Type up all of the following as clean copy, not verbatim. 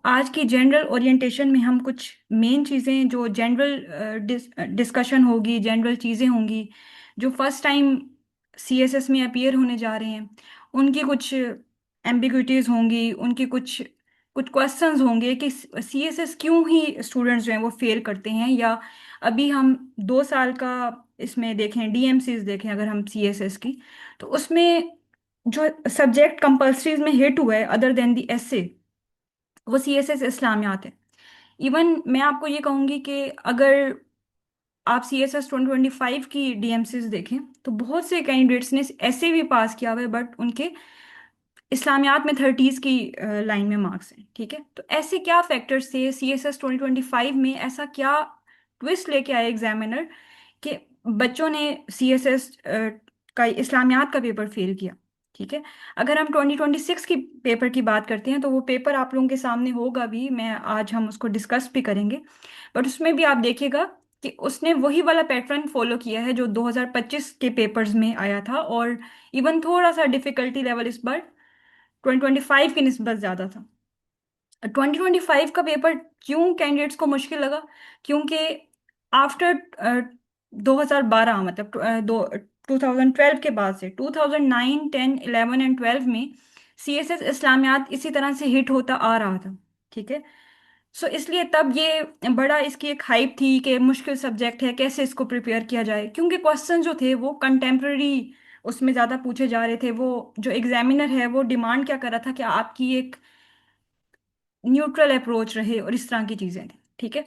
आज की general orientation में हम कुछ मेन चीज़ें जो जनरल डिस्कशन होगी, जनरल चीज़ें होंगी जो फर्स्ट टाइम सीएसएस में अपीयर होने जा रहे हैं, उनकी कुछ एम्बिग्विटीज होंगी, उनके कुछ कुछ क्वेश्चंस होंगे कि सीएसएस क्यों ही स्टूडेंट्स जो हैं वो फेल करते हैं। या अभी हम 2 साल का इसमें देखें, डीएमसीज देखें अगर हम सीएसएस की, तो उसमें जो सब्जेक्ट कंपल्सरीज में हिट हुआ है अदर देन दी एसए, वो सीएसएस इस्लामियात है। इवन मैं आपको ये कहूंगी कि अगर आप सीएसएस 2025 की डीएमसीज देखें तो बहुत से कैंडिडेट्स ने ऐसे भी पास किया हुआ है, बट उनके इस्लामियात में थर्टीज की लाइन में मार्क्स हैं। ठीक है, तो ऐसे क्या फैक्टर्स थे सीएसएस 2025 में, ऐसा क्या ट्विस्ट लेके आए एग्जामिनर कि बच्चों ने सीएसएस का इस्लामियात का पेपर फेल किया। ठीक है, अगर हम 2026 की पेपर की बात करते हैं तो वो पेपर आप लोगों के सामने होगा भी, मैं आज हम उसको डिस्कस भी करेंगे। बट उसमें भी आप देखिएगा कि उसने वही वाला पैटर्न फॉलो किया है जो 2025 के पेपर्स में आया था, और इवन थोड़ा सा डिफिकल्टी लेवल इस बार 2025 की निस्बत ज़्यादा था। 2025 का पेपर क्यों कैंडिडेट्स को मुश्किल लगा? क्योंकि आफ्टर 2012, मतलब 2012 के बाद से 2009, 10, 11 एंड 12 में सीएसएस इस्लामियात इसी तरह से हिट होता आ रहा था। ठीक है, सो इसलिए तब ये बड़ा इसकी एक हाइप थी कि मुश्किल सब्जेक्ट है, कैसे इसको प्रिपेयर किया जाए, क्योंकि क्वेश्चन जो थे वो कंटेम्प्ररी उसमें ज़्यादा पूछे जा रहे थे। वो जो एग्जामिनर है वो डिमांड क्या कर रहा था कि आपकी एक न्यूट्रल अप्रोच रहे और इस तरह की चीजें थी। ठीक है,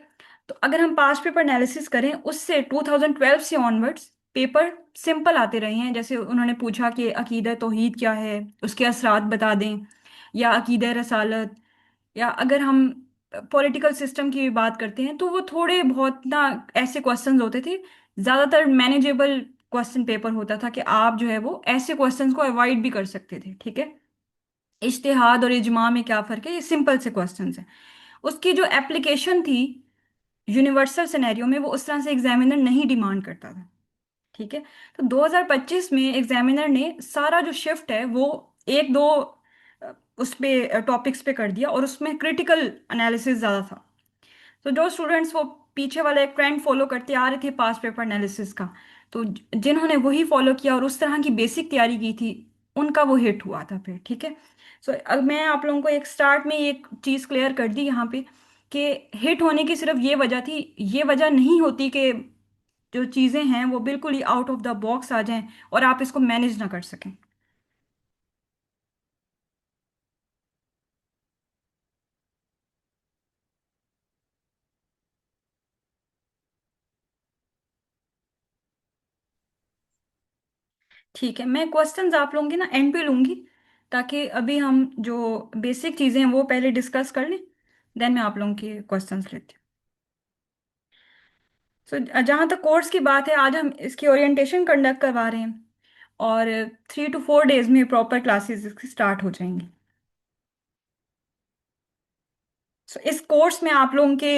तो अगर हम पास्ट पेपर एनालिसिस करें उससे 2012 से ऑनवर्ड्स पेपर सिंपल आते रहे हैं। जैसे उन्होंने पूछा कि अकीदा तौहीद क्या है, उसके असरात बता दें, या अकीदा रसालत, या अगर हम पॉलिटिकल सिस्टम की भी बात करते हैं तो वो थोड़े बहुत ना ऐसे क्वेश्चंस होते थे। ज़्यादातर मैनेजेबल क्वेश्चन पेपर होता था कि आप जो है वो ऐसे क्वेश्चंस को अवॉइड भी कर सकते थे। ठीक है, इज्तिहाद और इजमा में क्या फ़र्क है, ये सिंपल से क्वेश्चंस हैं। उसकी जो एप्लीकेशन थी यूनिवर्सल सिनेरियो में, वो उस तरह से एग्जामिनर नहीं डिमांड करता था। ठीक है, तो 2025 में एग्जामिनर ने सारा जो शिफ्ट है वो एक दो उस पे टॉपिक्स पे कर दिया, और उसमें क्रिटिकल एनालिसिस ज़्यादा था। तो जो स्टूडेंट्स वो पीछे वाला एक ट्रेंड फॉलो करते आ रहे थे पास पेपर एनालिसिस का, तो जिन्होंने वही फॉलो किया और उस तरह की बेसिक तैयारी की थी, उनका वो हिट हुआ था फिर। ठीक है, सो अब मैं आप लोगों को एक स्टार्ट में एक चीज़ क्लियर कर दी यहाँ पे कि हिट होने की सिर्फ ये वजह थी, ये वजह नहीं होती कि जो चीज़ें हैं वो बिल्कुल ही आउट ऑफ द बॉक्स आ जाएं और आप इसको मैनेज ना कर सकें। ठीक है, मैं क्वेश्चंस आप लोगों की ना एंड पे लूंगी, ताकि अभी हम जो बेसिक चीज़ें हैं वो पहले डिस्कस कर लें, देन मैं आप लोगों के क्वेश्चंस लेती हूँ। सो जहाँ तक कोर्स की बात है, आज हम इसकी ओरिएंटेशन कंडक्ट करवा रहे हैं, और 3 to 4 डेज में प्रॉपर क्लासेस इसकी स्टार्ट हो जाएंगी। सो इस कोर्स में आप लोगों के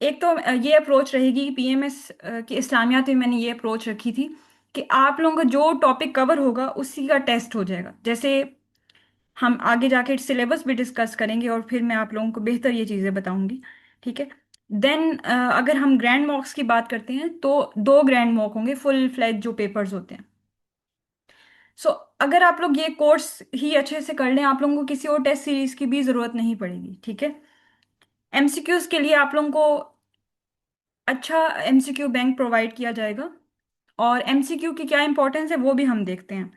एक तो ये अप्रोच रहेगी पीएमएस की इस्लामियात में, मैंने ये अप्रोच रखी थी कि आप लोगों का जो टॉपिक कवर होगा उसी का टेस्ट हो जाएगा। जैसे हम आगे जाके सिलेबस भी डिस्कस करेंगे और फिर मैं आप लोगों को बेहतर ये चीज़ें बताऊंगी। ठीक है, देन अगर हम ग्रैंड मॉक्स की बात करते हैं तो 2 ग्रैंड मॉक होंगे, फुल फ्लैज जो पेपर्स होते हैं। सो अगर आप लोग ये कोर्स ही अच्छे से कर लें, आप लोगों को किसी और टेस्ट सीरीज की भी ज़रूरत नहीं पड़ेगी। ठीक है, एमसीक्यूज के लिए आप लोगों को अच्छा एमसीक्यू बैंक प्रोवाइड किया जाएगा, और एमसीक्यू की क्या इंपॉर्टेंस है वो भी हम देखते हैं।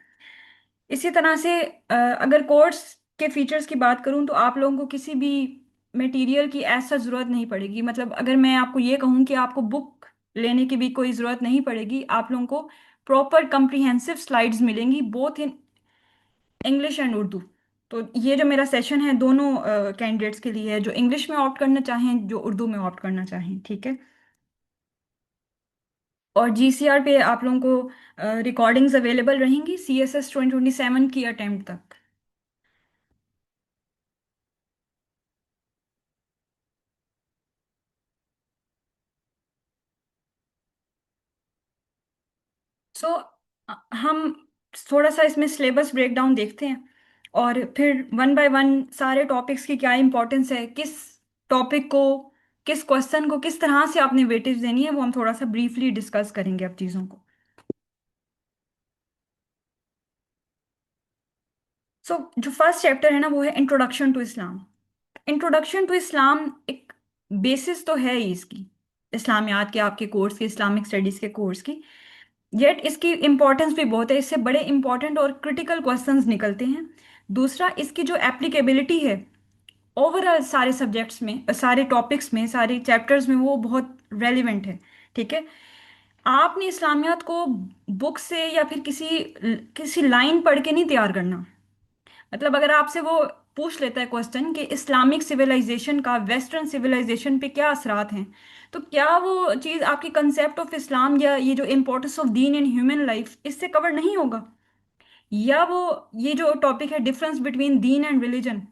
इसी तरह से अगर कोर्स के फीचर्स की बात करूं तो आप लोगों को किसी भी मटेरियल की ऐसा ज़रूरत नहीं पड़ेगी। मतलब अगर मैं आपको ये कहूँ कि आपको बुक लेने की भी कोई ज़रूरत नहीं पड़ेगी, आप लोगों को प्रॉपर कम्प्रिहेंसिव स्लाइड्स मिलेंगी both in English and Urdu. तो ये जो मेरा सेशन है दोनों कैंडिडेट्स के लिए है, जो इंग्लिश में ऑप्ट करना चाहें, जो उर्दू में ऑप्ट करना चाहें। ठीक है, और जीसीआर पे आप लोगों को रिकॉर्डिंग्स अवेलेबल रहेंगी सीएसएस 2027 की अटेम्प्ट तक। सो हम थोड़ा सा इसमें सिलेबस ब्रेकडाउन देखते हैं, और फिर वन बाय वन सारे टॉपिक्स की क्या इंपॉर्टेंस है, किस टॉपिक को, किस क्वेश्चन को किस तरह से आपने वेटेज देनी है, वो हम थोड़ा सा ब्रीफली डिस्कस करेंगे अब चीज़ों को। सो जो फर्स्ट चैप्टर है ना वो है introduction to Islam. Introduction to Islam एक बेसिस तो है ही इसकी, इस्लामियात के आपके कोर्स की, इस्लामिक स्टडीज के कोर्स की। येट इसकी इंपॉर्टेंस भी बहुत है, इससे बड़े इंपॉर्टेंट और क्रिटिकल क्वेश्चंस निकलते हैं। दूसरा, इसकी जो एप्लीकेबिलिटी है ओवरऑल सारे सब्जेक्ट्स में, सारे टॉपिक्स में, सारे चैप्टर्स में, वो बहुत रेलिवेंट है। ठीक है। आपने इस्लामियात को बुक से या फिर किसी किसी लाइन पढ़ के नहीं तैयार करना। मतलब अगर आपसे वो पूछ लेता है क्वेश्चन कि इस्लामिक सिविलाइजेशन का वेस्टर्न सिविलाइजेशन पे क्या असरात हैं, तो क्या वो चीज़ आपकी कंसेप्ट ऑफ इस्लाम या ये जो importance of Deen in human life इससे कवर नहीं होगा। या वो ये जो टॉपिक है difference between Deen and religion,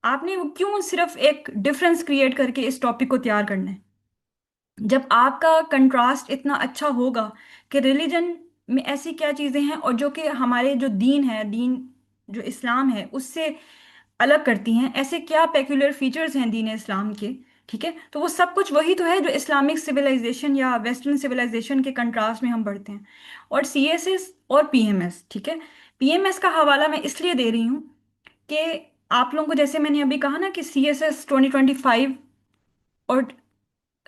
आपने वो क्यों सिर्फ एक डिफरेंस क्रिएट करके इस टॉपिक को तैयार करना है, जब आपका कंट्रास्ट इतना अच्छा होगा कि रिलीजन में ऐसी क्या चीज़ें हैं और जो कि हमारे जो दीन है, दीन जो इस्लाम है उससे अलग करती हैं, ऐसे क्या पेक्युलर फीचर्स हैं दीन इस्लाम के। ठीक है, तो वो सब कुछ वही तो है जो इस्लामिक सिविलाइजेशन या वेस्टर्न सिविलाइजेशन के कंट्रास्ट में हम पढ़ते हैं। और सीएसएस और पीएमएस, ठीक है, पीएमएस का हवाला मैं इसलिए दे रही हूँ कि आप लोगों को, जैसे मैंने अभी कहा ना कि सीएसएस 2025 और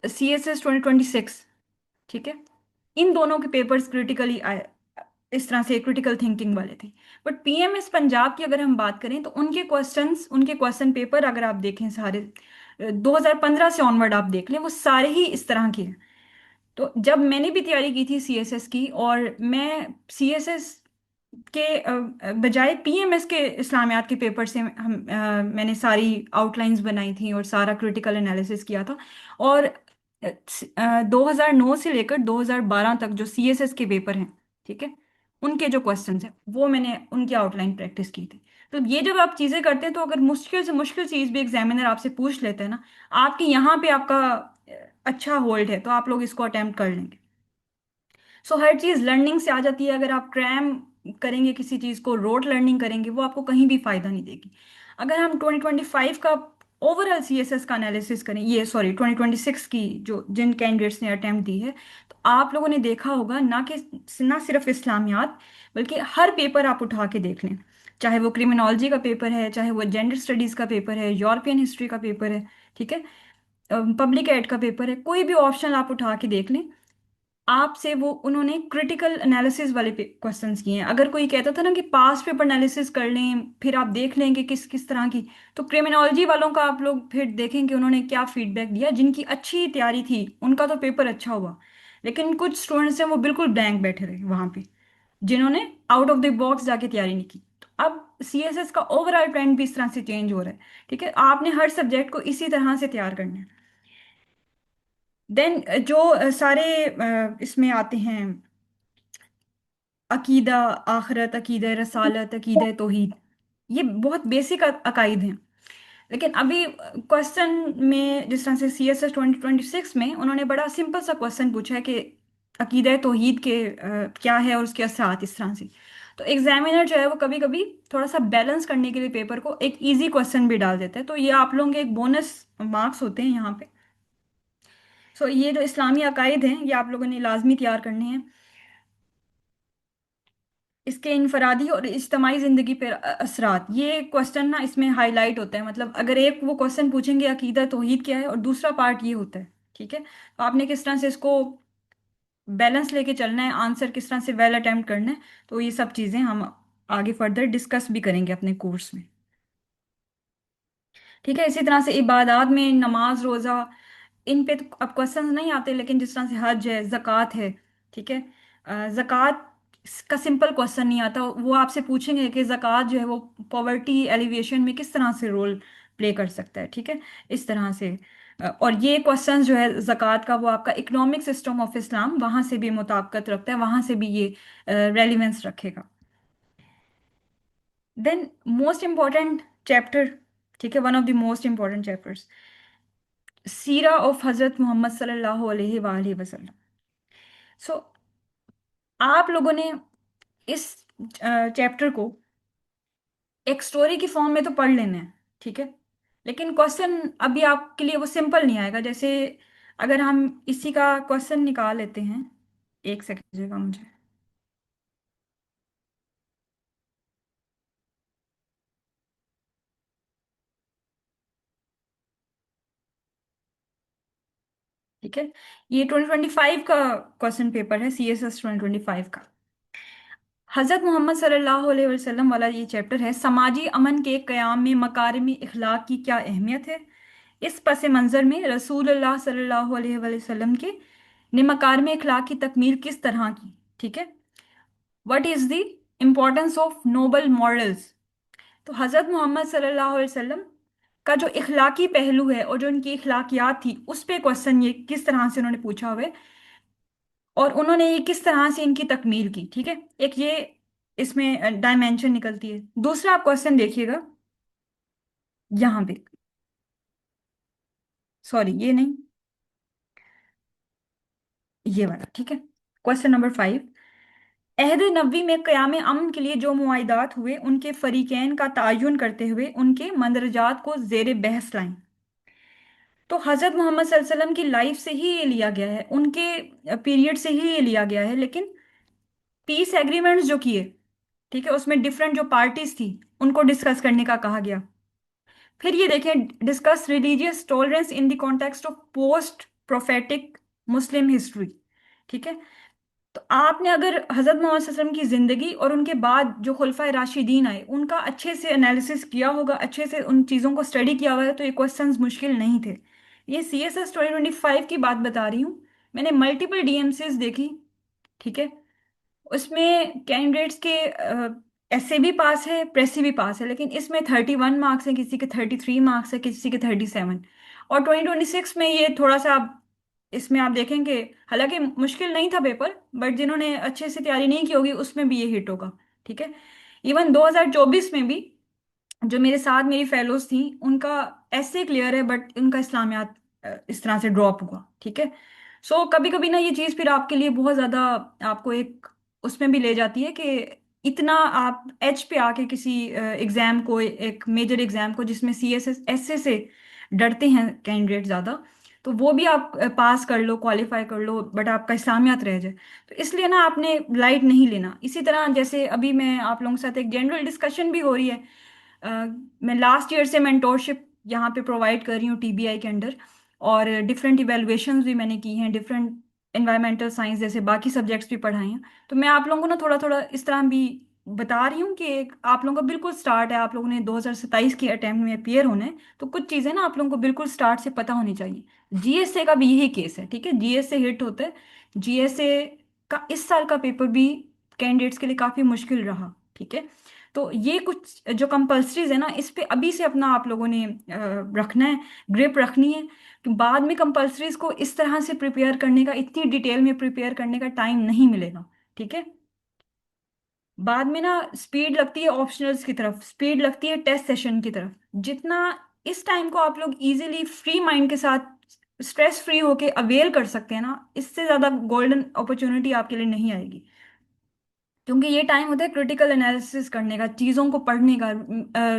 सीएसएस 2026, ठीक है, इन दोनों के पेपर्स क्रिटिकली आए, इस तरह से क्रिटिकल थिंकिंग वाले थे। बट पीएमएस पंजाब की अगर हम बात करें तो उनके क्वेश्चंस, उनके क्वेश्चन पेपर अगर आप देखें सारे 2015 से ऑनवर्ड आप देख लें, वो सारे ही इस तरह के हैं। तो जब मैंने भी तैयारी की थी सीएसएस की, और मैं सीएसएस के बजाय पीएमएस के इस्लामियात के पेपर से मैंने सारी आउटलाइंस बनाई थी और सारा क्रिटिकल एनालिसिस किया था। और 2009 से लेकर 2012 तक जो सीएसएस के पेपर हैं, ठीक है, उनके जो क्वेश्चंस हैं वो मैंने उनकी आउटलाइन प्रैक्टिस की थी। तो ये जब आप चीज़ें करते हैं तो अगर मुश्किल से मुश्किल चीज़ भी एग्जामिनर आपसे पूछ लेते हैं ना, आपके यहाँ पे आपका अच्छा होल्ड है तो आप लोग इसको अटेम्प्ट कर लेंगे। सो हर चीज़ लर्निंग से आ जाती है। अगर आप क्रैम करेंगे किसी चीज़ को, रोट लर्निंग करेंगे, वो आपको कहीं भी फायदा नहीं देगी। अगर हम 2025 का ओवरऑल सीएसएस का एनालिसिस करें, ये सॉरी 2026 की जो जिन कैंडिडेट्स ने अटेम्प्ट दी है, तो आप लोगों ने देखा होगा ना कि ना सिर्फ इस्लामियात बल्कि हर पेपर आप उठा के देख लें, चाहे वो क्रिमिनोलॉजी का पेपर है, चाहे वो जेंडर स्टडीज का पेपर है, यूरोपियन हिस्ट्री का पेपर है, ठीक है, पब्लिक एड का पेपर है, कोई भी ऑप्शन आप उठा के देख लें, आपसे वो उन्होंने क्रिटिकल एनालिसिस वाले क्वेश्चंस किए हैं। अगर कोई कहता था ना कि पास्ट पेपर एनालिसिस कर लें फिर आप देख लेंगे किस किस तरह की, तो क्रिमिनोलॉजी वालों का आप लोग फिर देखेंगे उन्होंने क्या फीडबैक दिया। जिनकी अच्छी तैयारी थी उनका तो पेपर अच्छा हुआ, लेकिन कुछ स्टूडेंट्स हैं वो बिल्कुल ब्लैंक बैठे रहे वहां पे, जिन्होंने आउट ऑफ द बॉक्स जाके तैयारी नहीं की। तो अब सीएसएस का ओवरऑल ट्रेंड भी इस तरह से चेंज हो रहा है। ठीक है, आपने हर सब्जेक्ट को इसी तरह से तैयार करना है। देन जो सारे इसमें आते हैं, अकीदा आखरत, अकीदा रसालत, अकीदा तौहीद, ये बहुत बेसिक अकाइद हैं। लेकिन अभी क्वेश्चन में जिस तरह से सीएसएस 2026 में उन्होंने बड़ा सिंपल सा क्वेश्चन पूछा है कि अकीदा तौहीद के क्या है और उसके असरात, इस तरह से। तो एग्जामिनर जो है वो कभी कभी थोड़ा सा बैलेंस करने के लिए पेपर को एक इजी क्वेश्चन भी डाल देता है, तो ये आप लोगों के एक बोनस मार्क्स होते हैं यहाँ पे। सो ये जो इस्लामी अकायद हैं ये आप लोगों ने लाजमी तैयार करने हैं। इसके इनफरादी और इज्तमाही जिंदगी पर असरात, ये क्वेश्चन ना इसमें हाईलाइट होता है। मतलब अगर एक वो क्वेश्चन पूछेंगे अकीदा तौहीद क्या है, और दूसरा पार्ट ये होता है, ठीक है, तो आपने किस तरह से इसको बैलेंस लेके चलना है, आंसर किस तरह से वेल अटेम्प्ट करना है, तो ये सब चीज़ें हम आगे फर्दर डिस्कस भी करेंगे अपने कोर्स में। ठीक है, इसी तरह से इबादत में नमाज रोज़ा, इन पे तो अब क्वेश्चंस नहीं आते, लेकिन जिस तरह से हज है, ज़कात है, ठीक है, ज़कात का सिंपल क्वेश्चन नहीं आता, वो आपसे पूछेंगे कि ज़कात जो है वो पॉवर्टी एलिविएशन में किस तरह से रोल प्ले कर सकता है। ठीक है, इस तरह से और ये क्वेश्चन जो है ज़कात का, वो आपका इकोनॉमिक सिस्टम ऑफ इस्लाम वहाँ से भी मुताबिकत रखता है, वहाँ से भी ये रेलिवेंस रखेगा। देन मोस्ट इम्पॉर्टेंट चैप्टर, ठीक है, one of the most important chapters, Sira of हजरत मोहम्मद सल्लल्लाहु अलैहि वसल्लम। सो आप लोगों ने इस चैप्टर को एक स्टोरी की फॉर्म में तो पढ़ लेना है, ठीक है। लेकिन क्वेश्चन अभी आपके लिए वो सिंपल नहीं आएगा। जैसे अगर हम इसी का क्वेश्चन निकाल लेते हैं, एक सेकंड देगा मुझे। ठीक है, ये 2025 का क्वेश्चन पेपर है, CSS 2025 का। हजरत मोहम्मद सल्लल्लाहु अलैहि वसल्लम वाला ये चैप्टर है, समाजी अमन के क़याम में मकारिम इखलाक की क्या अहमियत है। इस पस मंज़र में रसूलुल्लाह सल्लल्लाहु अलैहि वसल्लम के ने मकारिम इखलाक की तकमील किस तरह की। ठीक है, what is the importance of noble morals. तो हजरत मोहम्मद सल्लल्लाहु अलैहि वसल्लम का जो इखलाकी पहलू है और जो उनकी इखलाकियात थी, उस पे क्वेश्चन ये किस तरह से उन्होंने पूछा हुआ है, और उन्होंने ये किस तरह से इनकी तकमील की। ठीक है, एक ये इसमें डायमेंशन निकलती है। दूसरा आप क्वेश्चन देखिएगा यहाँ पे, सॉरी ये नहीं, ये वाला। ठीक है, क्वेश्चन नंबर 5, अहद नबी में क़याम अमन के लिए जो मुआहिदात हुए उनके फरीकैन का तयन करते हुए उनके मंदरजात को जेर बहस लाएं। तो हजरत मोहम्मद सल्लल्लाहु अलैहि वसल्लम की लाइफ से ही ये लिया गया है, उनके पीरियड से ही ये लिया गया है। लेकिन पीस एग्रीमेंट्स जो किए, ठीक है, उसमें डिफरेंट जो पार्टीज थी उनको डिस्कस करने का कहा गया। फिर ये देखें, discuss religious tolerance in the context of post prophetic Muslim history. ठीक है, तो आपने अगर हजरत मोहम्मद सल्लल्लाहु अलैहि वसल्लम की जिंदगी और उनके बाद जो खुलफाए राशिदीन आए उनका अच्छे से एनालिसिस किया होगा, अच्छे से उन चीज़ों को स्टडी किया हुआ है, तो ये क्वेश्चंस मुश्किल नहीं थे। ये CSS 2025 की बात बता रही हूँ। मैंने मल्टीपल DMCs देखी, ठीक है, उसमें कैंडिडेट्स के ऐसे भी पास है, प्रेसी भी पास है, लेकिन इसमें 31 मार्क्स है, किसी के 33 मार्क्स है, किसी के 37। और 2026 में ये थोड़ा सा इसमें आप देखेंगे, हालांकि मुश्किल नहीं था पेपर, बट जिन्होंने अच्छे से तैयारी नहीं की होगी उसमें भी ये हिट होगा। ठीक है, इवन 2024 में भी जो मेरे साथ मेरी फेलोज थी उनका ऐसे क्लियर है, बट उनका इस्लामियात इस तरह से ड्रॉप हुआ। ठीक है, सो कभी कभी ना ये चीज़ फिर आपके लिए बहुत ज़्यादा आपको एक उसमें भी ले जाती है कि इतना आप एज पे आके किसी एग्जाम को, एक मेजर एग्जाम को जिसमें CSS ऐसे से डरते हैं कैंडिडेट ज़्यादा, तो वो भी आप पास कर लो, क्वालिफाई कर लो, बट आपका इस्लामियात रह जाए। तो इसलिए ना आपने लाइट नहीं लेना। इसी तरह जैसे अभी मैं आप लोगों के साथ एक जनरल डिस्कशन भी हो रही है। अ, मैं लास्ट ईयर से मेंटोरशिप यहाँ पे प्रोवाइड कर रही हूँ TBI के अंडर, और डिफरेंट इवेलुएशंस भी मैंने की हैं, डिफरेंट एनवायरमेंटल साइंस जैसे बाकी सब्जेक्ट्स भी पढ़ाए हैं। तो मैं आप लोगों को ना थोड़ा थोड़ा इस तरह भी बता रही हूँ कि आप लोगों का बिल्कुल स्टार्ट है, आप लोगों ने 2027 की अटेम्प्ट में अपियर होना है, तो कुछ चीज़ें ना आप लोगों को बिल्कुल स्टार्ट से पता होनी चाहिए। GSA का भी यही केस है, ठीक है, GSA हिट होता है। GSA का इस साल का पेपर भी कैंडिडेट्स के लिए काफ़ी मुश्किल रहा। ठीक है, तो ये कुछ जो कंपल्सरीज है ना, इस पे अभी से अपना आप लोगों ने रखना है, ग्रिप रखनी है, कि बाद में कंपल्सरीज को इस तरह से प्रिपेयर करने का, इतनी डिटेल में प्रिपेयर करने का टाइम नहीं मिलेगा। ठीक है, बाद में ना स्पीड लगती है ऑप्शनल्स की तरफ, स्पीड लगती है टेस्ट सेशन की तरफ। जितना इस टाइम को आप लोग इजीली फ्री माइंड के साथ स्ट्रेस फ्री होके अवेल कर सकते हैं ना, इससे ज़्यादा गोल्डन अपॉर्चुनिटी आपके लिए नहीं आएगी। क्योंकि ये टाइम होता है क्रिटिकल एनालिसिस करने का, चीज़ों को पढ़ने का,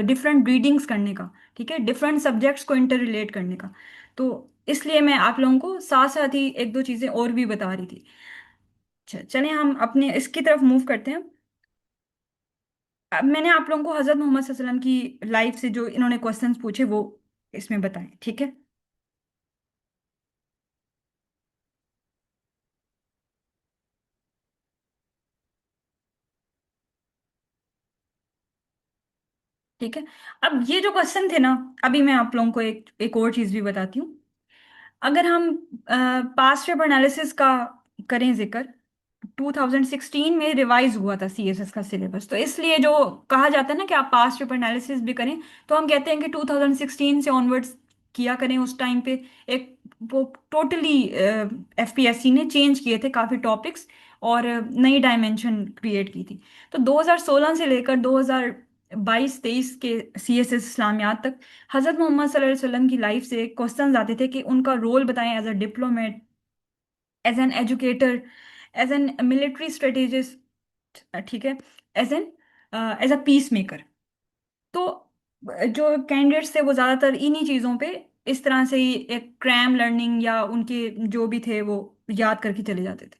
डिफरेंट रीडिंग्स करने का, ठीक है, डिफरेंट सब्जेक्ट्स को इंटर रिलेट करने का। तो इसलिए मैं आप लोगों को साथ साथ ही एक दो चीज़ें और भी बता रही थी। चलिए हम अपने इसकी तरफ मूव करते हैं। अब मैंने आप लोगों को हजरत मोहम्मद सल्लल्लाहु अलैहि वसल्लम की लाइफ से जो इन्होंने क्वेश्चंस पूछे वो इसमें बताएं। ठीक है, ठीक है। अब ये जो क्वेश्चन थे ना, अभी मैं आप लोगों को एक और चीज़ भी बताती हूँ। अगर हम पास्ट पेपर एनालिसिस का करें जिक्र, 2016 में रिवाइज हुआ था CSS का सिलेबस, तो इसलिए जो कहा जाता है ना कि आप पास्ट पेपर एनालिसिस भी करें, तो हम कहते हैं कि 2016 से ऑनवर्ड्स किया करें। उस टाइम पे एक वो टोटली FPSC ने चेंज किए थे काफ़ी टॉपिक्स, और नई डायमेंशन क्रिएट की थी। तो 2016 से लेकर 2022-23 के CSS इस्लामियात तक हजरत मोहम्मद सल्लल्लाहु अलैहि वसल्लम की लाइफ से क्वेश्चंस आते थे कि उनका रोल बताएं as a diplomat, as an educator, as an military strategist, ठीक है, as an as a peacemaker. तो जो कैंडिडेट्स थे वो ज़्यादातर इन्हीं चीज़ों पे इस तरह से ही एक क्रैम लर्निंग या उनके जो भी थे वो याद करके चले जाते थे।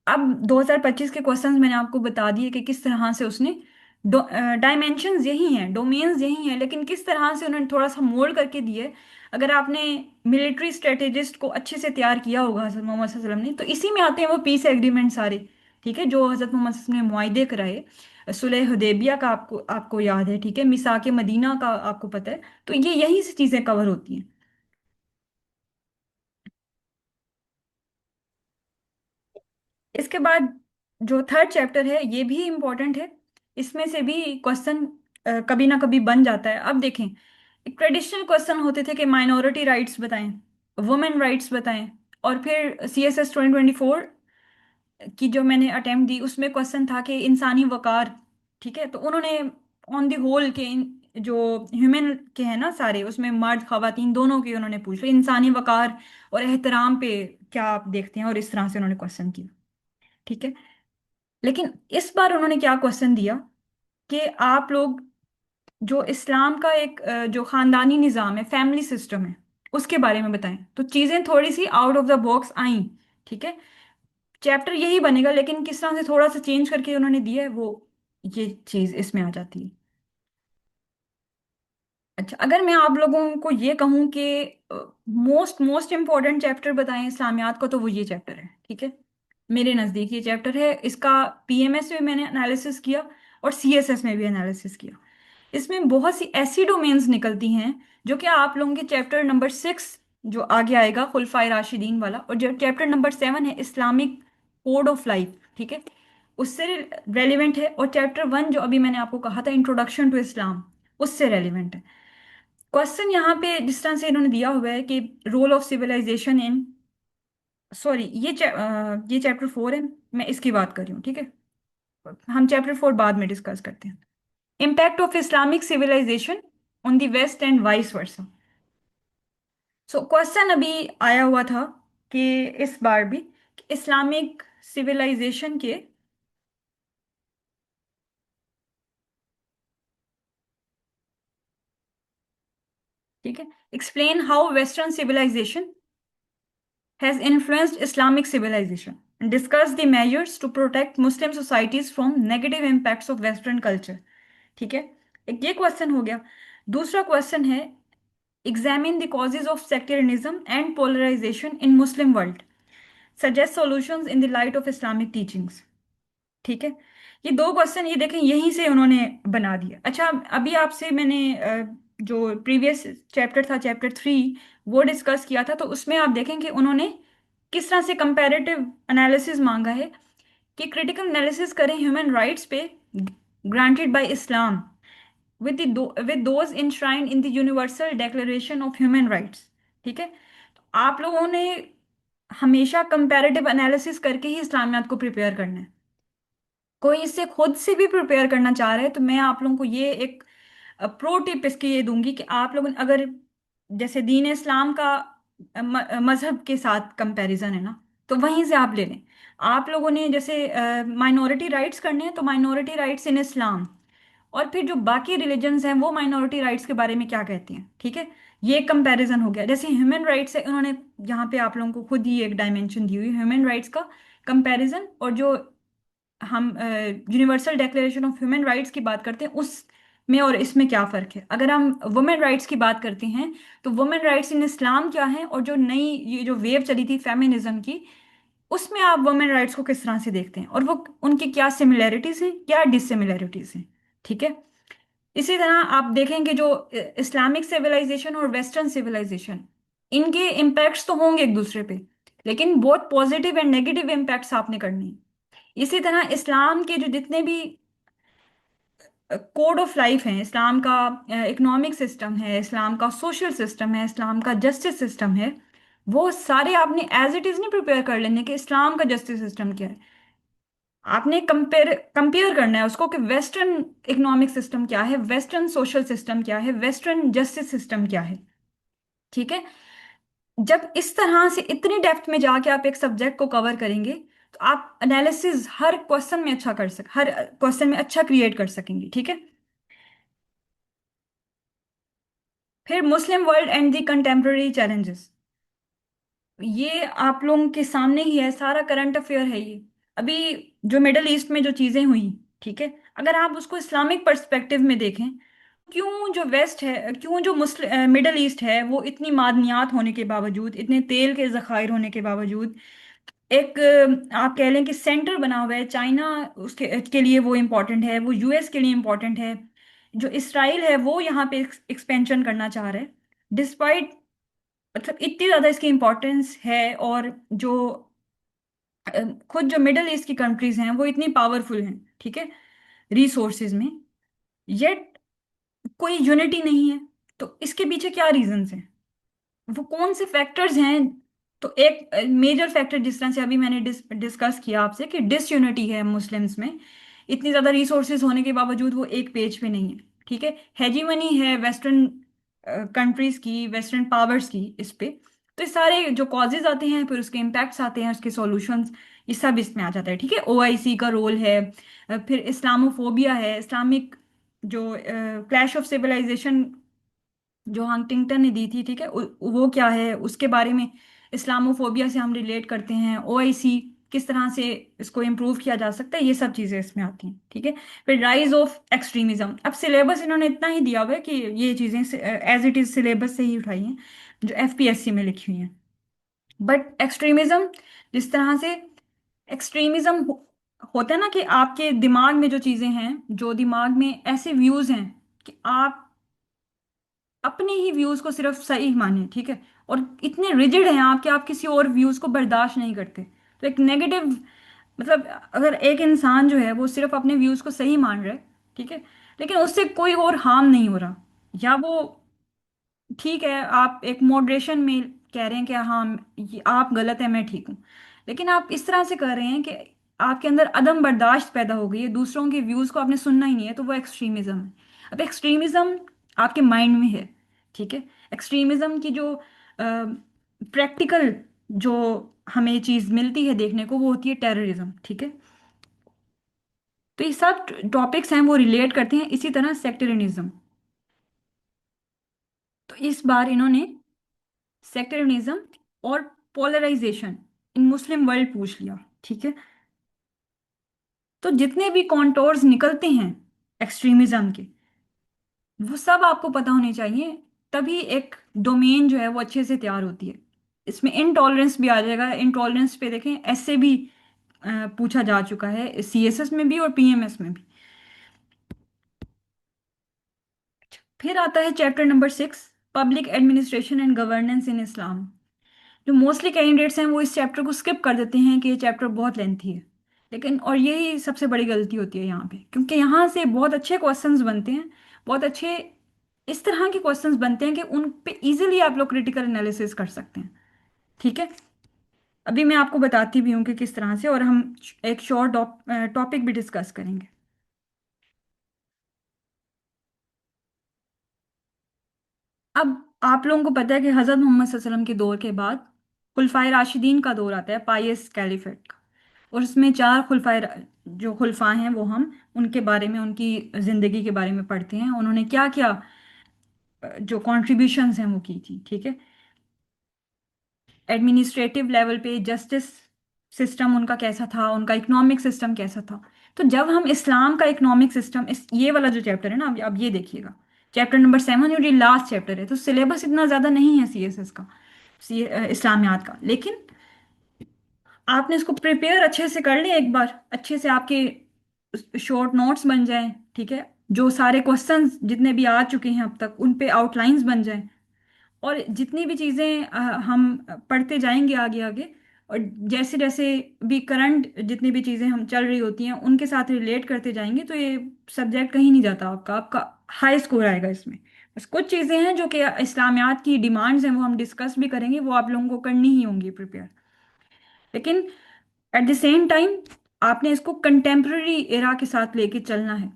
अब 2025 के क्वेश्चंस मैंने आपको बता दिए कि किस तरह से उसने डायमेंशंस यही हैं, डोमेन्स यही हैं, लेकिन किस तरह से उन्होंने थोड़ा सा मोल्ड करके दिए। अगर आपने मिलिट्री स्ट्रेटेजिस्ट को अच्छे से तैयार किया होगा हजरत मोहम्मद सल्लल्लाहु अलैहि वसल्लम ने, तो इसी में आते हैं वो पीस एग्रीमेंट सारे। ठीक है, जो हजरत मोहम्मद सल्लल्लाहु अलैहि वसल्लम ने मुआहदे कराए, सुलह हुदैबिया का आपको आपको याद है, ठीक है, मिसाक मदीना का आपको पता है, तो ये यही से चीजें कवर होती हैं। इसके बाद जो थर्ड चैप्टर है ये भी इम्पोर्टेंट है। इसमें से भी क्वेश्चन कभी ना कभी बन जाता है। अब देखें, एक ट्रेडिशनल क्वेश्चन होते थे कि माइनॉरिटी राइट्स बताएं, वुमेन राइट्स बताएं, और फिर CSS 2024 की जो मैंने अटेम्प्ट दी उसमें क्वेश्चन था कि इंसानी वकार। ठीक है, तो उन्होंने ऑन द होल के जो ह्यूमन के हैं ना सारे, उसमें मर्द खवातीन दोनों के उन्होंने पूछा इंसानी वकार और एहतराम पे क्या आप देखते हैं, और इस तरह से उन्होंने क्वेश्चन किया। ठीक है, लेकिन इस बार उन्होंने क्या क्वेश्चन दिया कि आप लोग जो इस्लाम का एक जो खानदानी निज़ाम है, फैमिली सिस्टम है, उसके बारे में बताएं। तो चीज़ें थोड़ी सी आउट ऑफ द बॉक्स आई। ठीक है, चैप्टर यही बनेगा लेकिन किस तरह से थोड़ा सा चेंज करके उन्होंने दिया है, वो ये चीज़ इसमें आ जाती है। अच्छा, अगर मैं आप लोगों को ये कहूँ कि मोस्ट मोस्ट इम्पोर्टेंट चैप्टर बताएं इस्लामियात का, तो वो ये चैप्टर है। ठीक है, मेरे नज़दीक ये चैप्टर है। इसका PMS में मैंने एनालिसिस किया और CSS में भी एनालिसिस किया। इसमें बहुत सी ऐसी डोमेन्स निकलती हैं जो कि आप लोगों के चैप्टर नंबर 6 जो आगे आएगा खुलफाए राशिदीन वाला, और जो चैप्टर नंबर 7 है इस्लामिक कोड ऑफ लाइफ, ठीक है, उससे रेलिवेंट है। और चैप्टर 1 जो अभी मैंने आपको कहा था इंट्रोडक्शन टू इस्लाम, उससे रेलिवेंट है। क्वेश्चन यहाँ पे जिस तरह से इन्होंने दिया हुआ है कि role of civilization in, sorry ये चैप्टर 4 है, मैं इसकी बात कर रही हूँ। ठीक है, हम चैप्टर 4 बाद में डिस्कस करते हैं। Impact of Islamic civilization on the West and vice versa. So question अभी आया हुआ था कि इस बार भी इस्लामिक सिविलाइजेशन के, ठीक है, explain how western civilization has influenced Islamic civilization and discuss the measures to protect Muslim societies from negative impacts of Western culture। ठीक है, एक ये क्वेश्चन हो गया। दूसरा क्वेश्चन है examine the causes of sectarianism and polarization in Muslim world, suggest solutions in the light of Islamic teachings. ठीक है, ये दो क्वेश्चन ये देखें यहीं से उन्होंने बना दिया। अच्छा, अभी आपसे मैंने जो प्रीवियस चैप्टर था चैप्टर 3 वो डिस्कस किया था, तो उसमें आप देखें कि उन्होंने किस तरह से कंपैरेटिव एनालिसिस मांगा है कि क्रिटिकल एनालिसिस करें ह्यूमन राइट्स पे granted by Islam with those enshrined in the universal declaration of human rights. ठीक है, तो आप लोगों ने हमेशा कंपैरेटिव एनालिसिस करके ही इस्लामियात को प्रिपेयर करना है। कोई इससे खुद से भी प्रिपेयर करना चाह रहे हैं तो मैं आप लोगों को ये एक प्रो टिप इसकी ये दूंगी कि आप लोग अगर जैसे दीन इस्लाम का मजहब के साथ कंपैरिजन है ना, तो वहीं से आप ले लें। आप लोगों ने जैसे माइनॉरिटी राइट्स करने हैं तो माइनॉरिटी राइट्स इन इस्लाम, और फिर जो बाकी रिलीजन्स हैं वो माइनॉरिटी राइट्स के बारे में क्या कहती हैं। ठीक है, ये कंपैरिजन हो गया। जैसे ह्यूमन राइट्स है, उन्होंने यहाँ पे आप लोगों को खुद ही एक डायमेंशन दी हुई ह्यूमन राइट्स का कंपैरिजन, और जो हम universal declaration of human rights की बात करते हैं उस में और इसमें क्या फ़र्क है। अगर हम वुमेन राइट्स की बात करते हैं तो वुमेन राइट्स इन इस्लाम क्या है, और जो नई ये जो वेव चली थी फेमिनिज्म की, उसमें आप वुमेन राइट्स को किस तरह से देखते हैं, और वो उनकी क्या सिमिलैरिटीज हैं क्या डिससिमिलैरिटीज हैं। ठीक है, इसी तरह आप देखेंगे जो इस्लामिक सिविलाइजेशन और वेस्टर्न सिविलाइजेशन, इनके इम्पैक्ट्स तो होंगे एक दूसरे पे, लेकिन बहुत पॉजिटिव एंड नेगेटिव इम्पैक्ट्स आपने करने हैं। इसी तरह इस्लाम के जो जितने भी कोड ऑफ लाइफ हैं, इस्लाम का इकोनॉमिक सिस्टम है, इस्लाम का सोशल सिस्टम है, इस्लाम का जस्टिस सिस्टम है, वो सारे आपने एज इट इज नहीं प्रिपेयर कर लेने कि इस्लाम का जस्टिस सिस्टम क्या है। आपने कंपेयर कंपेयर करना है उसको कि वेस्टर्न इकोनॉमिक सिस्टम क्या है, वेस्टर्न सोशल सिस्टम क्या है, वेस्टर्न जस्टिस सिस्टम क्या है। ठीक है, जब इस तरह से इतनी डेप्थ में जाके आप एक सब्जेक्ट को कवर करेंगे तो आप एनालिसिस हर क्वेश्चन में अच्छा कर सक हर क्वेश्चन में अच्छा क्रिएट कर सकेंगे। ठीक है, फिर Muslim world and the contemporary challenges, ये आप लोगों के सामने ही है, सारा करंट अफेयर है ये। अभी जो मिडल ईस्ट में जो चीजें हुई, ठीक है, अगर आप उसको इस्लामिक पर्सपेक्टिव में देखें, क्यों जो वेस्ट है, क्यों जो मुस्लिम मिडल ईस्ट है, वो इतनी मादनियात होने के बावजूद, इतने तेल के जखायर होने के बावजूद, एक आप कह लें कि सेंटर बना हुआ है। चाइना उसके के लिए वो इम्पोर्टेंट है, वो यूएस के लिए इम्पोर्टेंट है, जो इसराइल है वो यहाँ पे एक्सपेंशन करना चाह रहा है, डिस्पाइट, मतलब इतनी ज्यादा इसकी इम्पोर्टेंस है। और जो खुद जो मिडिल ईस्ट की कंट्रीज हैं वो इतनी पावरफुल हैं, ठीक है, रिसोर्सेज में, येट कोई यूनिटी नहीं है। तो इसके पीछे क्या रीजंस हैं, वो कौन से फैक्टर्स हैं? तो एक मेजर फैक्टर, जिस तरह से अभी मैंने डिस्कस किया आपसे, कि डिसयूनिटी है मुस्लिम्स में, इतनी ज्यादा रिसोर्सेज होने के बावजूद वो एक पेज पे नहीं है, ठीक है। हेजीमनी है वेस्टर्न कंट्रीज की, वेस्टर्न पावर्स की इस पे। तो ये सारे जो कॉजेज आते हैं, फिर उसके इम्पैक्ट्स आते हैं, उसके सॉल्यूशंस, ये सब इसमें आ जाता है, ठीक है। ओआईसी का रोल है, फिर इस्लामोफोबिया है, इस्लामिक जो क्लैश ऑफ सिविलाइजेशन जो हंटिंगटन ने दी थी, ठीक है, वो क्या है उसके बारे में, इस्लामोफोबिया से हम रिलेट करते हैं, ओआईसी किस तरह से इसको इम्प्रूव किया जा सकता है, ये सब चीजें इसमें आती हैं, ठीक है। फिर राइज ऑफ एक्सट्रीमिज्म, अब सिलेबस इन्होंने इतना ही दिया हुआ है कि ये चीजें एज इट इज सिलेबस से ही उठाई हैं, जो एफपीएससी में लिखी हुई हैं। बट एक्सट्रीमिज्म, जिस तरह से एक्सट्रीमिज्म होता है ना, कि आपके दिमाग में जो चीजें हैं, जो दिमाग में ऐसे व्यूज हैं कि आप अपने ही व्यूज को सिर्फ सही माने, ठीक है, और इतने रिजिड हैं आप कि आप किसी और व्यूज को बर्दाश्त नहीं करते। तो एक नेगेटिव, मतलब अगर एक इंसान जो है वो सिर्फ अपने व्यूज को सही मान रहा है, ठीक है, लेकिन उससे कोई और हार्म नहीं हो रहा, या वो, ठीक है, आप एक मॉडरेशन में कह रहे हैं कि हाँ ये आप गलत है, मैं ठीक हूँ, लेकिन आप इस तरह से कह रहे हैं कि आपके अंदर अदम बर्दाश्त पैदा हो गई है, दूसरों के व्यूज को आपने सुनना ही नहीं है, तो वो एक्सट्रीमिज्म है। अब एक्सट्रीमिज्म आपके माइंड में है, ठीक है। एक्सट्रीमिज्म की जो प्रैक्टिकल जो हमें चीज मिलती है देखने को, वो होती है टेररिज्म, ठीक है। तो ये सब टॉपिक्स हैं वो रिलेट करते हैं, इसी तरह सेक्टेरियनिज्म। तो इस बार इन्होंने सेक्टेरियनिज्म और पोलराइजेशन इन मुस्लिम वर्ल्ड पूछ लिया, ठीक है। तो जितने भी कॉन्टोर्स निकलते हैं एक्सट्रीमिज्म के, वो सब आपको पता होने चाहिए, तभी एक डोमेन जो है वो अच्छे से तैयार होती है। इसमें इनटॉलरेंस भी आ जाएगा, इनटॉलरेंस पे देखें, ऐसे भी पूछा जा चुका है सीएसएस में भी और पीएमएस में भी। फिर आता है chapter number 6, public administration and governance in Islam. जो मोस्टली कैंडिडेट्स हैं वो इस चैप्टर को स्किप कर देते हैं कि ये चैप्टर बहुत लेंथी है, लेकिन और यही सबसे बड़ी गलती होती है यहाँ पे, क्योंकि यहाँ से बहुत अच्छे क्वेश्चंस बनते हैं, बहुत अच्छे इस तरह के क्वेश्चंस बनते हैं कि उन पे इजीली आप लोग क्रिटिकल एनालिसिस कर सकते हैं, ठीक है। अभी मैं आपको बताती भी हूँ कि किस तरह से, और हम एक शॉर्ट टॉपिक भी डिस्कस करेंगे। अब आप लोगों को पता है कि हज़रत मोहम्मद सल्लल्लाहु अलैहि वसल्लम के दौर के बाद खुलफाए राशिदीन का दौर आता है, पायस कैलिफेट का। और उसमें चार खुलफाए, जो खुलफा हैं वो हम उनके बारे में, उनकी ज़िंदगी के बारे में पढ़ते हैं, उन्होंने क्या क्या जो कॉन्ट्रीब्यूशंस हैं वो की थी, ठीक है। एडमिनिस्ट्रेटिव लेवल पे जस्टिस सिस्टम उनका कैसा था, उनका इकोनॉमिक सिस्टम कैसा था। तो जब हम इस्लाम का इकोनॉमिक सिस्टम, इस ये वाला जो चैप्टर है ना, अब ये देखिएगा, चैप्टर नंबर 7, और ये लास्ट चैप्टर है, तो सिलेबस इतना ज़्यादा नहीं है सीएसएस का, इस्लामियात का, लेकिन आपने इसको प्रिपेयर अच्छे से कर लिया, एक बार अच्छे से आपके शॉर्ट नोट्स बन जाएं, ठीक है, जो सारे क्वेश्चंस जितने भी आ चुके हैं अब तक उन पे आउटलाइंस बन जाएं, और जितनी भी चीज़ें हम पढ़ते जाएंगे आगे आगे, और जैसे जैसे भी करंट जितनी भी चीज़ें हम चल रही होती हैं उनके साथ रिलेट करते जाएंगे, तो ये सब्जेक्ट कहीं नहीं जाता आपका, आपका हाई स्कोर आएगा इसमें। बस कुछ चीज़ें हैं जो कि इस्लामियात की डिमांड्स हैं, वो हम डिस्कस भी करेंगे, वो आप लोगों को करनी ही होंगी प्रिपेयर, लेकिन एट द सेम टाइम आपने इसको कंटेम्प्ररी एरा के साथ लेके चलना है।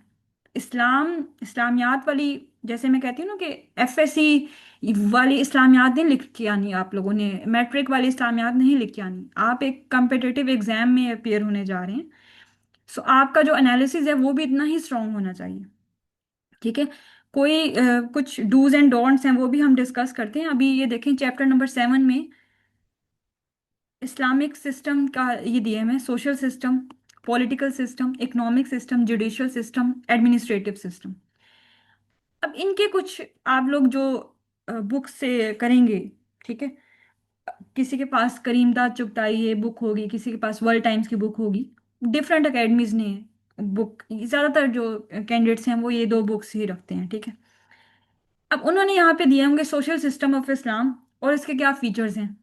इस्लामियात वाली, जैसे मैं कहती हूँ ना कि एफएससी वाली इस्लामियात नहीं लिख के आनी, आप लोगों ने मैट्रिक वाली इस्लामियात नहीं लिख के आनी, आप एक कंपिटिटिव एग्जाम में अपेयर होने जा रहे हैं। सो आपका जो एनालिसिस है वो भी इतना ही स्ट्रांग होना चाहिए, ठीक है। कोई कुछ डूज एंड डोंट्स हैं वो भी हम डिस्कस करते हैं। अभी ये देखें चैप्टर नंबर 7 में इस्लामिक सिस्टम का ये दिया है, मैं social system, political system, economic system, judicial system, administrative system. अब इनके कुछ आप लोग जो बुक से करेंगे, ठीक है, किसी के पास करीमदाद चुगताई ये बुक होगी, किसी के पास वर्ल्ड टाइम्स की बुक होगी, डिफरेंट एकेडमीज ने बुक, ज़्यादातर जो कैंडिडेट्स हैं वो ये दो बुक्स ही रखते हैं, ठीक है। अब उन्होंने यहाँ पे दिए होंगे सोशल सिस्टम ऑफ इस्लाम और इसके क्या फीचर्स हैं,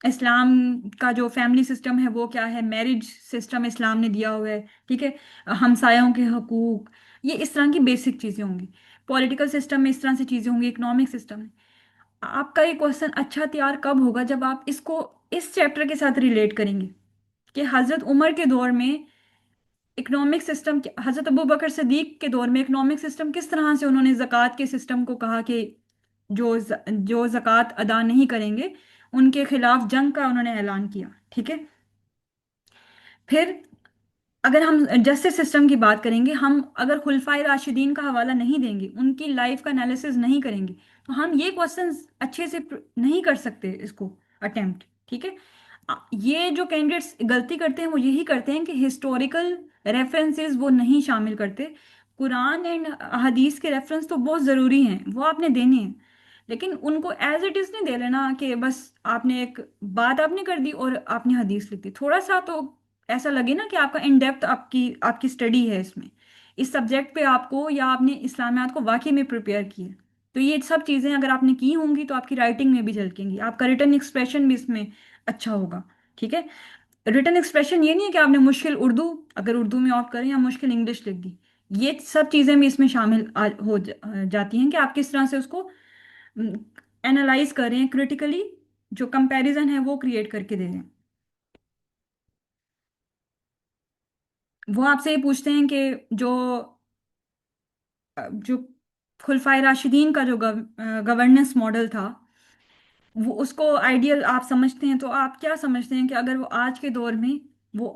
इस्लाम का जो फैमिली सिस्टम है वो क्या है, मैरिज सिस्टम इस्लाम ने दिया हुआ है, ठीक है, हमसायों के हकूक, ये इस तरह की बेसिक चीज़ें होंगी। पॉलिटिकल सिस्टम में इस तरह से चीज़ें होंगी, इकोनॉमिक सिस्टम में। आपका ये क्वेश्चन अच्छा तैयार कब होगा, जब आप इसको इस चैप्टर के साथ रिलेट करेंगे कि हजरत उमर के दौर में इकोनॉमिक सिस्टम, हजरत अबू बकर सिद्दीक के दौर में इकोनॉमिक सिस्टम किस तरह से उन्होंने जक़ात के सिस्टम को कहा कि जो जक़ात अदा नहीं करेंगे उनके खिलाफ जंग का उन्होंने ऐलान किया, ठीक है। फिर अगर हम जस्टिस सिस्टम की बात करेंगे, हम अगर खुलफाए राशिदीन का हवाला नहीं देंगे, उनकी लाइफ का एनालिसिस नहीं करेंगे, तो हम ये क्वेश्चंस अच्छे से नहीं कर सकते इसको अटेम्प्ट, ठीक है। ये जो कैंडिडेट्स गलती करते हैं वो यही करते हैं कि हिस्टोरिकल रेफरेंसेस वो नहीं शामिल करते। कुरान एंड हदीस के रेफरेंस तो बहुत ज़रूरी हैं, वो आपने देने हैं, लेकिन उनको एज इट इज़ नहीं दे लेना कि बस आपने एक बात आपने कर दी और आपने हदीस लिख दी। थोड़ा सा तो ऐसा लगे ना कि आपका इन डेप्थ आपकी आपकी स्टडी है इसमें, इस सब्जेक्ट पे आपको, या आपने इस्लामियात को वाकई में प्रिपेयर किया है। तो ये सब चीज़ें अगर आपने की होंगी तो आपकी राइटिंग में भी झलकेंगी, आपका रिटर्न एक्सप्रेशन भी इसमें अच्छा होगा, ठीक है। रिटर्न एक्सप्रेशन ये नहीं है कि आपने मुश्किल उर्दू, अगर उर्दू में ऑप्ट करें, या मुश्किल इंग्लिश लिख दी, ये सब चीज़ें भी इसमें शामिल जाती हैं कि आप किस तरह से उसको एनालाइज कर रहे हैं क्रिटिकली, जो कंपैरिजन है वो क्रिएट करके दे रहे हैं। वो आपसे ये पूछते हैं कि जो जो खुलफाए राशिदीन का जो गवर्नेंस मॉडल था, वो उसको आइडियल आप समझते हैं, तो आप क्या समझते हैं कि अगर वो आज के दौर में वो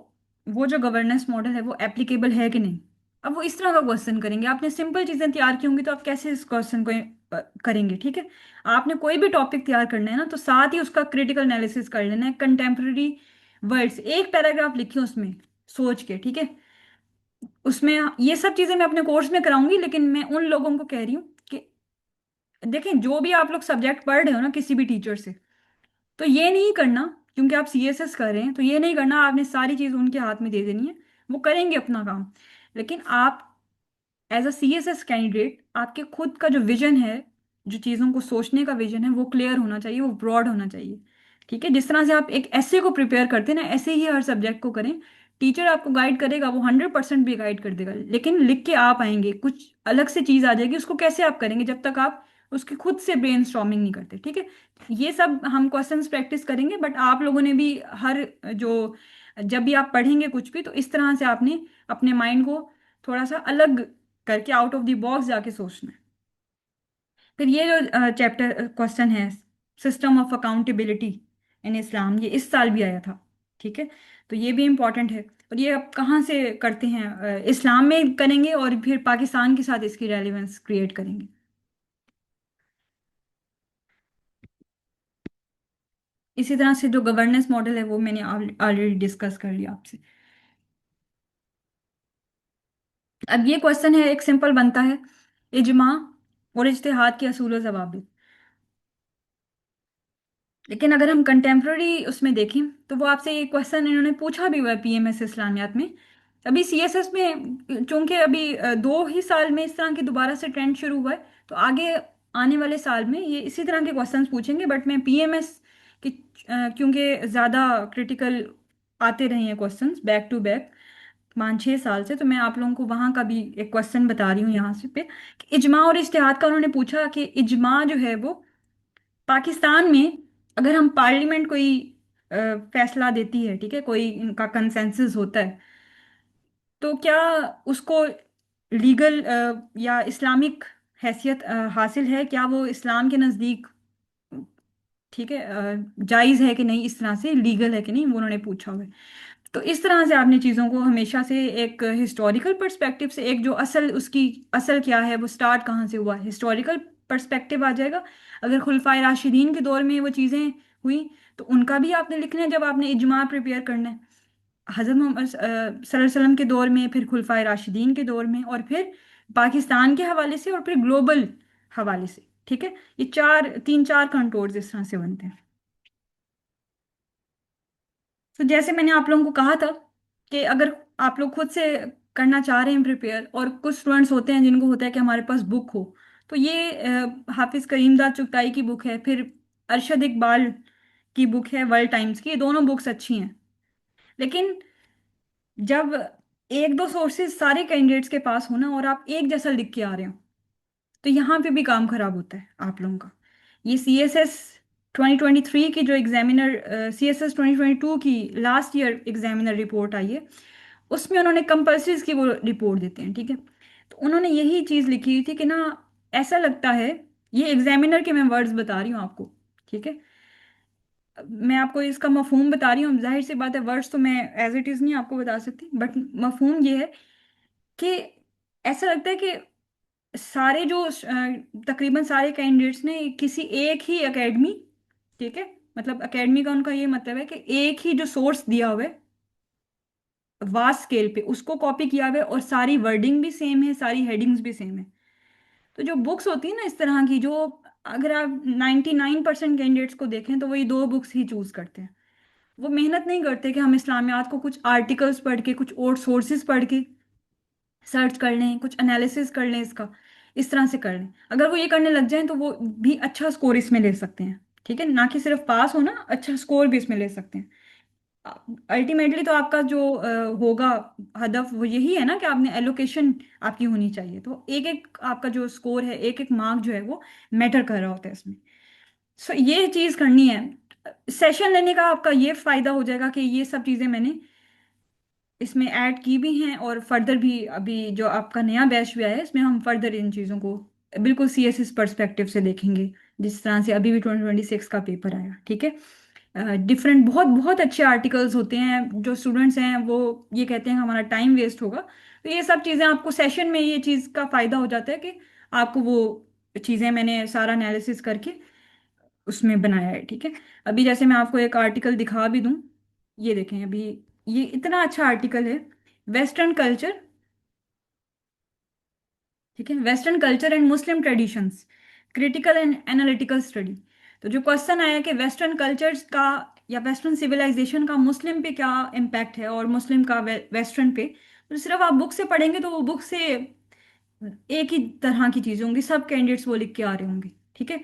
वो जो गवर्नेंस मॉडल है वो एप्लीकेबल है कि नहीं। अब वो इस तरह का क्वेश्चन करेंगे, आपने सिंपल चीज़ें तैयार की होंगी तो आप कैसे इस क्वेश्चन को करेंगे, ठीक है। आपने कोई भी टॉपिक तैयार करना है ना, तो साथ ही उसका क्रिटिकल एनालिसिस कर लेना है, कंटेम्प्रेरी वर्ड्स एक पैराग्राफ लिखिए उसमें सोच के, ठीक है। उसमें ये सब चीज़ें मैं अपने कोर्स में कराऊंगी, लेकिन मैं उन लोगों को कह रही हूँ कि देखें, जो भी आप लोग सब्जेक्ट पढ़ रहे हो ना किसी भी टीचर से, तो ये नहीं करना, क्योंकि आप सीएसएस कर रहे हैं तो ये नहीं करना आपने सारी चीज़ उनके हाथ में दे देनी है, वो करेंगे अपना काम। लेकिन आप एज अ सीएसएस कैंडिडेट, आपके खुद का जो विजन है, जो चीज़ों को सोचने का विजन है, वो क्लियर होना चाहिए, वो ब्रॉड होना चाहिए, ठीक है। जिस तरह से आप एक ऐसे को प्रिपेयर करते हैं ना, ऐसे ही हर सब्जेक्ट को करें। टीचर आपको गाइड करेगा, वो 100% भी गाइड कर देगा, लेकिन लिख के आप आएंगे, कुछ अलग से चीज़ आ जाएगी, उसको कैसे आप करेंगे जब तक आप उसकी खुद से ब्रेन स्टॉर्मिंग नहीं करते, ठीक है। ये सब हम क्वेश्चंस प्रैक्टिस करेंगे, बट आप लोगों ने भी हर जो जब भी आप पढ़ेंगे कुछ भी, तो इस तरह से आपने अपने माइंड को थोड़ा सा अलग करके आउट ऑफ द बॉक्स जाके सोचना है। फिर ये जो चैप्टर क्वेश्चन है, सिस्टम ऑफ अकाउंटेबिलिटी इन इस्लाम, ये इस साल भी आया था, ठीक है। तो ये भी इम्पोर्टेंट है। और ये आप कहाँ से करते हैं, इस्लाम में करेंगे और फिर पाकिस्तान के साथ इसकी रेलिवेंस क्रिएट करेंगे। इसी तरह से जो गवर्नेंस मॉडल है वो मैंने ऑलरेडी डिस्कस कर लिया आपसे। अब ये क्वेश्चन है, एक सिंपल बनता है, इजमा और इज्तिहाद के असूल ज़वाबित। लेकिन अगर हम कंटेम्प्ररी उसमें देखें, तो वो आपसे ये क्वेश्चन इन्होंने पूछा भी हुआ है पीएमएस इस्लामियात में। अभी सीएसएस में चूंकि अभी 2 ही साल में इस तरह की दोबारा से ट्रेंड शुरू हुआ है, तो आगे आने वाले साल में ये इसी तरह के क्वेश्चंस पूछेंगे, बट मैं पीएमएस की क्योंकि ज़्यादा क्रिटिकल आते रहे हैं क्वेश्चंस बैक टू बैक 5-6 साल से, तो मैं आप लोगों को वहाँ का भी एक क्वेश्चन बता रही हूँ यहाँ से पे कि इजमा और इज्तिहाद का उन्होंने पूछा कि इजमा जो है वो पाकिस्तान में, अगर हम पार्लियामेंट कोई फैसला देती है, ठीक है, कोई इनका कंसेंसस होता है, तो क्या उसको लीगल या इस्लामिक हैसियत हासिल है, क्या वो इस्लाम के नज़दीक, ठीक है, जायज़ है कि नहीं, इस तरह से लीगल है कि नहीं, वो उन्होंने पूछा हुआ है। तो इस तरह से आपने चीज़ों को हमेशा से एक हिस्टोरिकल पर्सपेक्टिव से, एक जो असल उसकी असल क्या है, वो स्टार्ट कहाँ से हुआ, हिस्टोरिकल पर्सपेक्टिव आ जाएगा। अगर खुलफाए राशिदीन के दौर में वो चीज़ें हुई तो उनका भी आपने लिखना है जब आपने इजमा प्रिपेयर करना है। हज़रत मोहम्मद सल्लल्लाहु अलैहि वसल्लम के दौर में, फिर खुलफाए राशिदीन के दौर में, और फिर पाकिस्तान के हवाले से, और फिर ग्लोबल हवाले से। ठीक है, ये चार, तीन चार कंटोर्स इस तरह से बनते हैं। तो जैसे मैंने आप लोगों को कहा था कि अगर आप लोग खुद से करना चाह रहे हैं प्रिपेयर, और कुछ स्टूडेंट्स होते हैं जिनको होता है कि हमारे पास बुक हो, तो ये हाफिज करीमदाद चुगताई की बुक है, फिर अरशद इकबाल की बुक है वर्ल्ड टाइम्स की, ये दोनों बुक्स अच्छी हैं। लेकिन जब एक दो सोर्सेज सारे कैंडिडेट्स के पास हो ना, और आप एक जैसा लिख के आ रहे हो, तो यहाँ पे भी काम खराब होता है आप लोगों का। ये सी एस एस 2023 की जो एग्जामिनर, सी एस एस 2022 की लास्ट ईयर एग्जामिनर रिपोर्ट आई है, उसमें उन्होंने कंपल्सरीज की वो रिपोर्ट देते हैं। ठीक है, तो उन्होंने यही चीज़ लिखी हुई थी कि ना, ऐसा लगता है, ये एग्जामिनर के मैं वर्ड्स बता रही हूँ आपको। ठीक है, मैं आपको इसका मफहूम बता रही हूँ, जाहिर सी बात है वर्ड्स तो मैं एज इट इज़ नहीं आपको बता सकती, बट मफहूम ये है कि ऐसा लगता है कि सारे जो तकरीबन सारे कैंडिडेट्स ने किसी एक ही एकेडमी, ठीक है, मतलब एकेडमी का उनका ये मतलब है कि एक ही जो सोर्स दिया हुआ है वास्ट स्केल पे, उसको कॉपी किया हुआ है, और सारी वर्डिंग भी सेम है, सारी हेडिंग्स भी सेम है। तो जो बुक्स होती है ना इस तरह की, जो अगर आप 99% कैंडिडेट्स को देखें तो वही दो बुक्स ही चूज करते हैं। वो मेहनत नहीं करते कि हम इस्लामियात को कुछ आर्टिकल्स पढ़ के, कुछ और सोर्सेज पढ़ के सर्च कर लें, कुछ एनालिसिस कर लें इसका, इस तरह से कर लें। अगर वो ये करने लग जाएं तो वो भी अच्छा स्कोर इसमें ले सकते हैं। ठीक है, ना कि सिर्फ पास होना, अच्छा स्कोर भी इसमें ले सकते हैं। अल्टीमेटली तो आपका जो होगा हदफ, वो यही है ना कि आपने एलोकेशन आपकी होनी चाहिए। तो एक एक आपका जो स्कोर है, एक एक मार्क जो है वो मैटर कर रहा होता है इसमें। सो ये चीज़ करनी है। सेशन लेने का आपका ये फायदा हो जाएगा कि ये सब चीज़ें मैंने इसमें ऐड की भी हैं, और फर्दर भी अभी जो आपका नया बैच भी आया है इसमें हम फर्दर इन चीज़ों को बिल्कुल सी एस एस परस्पेक्टिव से देखेंगे, जिस तरह से अभी भी 2026 का पेपर आया। ठीक है, डिफरेंट बहुत बहुत अच्छे आर्टिकल्स होते हैं, जो स्टूडेंट्स हैं वो ये कहते हैं हमारा टाइम वेस्ट होगा, तो ये सब चीज़ें आपको सेशन में ये चीज़ का फ़ायदा हो जाता है कि आपको वो चीज़ें मैंने सारा एनालिसिस करके उसमें बनाया है। ठीक है, अभी जैसे मैं आपको एक आर्टिकल दिखा भी दूं, ये देखें अभी, ये इतना अच्छा आर्टिकल है, वेस्टर्न कल्चर। ठीक है, western culture and Muslim traditions, critical and analytical study. तो जो क्वेश्चन आया कि वेस्टर्न कल्चर्स का या वेस्टर्न सिविलाइजेशन का मुस्लिम पे क्या इम्पैक्ट है, और मुस्लिम का वेस्टर्न पे, तो सिर्फ आप बुक से पढ़ेंगे तो वो बुक से एक ही तरह की चीजें होंगी, सब कैंडिडेट्स वो लिख के आ रहे होंगे। ठीक है,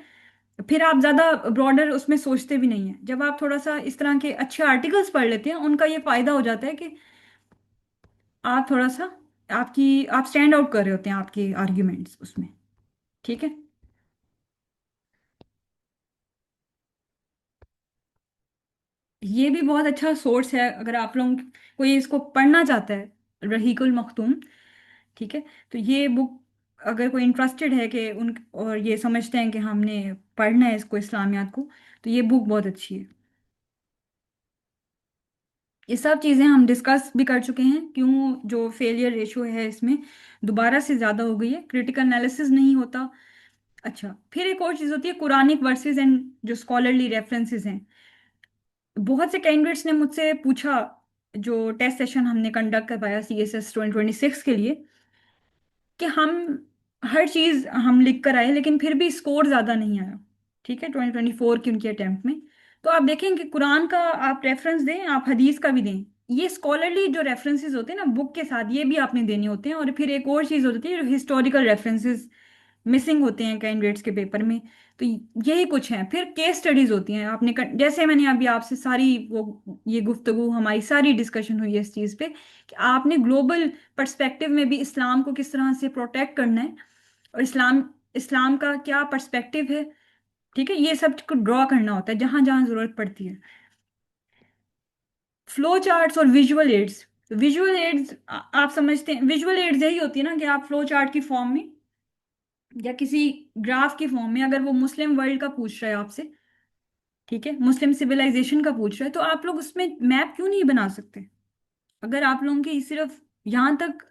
फिर आप ज्यादा ब्रॉडर उसमें सोचते भी नहीं है। जब आप थोड़ा सा इस तरह के अच्छे आर्टिकल्स पढ़ लेते हैं, उनका ये फायदा हो जाता है कि आप थोड़ा सा, आप स्टैंड आउट कर रहे होते हैं आपके आर्ग्यूमेंट्स उसमें। ठीक है, ये भी बहुत अच्छा सोर्स है अगर आप लोग कोई इसको पढ़ना चाहता है, रहीकुल मखतूम। ठीक है, तो ये बुक अगर कोई इंटरेस्टेड है कि उन, और ये समझते हैं कि हमने पढ़ना है इसको इस्लामियात को, तो ये बुक बहुत अच्छी है। ये सब चीज़ें हम डिस्कस भी कर चुके हैं, क्यों जो फेलियर रेशो है इसमें दोबारा से ज़्यादा हो गई है, क्रिटिकल एनालिसिस नहीं होता। अच्छा, फिर एक और चीज़ होती है कुरानिक वर्सेस एंड जो स्कॉलरली रेफरेंसेस हैं। बहुत से कैंडिडेट्स ने मुझसे पूछा, जो टेस्ट सेशन हमने कंडक्ट करवाया सी एस एस 2026 के लिए, कि हम हर चीज़ हम लिख कर आए लेकिन फिर भी स्कोर ज़्यादा नहीं आया। ठीक है, 2024 की उनकी अटेम्प्ट में। तो आप देखें कि कुरान का आप रेफरेंस दें, आप हदीस का भी दें, ये स्कॉलरली जो रेफरेंसेस होते हैं ना बुक के साथ, ये भी आपने देने होते हैं। और फिर एक और चीज़ होती है जो हिस्टोरिकल रेफरेंसेस मिसिंग होते हैं कैंडिडेट्स के पेपर में। तो यही कुछ है। फिर केस स्टडीज होती हैं, आपने जैसे मैंने अभी आपसे सारी वो ये गुफ्तगू, हमारी सारी डिस्कशन हुई है इस चीज़ पे कि आपने ग्लोबल पर्सपेक्टिव में भी इस्लाम को किस तरह से प्रोटेक्ट करना है, और इस्लाम इस्लाम का क्या पर्सपेक्टिव है। ठीक है, ये सब को ड्रॉ करना होता है जहां जहां जरूरत पड़ती है। फ्लो चार्ट्स और विजुअल एड्स, विजुअल एड्स आप समझते हैं, विजुअल एड्स यही होती है ना कि आप फ्लो चार्ट की फॉर्म में या किसी ग्राफ की फॉर्म में, अगर वो मुस्लिम वर्ल्ड का पूछ रहा है आपसे, ठीक है, मुस्लिम सिविलाइजेशन का पूछ रहा है, तो आप लोग उसमें मैप क्यों नहीं बना सकते। अगर आप लोगों की सिर्फ यहाँ तक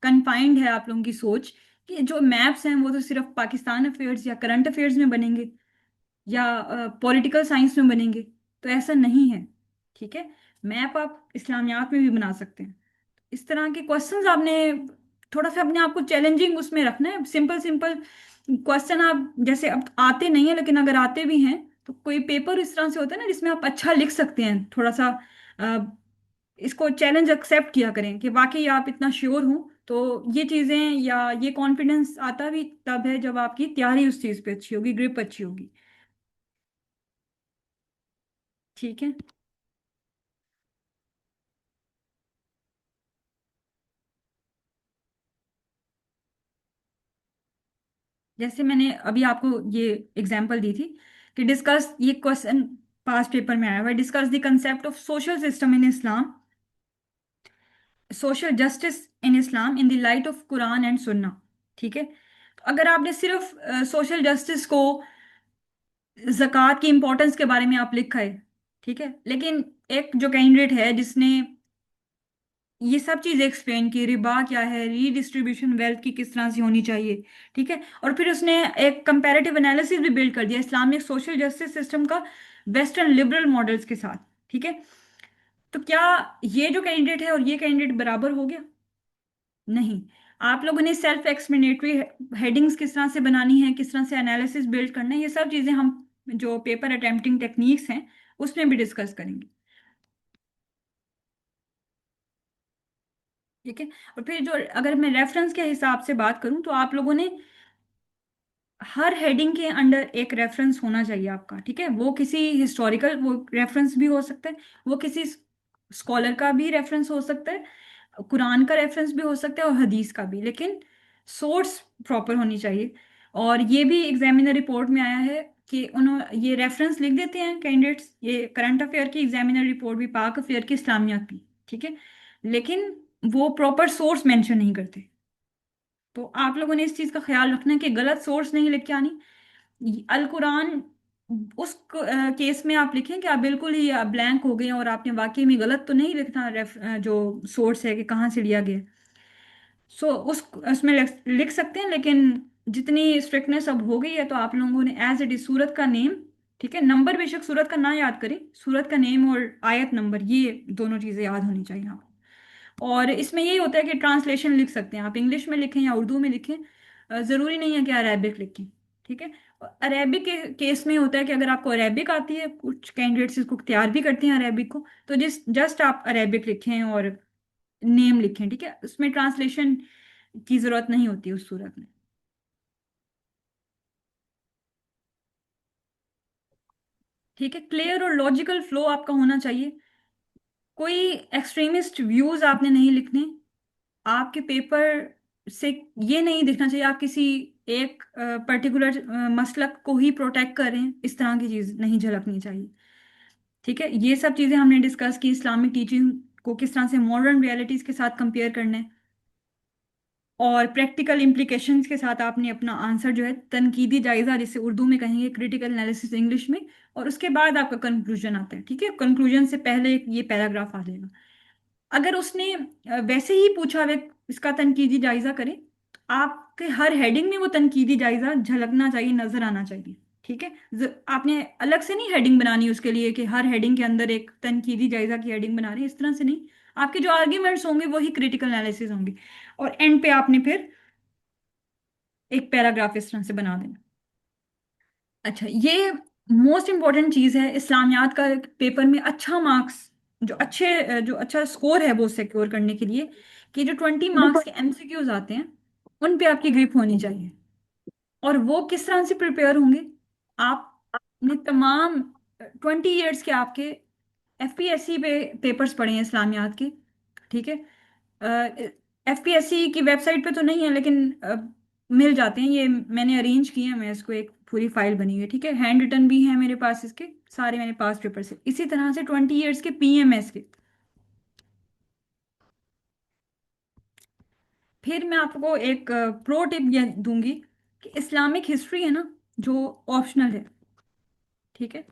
कन्फाइंड है आप लोगों की सोच कि जो मैप्स हैं वो तो सिर्फ पाकिस्तान अफेयर्स या करंट अफेयर्स में बनेंगे या पॉलिटिकल साइंस में बनेंगे, तो ऐसा नहीं है। ठीक है, मैप आप इस्लामियात में भी बना सकते हैं। इस तरह के क्वेश्चंस आपने थोड़ा सा अपने आप को चैलेंजिंग उसमें रखना है। सिंपल सिंपल क्वेश्चन आप जैसे अब आते नहीं है, लेकिन अगर आते भी हैं तो कोई पेपर इस तरह से होता है ना जिसमें आप अच्छा लिख सकते हैं थोड़ा सा। अ, इसको चैलेंज एक्सेप्ट किया करें कि वाकई आप इतना श्योर हो। तो ये चीजें या ये कॉन्फिडेंस आता भी तब है जब आपकी तैयारी उस चीज पे अच्छी होगी, ग्रिप अच्छी होगी। ठीक है, जैसे मैंने अभी आपको ये एग्जांपल दी थी कि डिस्कस, ये क्वेश्चन पास पेपर में आया हुआ है, discuss the concept of social system in Islam, social justice in Islam in the light of Quran and सुन्ना। ठीक है, तो अगर आपने सिर्फ सोशल जस्टिस को, ज़कात की इंपॉर्टेंस के बारे में आप लिखा है, ठीक है, लेकिन एक जो कैंडिडेट है जिसने ये सब चीज़ एक्सप्लेन की, रिबा क्या है, रीडिस्ट्रीब्यूशन वेल्थ की किस तरह से होनी चाहिए, ठीक है, और फिर उसने एक कंपैरेटिव एनालिसिस भी बिल्ड कर दिया इस्लामिक सोशल जस्टिस सिस्टम का वेस्टर्न लिबरल मॉडल्स के साथ। ठीक है, तो क्या ये जो कैंडिडेट है और ये कैंडिडेट बराबर हो गया? नहीं। आप लोगों ने सेल्फ एक्सप्लेनेटरी हेडिंग्स किस तरह से बनानी है, किस तरह से एनालिसिस बिल्ड करना है, ये सब चीज़ें हम जो पेपर अटेम्प्टिंग टेक्निक्स हैं उसमें भी डिस्कस करेंगे। ठीक है, और फिर जो अगर मैं रेफरेंस के हिसाब से बात करूं तो आप लोगों ने हर हेडिंग के अंडर एक रेफरेंस होना चाहिए आपका। ठीक है, वो किसी हिस्टोरिकल वो रेफरेंस भी हो सकता है, वो किसी स्कॉलर का भी रेफरेंस हो सकता है, कुरान का रेफरेंस भी हो सकता है और हदीस का भी, लेकिन सोर्स प्रॉपर होनी चाहिए। और ये भी एग्जामिनर रिपोर्ट में आया है कि उन्होंने ये रेफरेंस लिख देते हैं कैंडिडेट्स, ये करंट अफेयर की एग्जामिनर रिपोर्ट भी, पाक अफेयर की, इस्लामियात की। ठीक है, लेकिन वो प्रॉपर सोर्स मेंशन नहीं करते। तो आप लोगों ने इस चीज का ख्याल रखना है कि गलत सोर्स नहीं लेके आनी। अल कुरान उस केस में आप लिखें कि आप बिल्कुल ही ब्लैंक हो गए हैं और आपने वाकई में गलत तो नहीं लिखना, जो सोर्स है कि कहाँ से लिया गया। सो उस उसमें लिख सकते हैं, लेकिन जितनी स्ट्रिक्टनेस अब हो गई है तो आप लोगों ने एज इट इज सूरत का नेम, ठीक है, नंबर बेशक सूरत का ना याद करें, सूरत का नेम और आयत नंबर, ये दोनों चीजें याद होनी चाहिए आपको। और इसमें यही होता है कि ट्रांसलेशन लिख सकते हैं आप, इंग्लिश में लिखें या उर्दू में लिखें, ज़रूरी नहीं है कि अरेबिक लिखें। ठीक है, अरेबिक के केस में होता है कि अगर आपको अरेबिक आती है, कुछ कैंडिडेट्स इसको तैयार भी करते हैं अरेबिक को, तो जस्ट आप अरेबिक लिखें और नेम लिखें। ठीक है, उसमें ट्रांसलेशन की ज़रूरत नहीं होती उस सूरत में। ठीक है, क्लियर और लॉजिकल फ्लो आपका होना चाहिए। कोई एक्सट्रीमिस्ट व्यूज आपने नहीं लिखने। आपके पेपर से ये नहीं दिखना चाहिए आप किसी एक पर्टिकुलर मसलक को ही प्रोटेक्ट कर रहे हैं, इस तरह की चीज नहीं झलकनी चाहिए। ठीक है, ये सब चीजें हमने डिस्कस की, इस्लामिक टीचिंग को किस तरह से मॉडर्न रियलिटीज के साथ कंपेयर करना है, और प्रैक्टिकल इम्प्लीकेशंस के साथ आपने अपना आंसर जो है तनकीदी जायजा, जिसे उर्दू में कहेंगे क्रिटिकल एनालिसिस इंग्लिश में, और उसके बाद आपका कंक्लूजन आता है। ठीक है, कंक्लूजन से पहले ये पैराग्राफ आ जाएगा। अगर उसने वैसे ही पूछा हुआ इसका तनकीदी जायजा करें, तो आपके हर हेडिंग में वो तनकीदी जायजा झलकना चाहिए, नजर आना चाहिए। ठीक है, आपने अलग से नहीं हेडिंग बनानी उसके लिए कि हर हेडिंग के अंदर एक तनकीदी जायजा की हेडिंग बना रहे हैं, इस तरह से नहीं। आपके जो आर्ग्यूमेंट्स होंगे वही क्रिटिकल एनालिसिस होंगे, और एंड पे आपने फिर एक पैराग्राफ इस तरह से बना देना। अच्छा, ये मोस्ट इंपॉर्टेंट चीज है इस्लामियात का पेपर में अच्छा मार्क्स, जो अच्छा स्कोर है वो सिक्योर करने के लिए, कि जो 20 मार्क्स के एमसीक्यूज आते हैं उन पे आपकी ग्रिप होनी चाहिए। और वो किस तरह से प्रिपेयर होंगे? आपने तमाम 20 ईयर्स के आपके एफपीएससी पे पेपर्स पढ़े हैं इस्लामियात के। ठीक है, एफपीएससी की वेबसाइट पे तो नहीं है, लेकिन मिल जाते हैं, ये मैंने अरेंज किए हैं, मैं इसको एक पूरी फाइल बनी हुई है। ठीक है, हैंड रिटन भी है मेरे पास इसके सारे, मेरे पास पेपर से इसी तरह से 20 ईयर्स के पीएमएस के। फिर मैं आपको एक प्रो टिप ये दूंगी कि इस्लामिक हिस्ट्री है ना, जो ऑप्शनल है, ठीक है,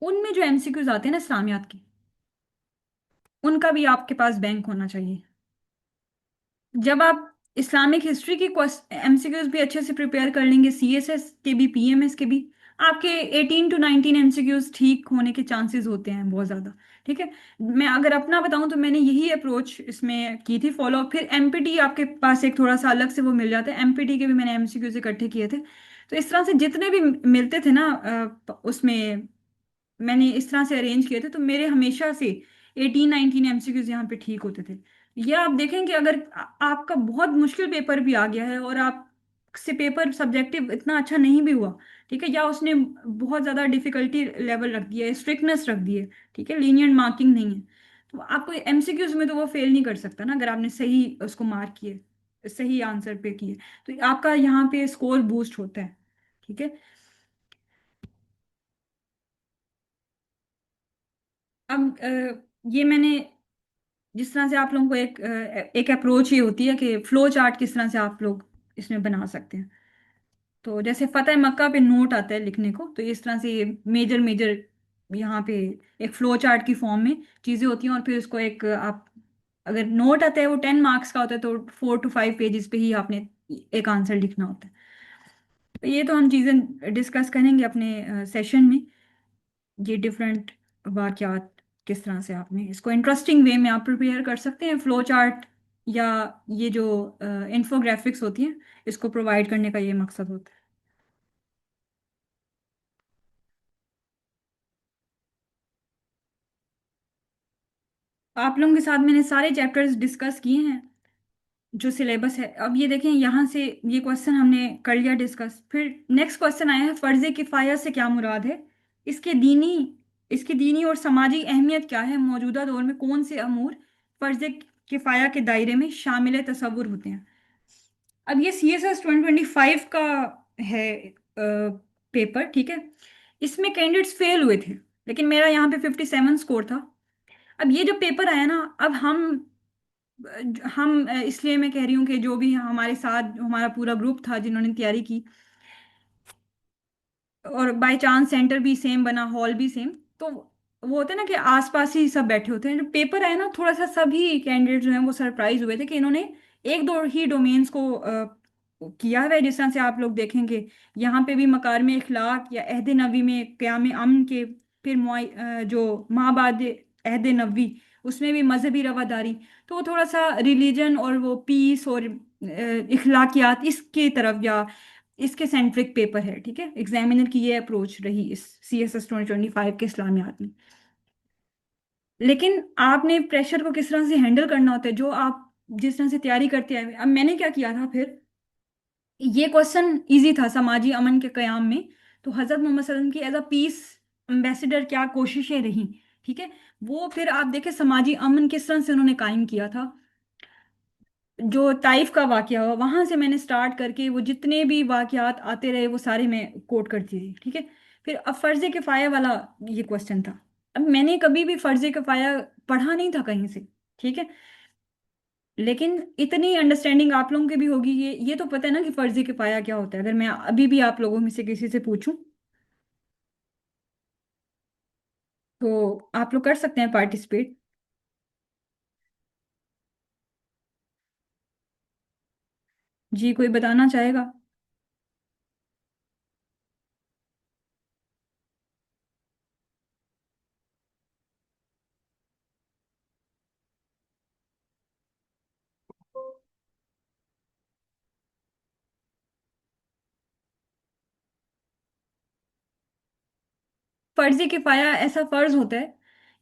उनमें जो एमसीक्यूज आते हैं ना इस्लामियात के, उनका भी आपके पास बैंक होना चाहिए। जब आप इस्लामिक हिस्ट्री की एमसीक्यूज भी अच्छे से प्रिपेयर कर लेंगे, सीएसएस के भी, पीएमएस के भी, आपके 18 to 19 एमसीक्यूज ठीक होने के चांसेस होते हैं बहुत ज़्यादा। ठीक है। मैं अगर अपना बताऊं तो मैंने यही अप्रोच इसमें की थी फॉलो। फिर एमपीटी आपके पास एक थोड़ा सा अलग से वो मिल जाता है, एमपीटी के भी मैंने एमसीक्यूज इकट्ठे किए थे। तो इस तरह से जितने भी मिलते थे ना उसमें मैंने इस तरह से अरेंज किए थे, तो मेरे हमेशा से 18 19 एमसीक्यूज यहाँ पे ठीक होते थे। ये आप देखें कि अगर आपका बहुत मुश्किल पेपर भी आ गया है और आप से पेपर सब्जेक्टिव इतना अच्छा नहीं भी हुआ, ठीक है, या उसने बहुत ज़्यादा डिफिकल्टी लेवल रख दिया है, स्ट्रिक्टनेस रख दी है, ठीक है, लीनियंट मार्किंग नहीं है, तो आपको एमसीक्यूज में तो वो फेल नहीं कर सकता ना, अगर आपने सही उसको मार्क किए, सही आंसर पे किए, तो आपका यहाँ पे स्कोर बूस्ट होता है। ठीक है। अब ये मैंने जिस तरह से आप लोगों को एक अप्रोच ये होती है कि फ्लो चार्ट किस तरह से आप लोग इसमें बना सकते हैं। तो जैसे फतेह मक्का पे नोट आता है लिखने को, तो इस तरह से ये मेजर मेजर यहाँ पे एक फ्लो चार्ट की फॉर्म में चीज़ें होती हैं, और फिर उसको एक आप, अगर नोट आता है वो 10 मार्क्स का होता है, तो 4 to 5 पेजेस पे ही आपने एक आंसर लिखना होता है। तो ये तो हम चीज़ें डिस्कस करेंगे अपने सेशन में, ये डिफरेंट वाकयात किस तरह से आपने इसको इंटरेस्टिंग वे में आप प्रिपेयर कर सकते हैं, फ्लो चार्ट या ये जो इंफोग्राफिक्स होती हैं, इसको प्रोवाइड करने का ये मकसद होता है। आप लोगों के साथ मैंने सारे चैप्टर्स डिस्कस किए हैं जो सिलेबस है। अब ये देखें, यहाँ से ये क्वेश्चन हमने कर लिया डिस्कस। फिर नेक्स्ट क्वेश्चन आया है, फर्ज किफ़ाया से क्या मुराद है, इसके दीनी इसकी दीनी और समाजी अहमियत क्या है, मौजूदा दौर में कौन से अमूर फर्ज किफ़ाया के दायरे में शामिल तसव्वुर होते हैं। अब ये CSS 2025 का है पेपर, ठीक है। इसमें कैंडिडेट्स फेल हुए थे, लेकिन मेरा यहाँ पे 57 स्कोर था। अब ये जो पेपर आया ना, अब हम इसलिए मैं कह रही हूँ कि जो भी हमारे साथ हमारा पूरा ग्रुप था जिन्होंने तैयारी की, और बाय चांस सेंटर भी सेम बना, हॉल भी सेम, तो वो होता है ना कि आसपास ही सब बैठे होते हैं। जब पेपर आया ना, थोड़ा सा सभी कैंडिडेट जो हैं वो सरप्राइज हुए थे कि इन्होंने एक दो ही डोमेन्स को किया है। जिस तरह से आप लोग देखेंगे यहाँ पे भी मकार में इखलाक या अहद नबी में क़याम अमन के, फिर जो माबाद अहद नबी, उसमें भी मजहबी रवादारी, तो वो थोड़ा सा रिलीजन और वो पीस और इखलाकियात इसकी तरफ या इसके सेंट्रिक पेपर है। ठीक है, एग्जामिनर की ये अप्रोच रही इस CSS 2025 के इस्लामियात में। लेकिन आपने प्रेशर को किस तरह से हैंडल करना होता है, जो आप जिस तरह से तैयारी करते हैं। अब मैंने क्या किया था फिर, ये क्वेश्चन इजी था समाजी अमन के कयाम में, तो हजरत मोहम्मद सल्लल्लाहु अलैहि वसल्लम की एज अ पीस एम्बेसडर क्या कोशिशें रहीं, ठीक है, वो फिर आप देखें समाजी अमन किस तरह से उन्होंने कायम किया था। जो ताइफ का वाकया हुआ वहां से मैंने स्टार्ट करके वो जितने भी वाकयात आते रहे वो सारे मैं कोट करती रही। ठीक है। फिर अब फर्ज किफाया वाला ये क्वेश्चन था। अब मैंने कभी भी फर्ज किफाया पढ़ा नहीं था कहीं से, ठीक है, लेकिन इतनी अंडरस्टैंडिंग आप लोगों की भी होगी, ये तो पता है ना कि फर्ज किफाया क्या होता है। अगर मैं अभी भी आप लोगों में से किसी से पूछूं, तो आप लोग कर सकते हैं पार्टिसिपेट। जी, कोई बताना चाहेगा? फर्ज किफाया ऐसा फर्ज होता है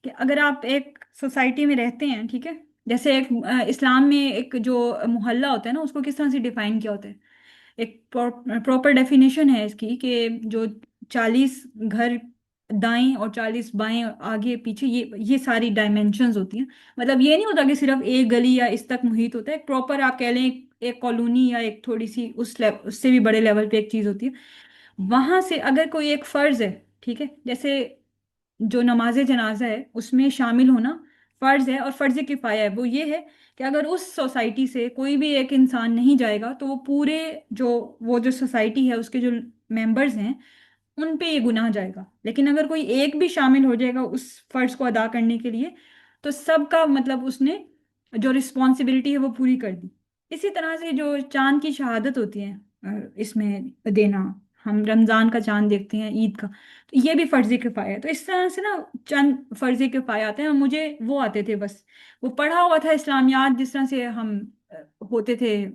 कि अगर आप एक सोसाइटी में रहते हैं, ठीक है, जैसे एक इस्लाम में एक जो मोहल्ला होता है ना, उसको किस तरह से डिफाइन किया होता है, एक प्रॉपर डेफिनेशन है इसकी कि जो 40 घर दाएं और 40 बाएं आगे पीछे, ये सारी डायमेंशंस होती हैं। मतलब ये नहीं होता कि सिर्फ एक गली या इस तक मुहित होता है, एक प्रॉपर आप कह लें एक कॉलोनी या एक थोड़ी सी उससे भी बड़े लेवल पे एक चीज होती है। वहां से अगर कोई एक फर्ज है, ठीक है, जैसे जो नमाज जनाजा है उसमें शामिल होना फर्ज है, और फर्ज किफाया है वो ये है कि अगर उस सोसाइटी से कोई भी एक इंसान नहीं जाएगा, तो वो पूरे जो वो जो सोसाइटी है उसके जो मेंबर्स हैं उन पे ये गुनाह जाएगा। लेकिन अगर कोई एक भी शामिल हो जाएगा उस फर्ज को अदा करने के लिए, तो सबका मतलब उसने जो रिस्पॉन्सिबिलिटी है वो पूरी कर दी। इसी तरह से जो चांद की शहादत होती है इसमें देना, हम रमजान का चांद देखते हैं, ईद का, तो ये भी फर्जी किफाया है। तो इस तरह से ना चंद फर्जी किफाया आते हैं, और मुझे वो आते थे बस, वो पढ़ा हुआ था इस्लामियात जिस तरह से हम होते थे,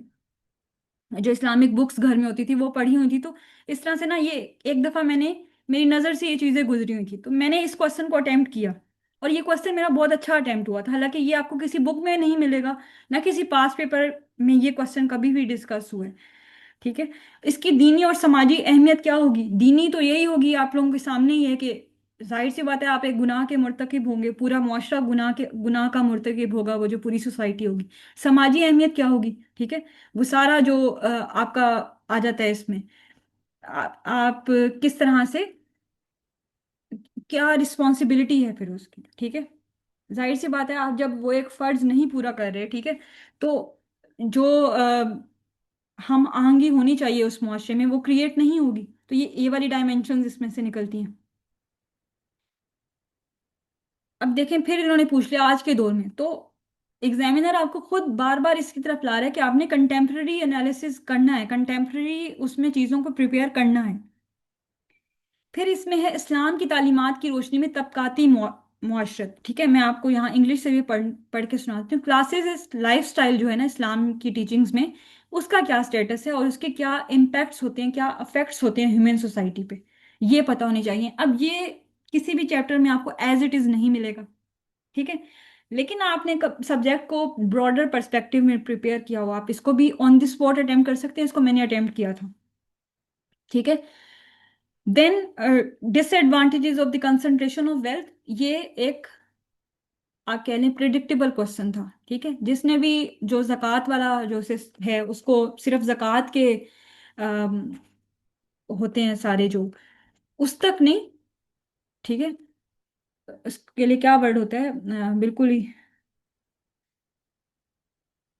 जो इस्लामिक बुक्स घर में होती थी वो पढ़ी हुई थी। तो इस तरह से ना ये एक दफा मैंने, मेरी नज़र से ये चीज़ें गुजरी हुई थी, तो मैंने इस क्वेश्चन को अटेम्प्ट किया, और ये क्वेश्चन मेरा बहुत अच्छा अटेम्प्ट हुआ था। हालांकि ये आपको किसी बुक में नहीं मिलेगा, ना किसी पास पेपर में ये क्वेश्चन कभी भी डिस्कस हुआ है। ठीक है। इसकी दीनी और समाजी अहमियत क्या होगी? दीनी तो यही होगी, आप लोगों के सामने ही है कि जाहिर सी बात है, आप एक गुनाह के मुर्तकिब होंगे, पूरा मुआशरा गुनाह का मुर्तकिब होगा, वो जो पूरी सोसाइटी होगी। समाजी अहमियत क्या होगी? ठीक है। वो सारा जो आपका आ जाता है इसमें, आप किस तरह से, क्या रिस्पॉन्सिबिलिटी है फिर उसकी। ठीक है। जाहिर सी बात है, आप जब वो एक फर्ज नहीं पूरा कर रहे, ठीक है, तो जो हम आहंगी होनी चाहिए उस मुआशरे में वो क्रिएट नहीं होगी। तो ये वाली डायमेंशन इसमें से निकलती हैं। अब देखें, फिर इन्होंने पूछ लिया आज के दौर में, तो एग्जामिनर आपको खुद बार बार इसकी तरफ ला रहा है कि आपने कंटेम्प्रेरी एनालिसिस करना है, कंटेम्प्रेरी उसमें चीज़ों को प्रिपेयर करना है। फिर इसमें है इस्लाम की तालीमात की रोशनी में तबकाती मुआशरत। ठीक है, मैं आपको यहाँ इंग्लिश से भी पढ़ के सुनाती हूँ। क्लासेस लाइफ स्टाइल जो है ना इस्लाम की टीचिंग्स में, उसका क्या स्टेटस है और उसके क्या इम्पैक्ट्स होते हैं, क्या अफेक्ट्स होते हैं ह्यूमन सोसाइटी पे, ये पता होनी चाहिए। अब ये किसी भी चैप्टर में आपको एज इट इज नहीं मिलेगा। ठीक है। लेकिन आपने सब्जेक्ट को ब्रॉडर पर्सपेक्टिव में प्रिपेयर किया हो, आप इसको भी ऑन द स्पॉट अटेम्प्ट कर सकते हैं, इसको मैंने अटेम्प्ट किया था। ठीक है। Then disadvantages of the concentration of wealth, ये एक आप कह लें प्रिडिक्टेबल क्वेश्चन था। ठीक है, जिसने भी जो जक़ात वाला जो है उसको सिर्फ जक़ात के अम, होते हैं सारे जो, उस तक नहीं। ठीक है। उसके लिए क्या वर्ड होता है बिल्कुल ही,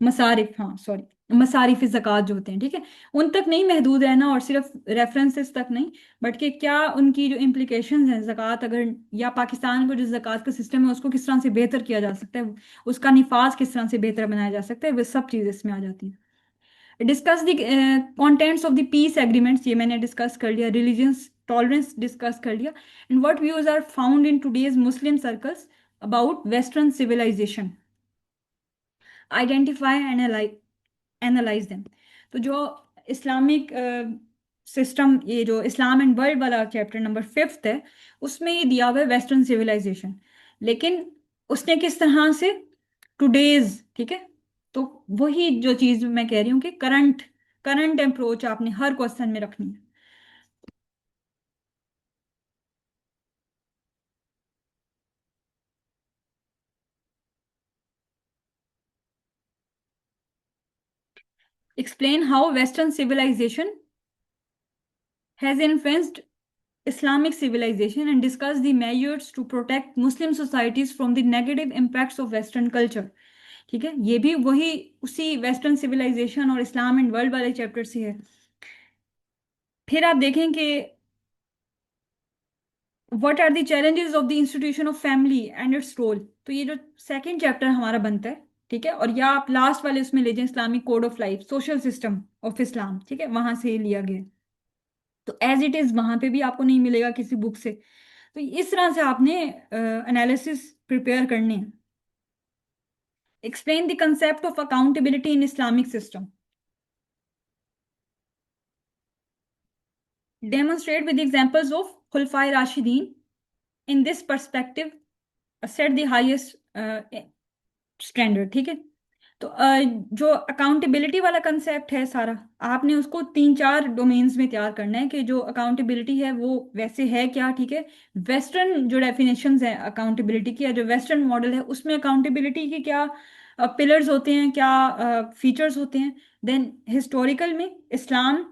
मसारिफ, हाँ सॉरी, मसारिफ ज़कात जो होते हैं, ठीक है, उन तक नहीं महदूद रहना, और सिर्फ रेफरेंसेस तक नहीं, बट कि क्या उनकी जो इम्प्लीकेशंस हैं ज़कात अगर, या पाकिस्तान को जो ज़कात का सिस्टम है उसको किस तरह से बेहतर किया जा सकता है, उसका निफाज किस तरह से बेहतर बनाया जा सकता है, वो सब चीज़ इसमें आ जाती हैं। Discuss the contents of the peace agreements, ये मैंने डिस्कस कर लिया। रिलीजियस टॉलरेंस डिस्कस कर लिया। And what views are found in today's Muslim circles about western civilization, identify analyse them. तो जो इस्लामिक सिस्टम, ये जो इस्लाम एंड वर्ल्ड वाला चैप्टर नंबर 5 है, उसमें ये दिया हुआ है वेस्टर्न सिविलाइजेशन, लेकिन उसने किस तरह से टुडेज, ठीक है, तो वही जो चीज मैं कह रही हूँ कि करंट करंट अप्रोच आपने हर क्वेश्चन में रखनी है। Explain how western civilization has influenced Islamic civilization and discuss the measures to protect Muslim societies from the negative impacts of Western culture। ठीक है, ये भी वही उसी वेस्टर्न सिविलाइजेशन और इस्लाम एंड वर्ल्ड वाले चैप्टर से है। फिर आप देखें कि what are the challenges of the institution of family and its role, तो ये जो सेकंड चैप्टर हमारा बनता है, ठीक है, और या आप लास्ट वाले उसमें ले जाएं Islamic code of life, social system of Islam, ठीक है, वहां से लिया गया है। तो एज इट इज वहां पे भी आपको नहीं मिलेगा किसी बुक से। तो इस तरह से आपने एनालिसिस प्रिपेयर करने हैं। Explain the concept of accountability in Islamic system, demonstrate with examples of खुलफाए राशिदीन, in this perspective set the highest standard. ठीक है। तो जो अकाउंटेबिलिटी वाला कंसेप्ट है सारा, आपने उसको 3-4 डोमेन्स में तैयार करना है कि जो अकाउंटेबिलिटी है वो वैसे है क्या। ठीक है। वेस्टर्न जो डेफिनेशंस है अकाउंटेबिलिटी की, या जो वेस्टर्न मॉडल है उसमें अकाउंटेबिलिटी के क्या पिलर्स होते हैं, क्या फीचर्स होते हैं। देन हिस्टोरिकल में इस्लाम,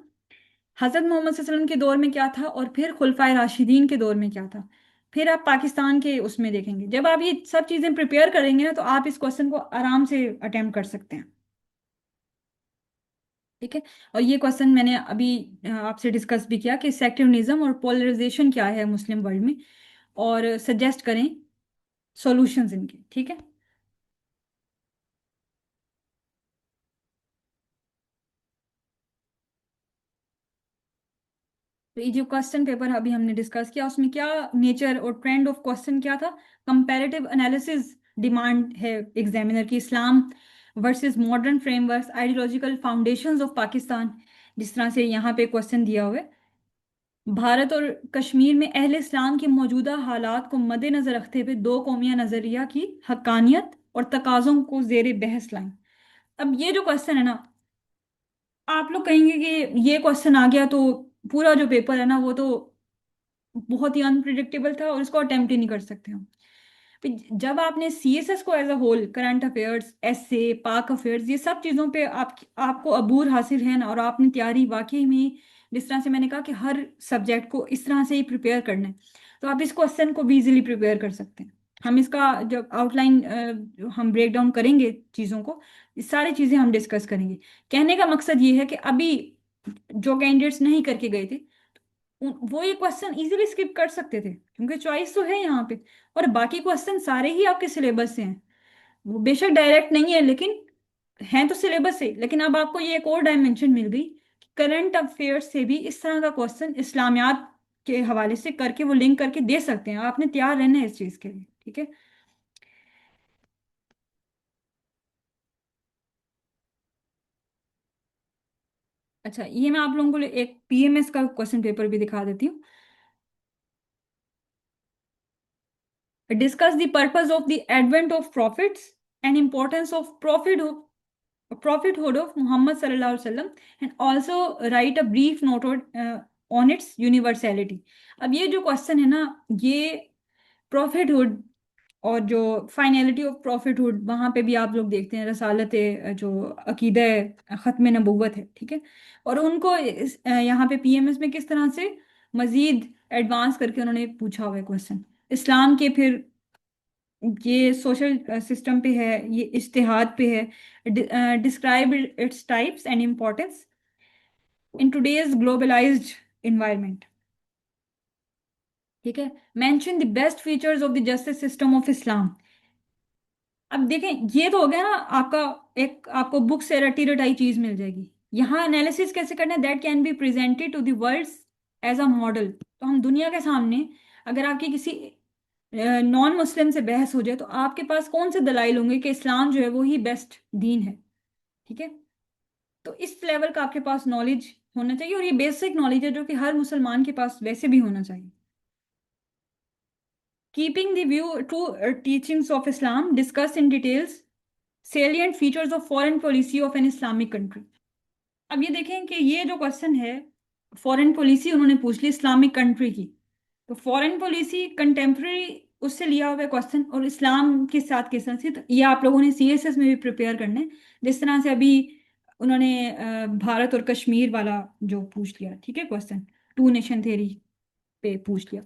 हजरत मोहम्मद सल्लल्लाहु अलैहि वसल्लम के दौर में क्या था, और फिर खुलफाए राशिदीन के दौर में क्या था। फिर आप पाकिस्तान के उसमें देखेंगे। जब आप ये सब चीज़ें प्रिपेयर करेंगे ना, तो आप इस क्वेश्चन को आराम से अटेम्प्ट कर सकते हैं। ठीक है। और ये क्वेश्चन मैंने अभी आपसे डिस्कस भी किया कि सेक्टरिज्म और पोलराइजेशन क्या है मुस्लिम वर्ल्ड में, और सजेस्ट करें सॉल्यूशंस इनके, ठीक है। तो ये जो क्वेश्चन पेपर अभी हमने डिस्कस किया उसमें क्या नेचर और ट्रेंड ऑफ क्वेश्चन क्या था, कंपैरेटिव एनालिसिस डिमांड है एग्जामिनर की, Islam versus modern frameworks, ideological foundations of Pakistan, जिस तरह से यहाँ पे क्वेश्चन दिया हुआ है। भारत और कश्मीर में अहले इस्लाम के मौजूदा हालात को मद्देनजर रखते हुए दो कौमिया नजरिया की हक्कानियत और तकाज़ों को जेर बहस लाएं। अब ये जो क्वेश्चन है ना, आप लोग कहेंगे कि ये क्वेश्चन आ गया तो पूरा जो पेपर है ना वो तो बहुत ही अनप्रिडिक्टेबल था और इसको अटेम्प्ट ही नहीं कर सकते हम। फिर जब आपने सीएसएस को as a whole, current affairs, SA, Pak affairs, ये सब चीज़ों पे आपको अबूर हासिल है ना, और आपने तैयारी वाकई में, जिस तरह से मैंने कहा कि हर सब्जेक्ट को इस तरह से ही प्रिपेयर करना है, तो आप इस क्वेश्चन को भी इजीली प्रिपेयर कर सकते हैं। हम इसका जब आउटलाइन हम ब्रेक डाउन करेंगे चीज़ों को, ये सारी चीज़ें हम डिस्कस करेंगे। कहने का मकसद ये है कि अभी जो कैंडिडेट्स नहीं करके गए थे वो ये क्वेश्चन इजीली स्किप कर सकते थे क्योंकि चॉइस तो है यहाँ पे, और बाकी क्वेश्चन सारे ही आपके सिलेबस से हैं। वो बेशक डायरेक्ट नहीं है लेकिन हैं तो सिलेबस से, लेकिन अब आपको ये एक और डायमेंशन मिल गई, करंट अफेयर्स से भी इस तरह का क्वेश्चन इस्लामियात के हवाले से करके वो लिंक करके दे सकते हैं। आपने तैयार रहना है इस चीज के लिए, ठीक है। अच्छा, ये मैं आप लोगों को एक पीएमएस का क्वेश्चन पेपर भी दिखा देती हूँ। Discuss the purpose of the advent of profits and importance of prophethood of Muhammad sallallahu alaihi wasallam, and also write a brief note on its universality। अब ये जो क्वेश्चन है ना, ये prophethood और जो फाइनलिटी ऑफ prophethood, वहां पे भी आप लोग देखते हैं रसालत जो अकीदा ख़त्म नबूवत है, ठीक है। और उनको यहाँ पे पीएमएस में किस तरह से मजीद एडवांस करके उन्होंने पूछा हुआ है क्वेश्चन, इस्लाम के फिर ये सोशल सिस्टम पे है, ये इज्तिहाद पे है, describe its types and importance in today's globalised environment, ठीक है। Mention the best features of the justice system of Islam. अब देखें, ये तो हो गया ना आपका, एक आपको बुक से रटी रटाई चीज मिल जाएगी। यहाँ एनालिसिस कैसे करना है, that can be presented to the world as a model. तो हम दुनिया के सामने, अगर आपकी किसी नॉन मुस्लिम से बहस हो जाए तो आपके पास कौन से दलाइल होंगे कि इस्लाम जो है वो ही बेस्ट दीन है, ठीक है। तो इस लेवल का आपके पास नॉलेज होना चाहिए, और ये बेसिक नॉलेज है जो कि हर मुसलमान के पास वैसे भी होना चाहिए। Keeping the view to teachings of Islam, discuss in details salient features of foreign policy of an Islamic country। अब ये देखें कि ये जो क्वेश्चन है, फॉरेन पॉलिसी उन्होंने पूछ ली इस्लामिक कंट्री की, तो फॉरेन पॉलिसी कंटेम्प्रेरी उससे लिया हुआ क्वेश्चन और इस्लाम के साथ किस तरह से, तो ये आप लोगों ने सीएसएस में भी प्रिपेयर करना है। जिस तरह से अभी उन्होंने भारत और कश्मीर वाला जो पूछ लिया, ठीक है, क्वेश्चन टू नेशन थ्योरी पे पूछ लिया।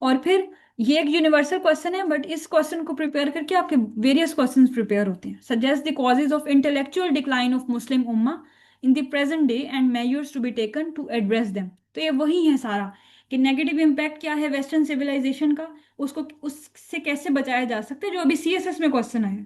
और फिर ये एक यूनिवर्सल क्वेश्चन है, बट इस क्वेश्चन को प्रिपेयर करके आपके वेरियस क्वेश्चंस प्रिपेयर होते हैं। Suggest the causes of intellectual decline of Muslim उम्मा in the present day and measures to be taken to address them. तो ये वही है सारा कि नेगेटिव इम्पैक्ट क्या है वेस्टर्न सिविलाइजेशन का, उसको उससे कैसे बचाया जा सकता है, जो अभी सीएसएस में क्वेश्चन आया।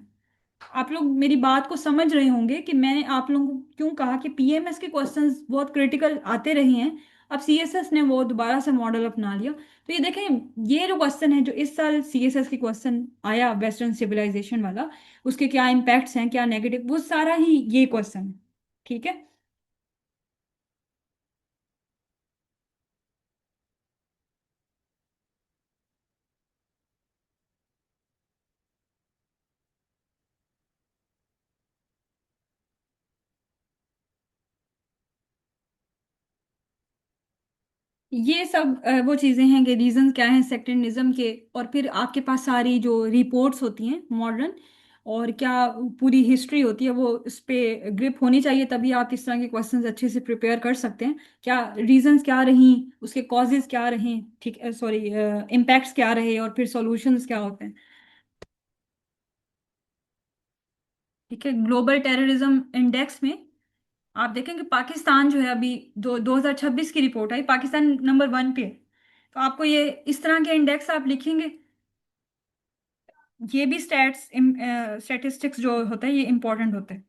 आप लोग मेरी बात को समझ रहे होंगे कि मैंने आप लोगों को क्यों कहा कि पीएमएस के क्वेश्चंस बहुत क्रिटिकल आते रहे हैं। अब सीएसएस ने वो दोबारा से मॉडल अपना लिया। तो ये देखें, ये जो क्वेश्चन है जो इस साल सीएसएस की क्वेश्चन आया वेस्टर्न सिविलाइजेशन वाला, उसके क्या इम्पैक्ट्स हैं, क्या नेगेटिव, वो सारा ही ये क्वेश्चन है, ठीक है। ये सब वो चीज़ें हैं कि रीजंस क्या हैं सेक्टेरियनिज्म के, और फिर आपके पास सारी जो रिपोर्ट्स होती हैं मॉडर्न, और क्या पूरी हिस्ट्री होती है, वो उस पे ग्रिप होनी चाहिए, तभी आप इस तरह के क्वेश्चंस अच्छे से प्रिपेयर कर सकते हैं। क्या रीजंस क्या रही, उसके कॉजेज क्या रहे, ठीक है, सॉरी, इम्पैक्ट्स क्या रहे, और फिर सॉल्यूशंस क्या होते हैं, ठीक है। ग्लोबल टेररिज्म इंडेक्स में आप देखेंगे पाकिस्तान जो है अभी 2026 की रिपोर्ट आई, पाकिस्तान नंबर 1 पे है। तो आपको ये इस तरह के इंडेक्स आप लिखेंगे ये भी स्टैटिस्टिक्स जो होता है ये इम्पोर्टेंट होता है।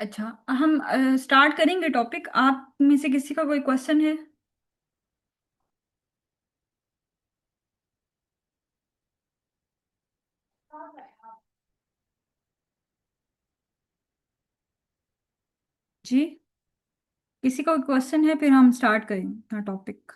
अच्छा, हम स्टार्ट करेंगे टॉपिक। आप में से किसी का कोई क्वेश्चन है? जी, किसी का कोई क्वेश्चन है, फिर हम स्टार्ट करें टॉपिक।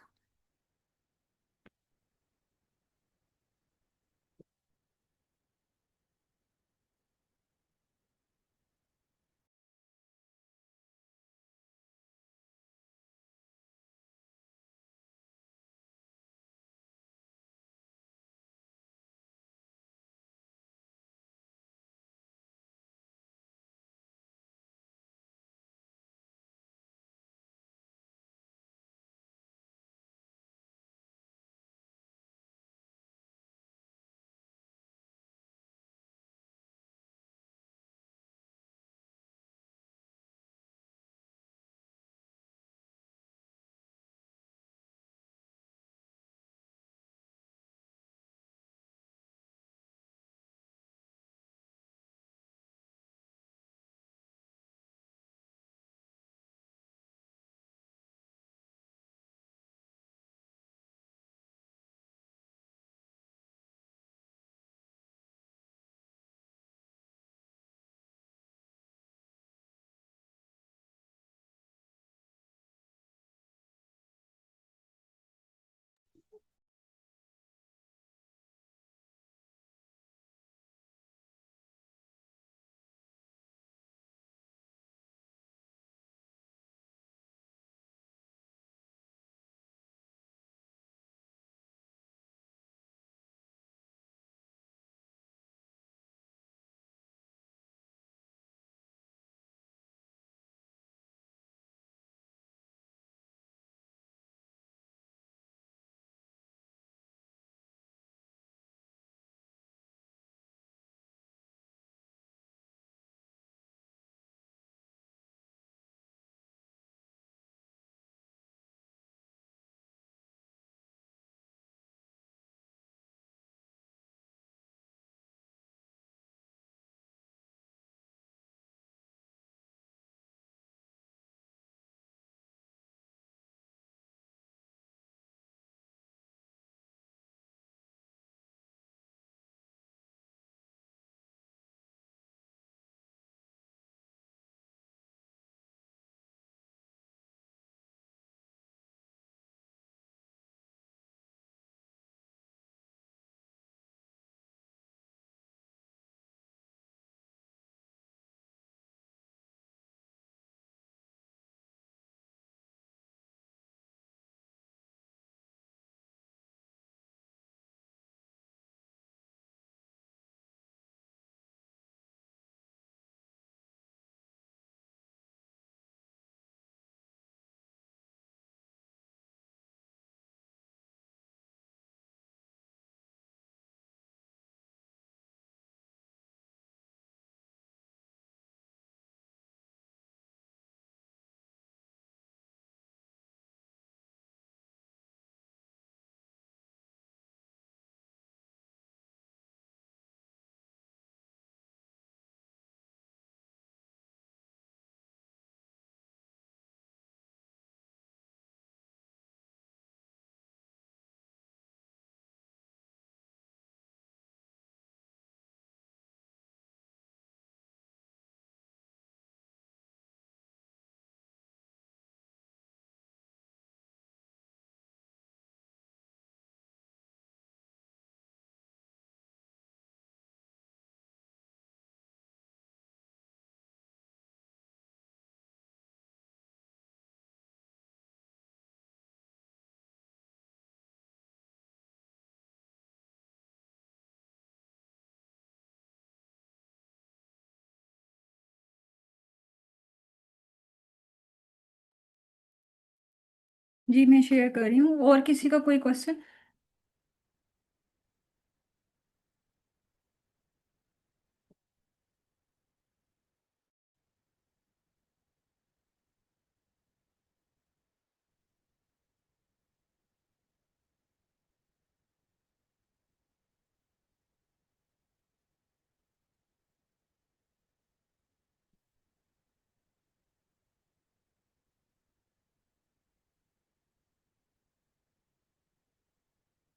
जी मैं शेयर कर रही हूँ। और किसी का कोई क्वेश्चन?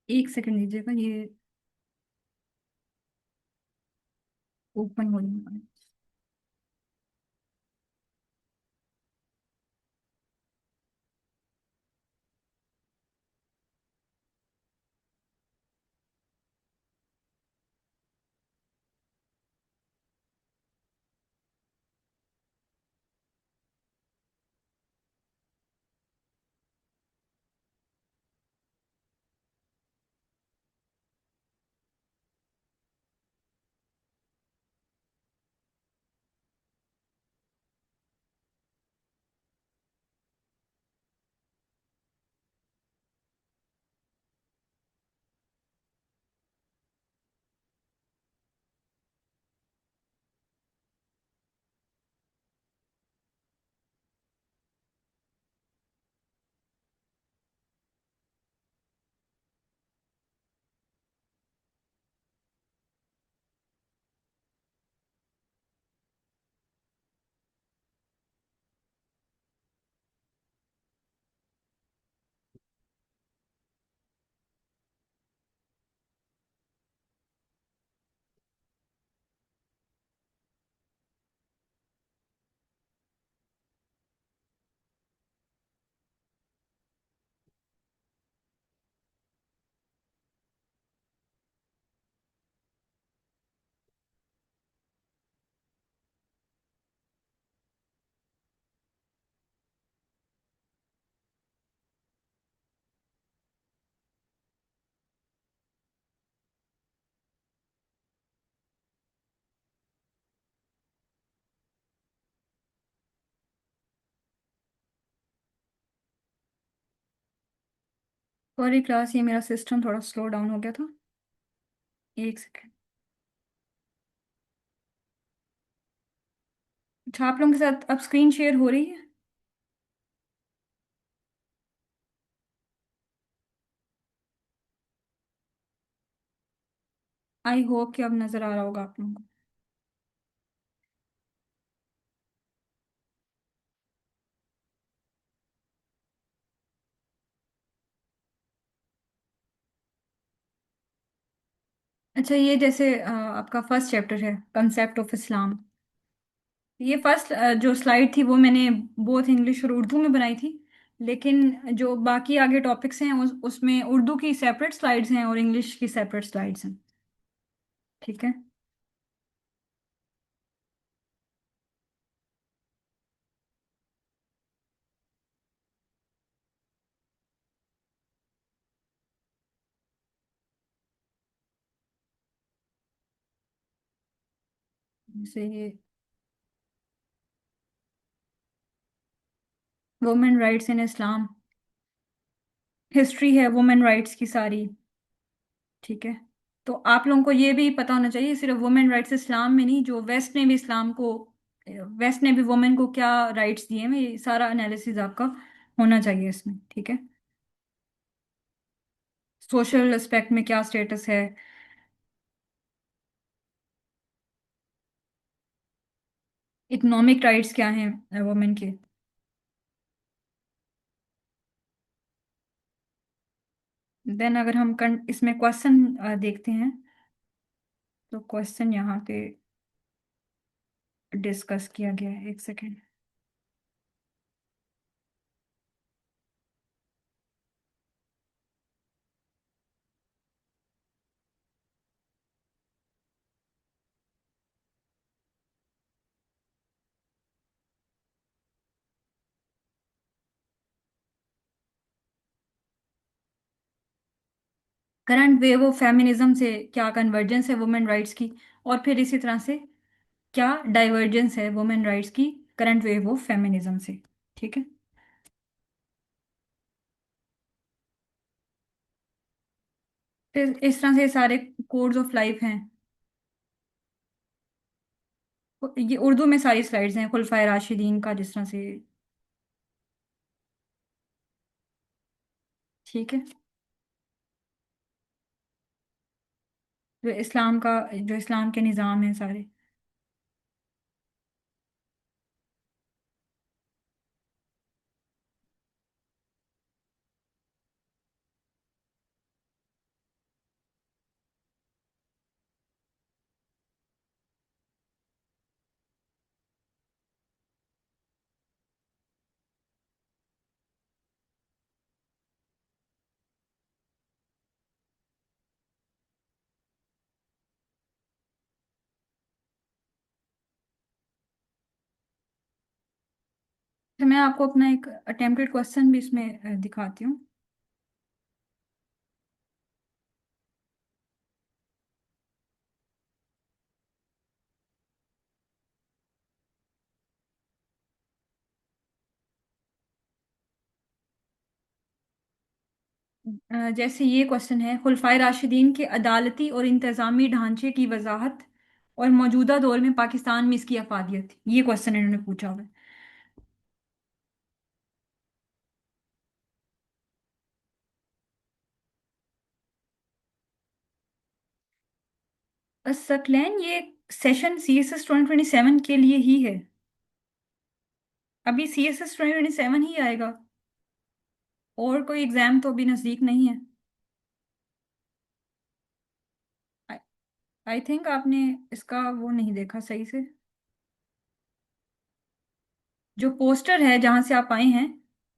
एक सेकंड दीजिएगा, ये ओपन हो जाएगा। सॉरी क्लास, ये मेरा सिस्टम थोड़ा स्लो डाउन हो गया था। एक सेकंड। अच्छा, आप लोगों के साथ अब स्क्रीन शेयर हो रही है? आई होप कि अब नजर आ रहा होगा आप लोगों को। अच्छा, ये जैसे आपका फर्स्ट चैप्टर है, कंसेप्ट ऑफ इस्लाम। ये फर्स्ट जो स्लाइड थी वो मैंने बोथ इंग्लिश और उर्दू में बनाई थी। लेकिन जो बाकी आगे टॉपिक्स हैं उसमें उर्दू की सेपरेट स्लाइड्स हैं और इंग्लिश की सेपरेट स्लाइड्स हैं। ठीक है। जैसे ये वुमेन राइट्स इन इस्लाम, हिस्ट्री है वुमेन राइट्स की सारी। ठीक है। तो आप लोगों को ये भी पता होना चाहिए, सिर्फ वुमेन राइट्स इस्लाम में नहीं, जो वेस्ट ने भी इस्लाम को, वेस्ट ने भी वुमेन को क्या राइट्स दिए हैं, ये सारा एनालिसिस आपका होना चाहिए इसमें। ठीक है। सोशल एस्पेक्ट में क्या स्टेटस है, इकोनॉमिक राइट्स क्या हैं वुमेन के। देन अगर हम इसमें क्वेश्चन देखते हैं, तो क्वेश्चन यहाँ पे डिस्कस किया गया है। एक second. Current wave of feminism से क्या कन्वर्जेंस है वुमेन राइट्स की, और फिर इसी तरह से क्या डाइवर्जेंस है वुमेन राइट्स की करंट वेव ऑफ फेमिनिज्म से। ठीक है। इस तरह से सारे कोड्स ऑफ लाइफ हैं। ये उर्दू में सारी स्लाइड्स हैं खुलफाए राशिदीन का, जिस तरह से। ठीक है। जो इस्लाम के निज़ाम हैं सारे। तो मैं आपको अपना एक अटेम्प्टेड क्वेश्चन भी इसमें दिखाती हूँ। जैसे ये क्वेश्चन है, खुलफाए राशिदीन के अदालती और इंतज़ामी ढांचे की वजाहत और मौजूदा दौर में पाकिस्तान में इसकी अफादियत, ये क्वेश्चन इन्होंने पूछा हुआ है। सकलैन, ये सेशन CSS 2027 के लिए ही है। अभी CSS 2027 ही आएगा, और कोई एग्जाम तो अभी नजदीक नहीं है। आई थिंक आपने इसका वो नहीं देखा सही से। जो पोस्टर है जहां से आप आए हैं,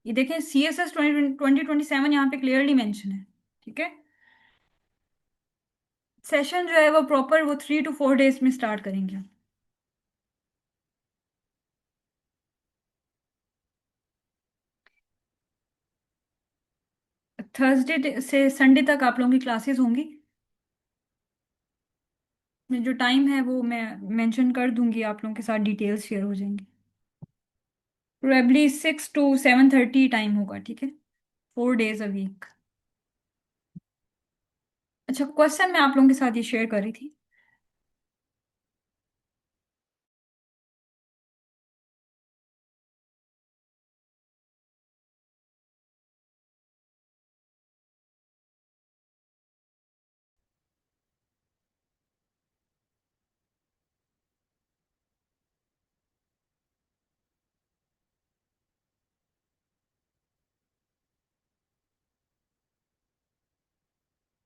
ये देखें, CSS 2027 यहाँ पे क्लियरली मेंशन है। ठीक है। सेशन जो है वो प्रॉपर वो 3 to 4 डेज में स्टार्ट करेंगे। थर्सडे से संडे तक आप लोगों की क्लासेस होंगी। जो टाइम है वो मैं मेंशन कर दूंगी, आप लोगों के साथ डिटेल्स शेयर हो जाएंगी। प्रोबेबली 6 to 7:30 टाइम होगा। ठीक है। 4 days अ वीक। अच्छा, क्वेश्चन मैं आप लोगों के साथ ये शेयर कर रही थी।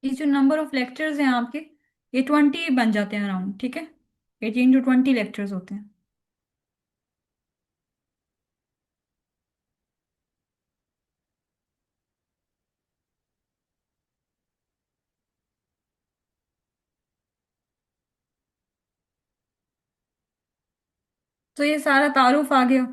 ये जो नंबर ऑफ लेक्चर्स हैं आपके, ये 20 बन जाते हैं अराउंड। ठीक है। 18 to 20 लेक्चर्स होते हैं। तो ये सारा तारुफ आ गया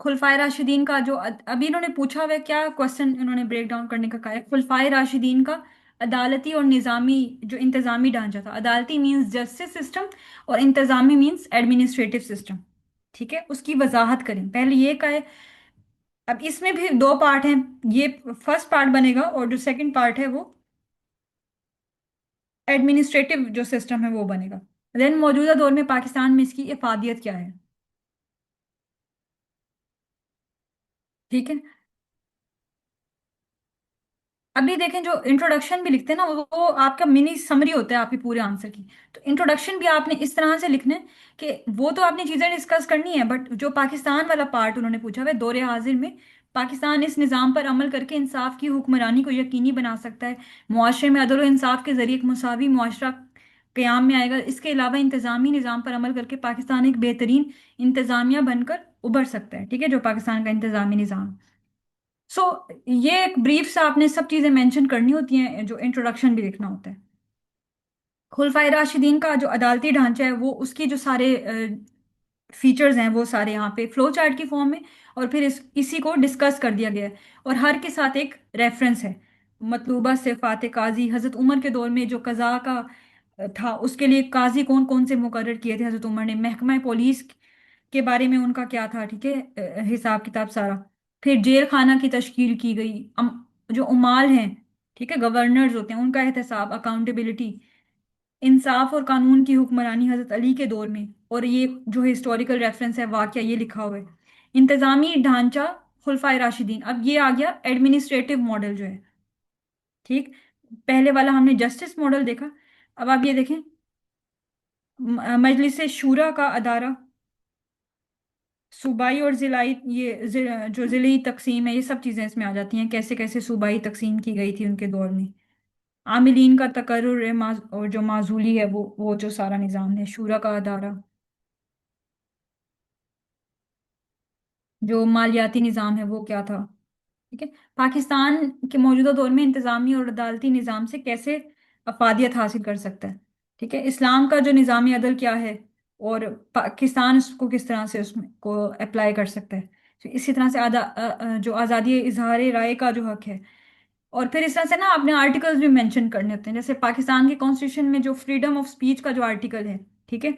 खुलफाए राशिदीन का। जो अभी इन्होंने पूछा हुआ है, क्या क्वेश्चन इन्होंने ब्रेक डाउन करने का कहा है, खुलफाए राशिदीन का अदालती और निज़ामी जो इंतज़ामी ढांचा था। अदालती मींस जस्टिस सिस्टम, और इंतज़ामी मींस एडमिनिस्ट्रेटिव सिस्टम। ठीक है, उसकी वजाहत करें पहले ये का है। अब इसमें भी दो पार्ट हैं। ये फर्स्ट पार्ट बनेगा, और जो सेकंड पार्ट है वो एडमिनिस्ट्रेटिव जो सिस्टम है वो बनेगा। देन मौजूदा दौर में पाकिस्तान में इसकी इफादियत क्या है। ठीक है। अभी देखें, जो इंट्रोडक्शन भी लिखते हैं ना, वो आपका मिनी समरी होता है आपके पूरे आंसर की। तो इंट्रोडक्शन भी आपने इस तरह से लिखना है कि वो तो आपने चीजें डिस्कस करनी है, बट जो पाकिस्तान वाला पार्ट उन्होंने पूछा हुआ है, दौरे हाजिर में पाकिस्तान इस निज़ाम पर अमल करके इंसाफ की हुक्मरानी को यकीनी बना सकता है। मुआशरे में अदल और इंसाफ के जरिए एक मुसावी मुआशरा क्याम में आएगा। इसके अलावा इंतजामी निज़ाम पर अमल करके पाकिस्तान एक बेहतरीन इंतजामिया बनकर उभर सकता है। ठीक है, जो पाकिस्तान का इंतजामी निज़ाम। सो ये एक ब्रीफ से आपने सब चीजें मेंशन करनी होती हैं, जो इंट्रोडक्शन भी लिखना होता है। खुलफाए राशिदीन का जो अदालती ढांचा है, वो उसके जो सारे फीचर्स हैं वो सारे यहाँ पे फ्लो चार्ट की फॉर्म में, और फिर इसी को डिस्कस कर दिया गया है। और हर के साथ एक रेफरेंस है। मतलूबा सिफात काजी, हजरत उमर के दौर में जो कज़ा का था, उसके लिए काजी कौन कौन से मुकर्रर किए थे हजरत उमर ने, महकमा पुलिस के बारे में उनका क्या था। ठीक है। हिसाब किताब सारा। फिर जेल खाना की तश्कील की गई। जो उमाल हैं, ठीक है, गवर्नर्स होते हैं, उनका एहतसाब, अकाउंटेबिलिटी, इंसाफ और कानून की हुक्मरानी हजरत अली के दौर में। और ये जो हिस्टोरिकल रेफरेंस है, वाकया ये लिखा हुआ है। इंतजामी ढांचा खुलफाए राशिदीन। अब ये आ गया एडमिनिस्ट्रेटिव मॉडल जो है। ठीक, पहले वाला हमने जस्टिस मॉडल देखा। अब आप ये देखें, मजलिस शूरा का अदारा, सूबाई और जिलाई, जो जिली तकसीम है, ये सब चीजें इसमें आ जाती हैं, कैसे कैसे सूबाई तकसीम की गई थी उनके दौर में। आमिलीन का तकर्रुर है, और जो माजूली है, वो जो सारा निज़ाम है, शूरा का अदारा, जो मालियाती निज़ाम है वो क्या था। ठीक है, पाकिस्तान के मौजूदा दौर में इंतजामी और अदालती निज़ाम से कैसे अफादियत हासिल कर सकता है। ठीक है, इस्लाम का जो निज़ामी अदल क्या है, और पाकिस्तान उसको किस तरह से उसमें को अप्लाई कर सकता है। तो इसी तरह से जो आज़ादी इजहार राय का जो हक है। और फिर इस तरह से ना आपने आर्टिकल्स भी मेंशन करने होते हैं, जैसे पाकिस्तान के कॉन्स्टिट्यूशन में जो फ्रीडम ऑफ स्पीच का जो आर्टिकल है, ठीक है,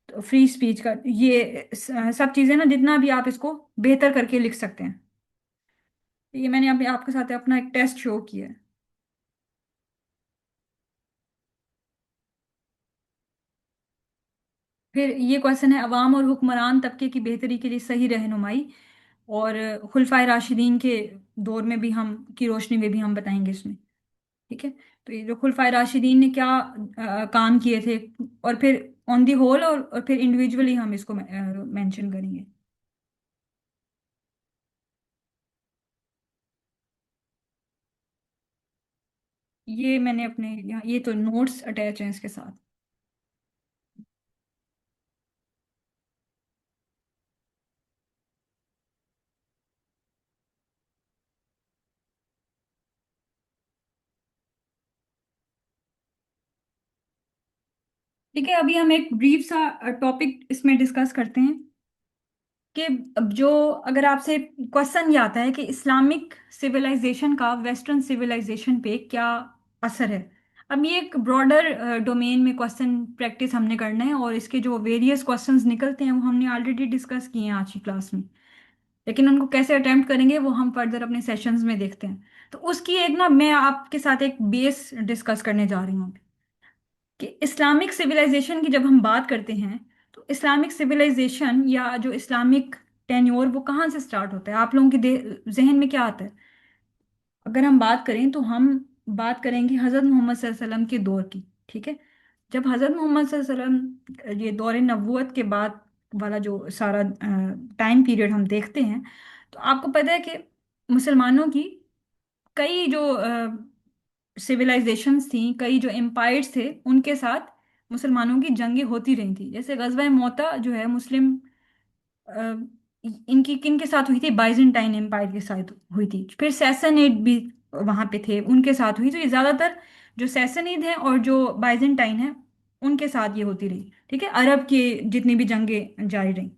तो फ्री स्पीच का ये सब चीजें ना, जितना भी आप इसको बेहतर करके लिख सकते हैं। ये मैंने अभी आपके साथ अपना एक टेस्ट शो किया है। फिर ये क्वेश्चन है, अवाम और हुक्मरान तबके की बेहतरी के लिए सही रहनुमाई। और खुलफाए राशिदीन के दौर में भी हम की रोशनी में भी हम बताएंगे इसमें। ठीक है, तो ये जो खुलफाए राशिदीन ने क्या काम किए थे, और फिर ऑन दी होल, और फिर इंडिविजुअली हम इसको मेंशन करेंगे। ये मैंने अपने यहाँ, ये तो नोट्स अटैच हैं इसके साथ। ठीक है, अभी हम एक ब्रीफ सा टॉपिक इसमें डिस्कस करते हैं कि अब जो, अगर आपसे क्वेश्चन ये आता है कि इस्लामिक सिविलाइजेशन का वेस्टर्न सिविलाइजेशन पे क्या असर है। अब ये एक ब्रॉडर डोमेन में क्वेश्चन प्रैक्टिस हमने करना है, और इसके जो वेरियस क्वेश्चंस निकलते हैं वो हमने ऑलरेडी डिस्कस किए हैं आज की क्लास में। लेकिन उनको कैसे अटेम्प्ट करेंगे वो हम फर्दर अपने सेशंस में देखते हैं। तो उसकी एक ना, मैं आपके साथ एक बेस डिस्कस करने जा रही हूँ कि इस्लामिक सिविलाइजेशन की जब हम बात करते हैं, तो इस्लामिक सिविलाइजेशन या जो इस्लामिक टेन्योर वो कहाँ से स्टार्ट होता है, आप लोगों के जहन में क्या आता है। अगर हम बात करें तो हम बात करेंगे हज़रत मोहम्मद सल्लल्लाहु अलैहि वसल्लम के दौर की। ठीक है, जब हज़रत मोहम्मद सल्लल्लाहु अलैहि वसल्लम, ये दौर नबूवत के बाद वाला जो सारा टाइम पीरियड हम देखते हैं, तो आपको पता है कि मुसलमानों की कई जो सिविलाइजेशंस थी, कई जो एम्पायर्स थे, उनके साथ मुसलमानों की जंगें होती रही थी। जैसे गजवा मोता जो है मुस्लिम, अ, इनकी किन के साथ हुई थी, बाइजेंटाइन एम्पायर के साथ हुई थी। फिर सैसनेड भी वहां पे थे, उनके साथ हुई। तो ये ज्यादातर जो सैसनीद हैं और जो बाइजेंटाइन हैं, उनके साथ ये होती रही। ठीक है, अरब की जितनी भी जंगें जारी रही।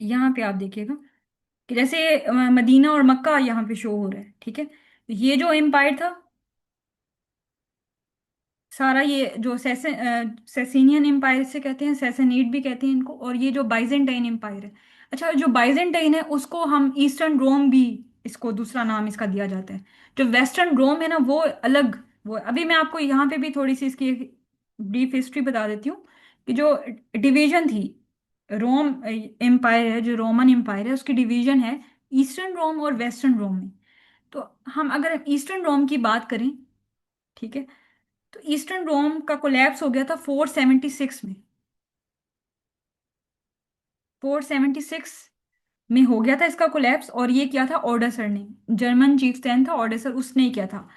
यहाँ पे आप देखिएगा कि जैसे मदीना और मक्का यहाँ पे शो हो रहा है। ठीक है, ये जो एम्पायर था सारा, ये जो सेसेनियन एम्पायर से कहते हैं, सैसेनिड भी कहते हैं इनको, और ये जो बाइजेंटाइन एम्पायर है। अच्छा, जो बाइजेंटाइन है उसको हम ईस्टर्न रोम भी, इसको दूसरा नाम इसका दिया जाता है। जो वेस्टर्न रोम है ना, वो अलग। वो अभी मैं आपको यहाँ पे भी थोड़ी सी इसकी ब्रीफ हिस्ट्री बता देती हूँ कि जो डिवीजन थी, रोम एम्पायर है, जो रोमन एम्पायर है, उसकी डिवीजन है ईस्टर्न रोम और वेस्टर्न रोम में। तो हम अगर ईस्टर्न रोम की बात करें, ठीक है, तो ईस्टर्न रोम का कोलैप्स हो गया था 476 में। 476 में हो गया था इसका कोलैप्स, और ये किया था ऑर्डर ने, जर्मन चीफ स्टैन था ऑर्डर, उसने ही किया था।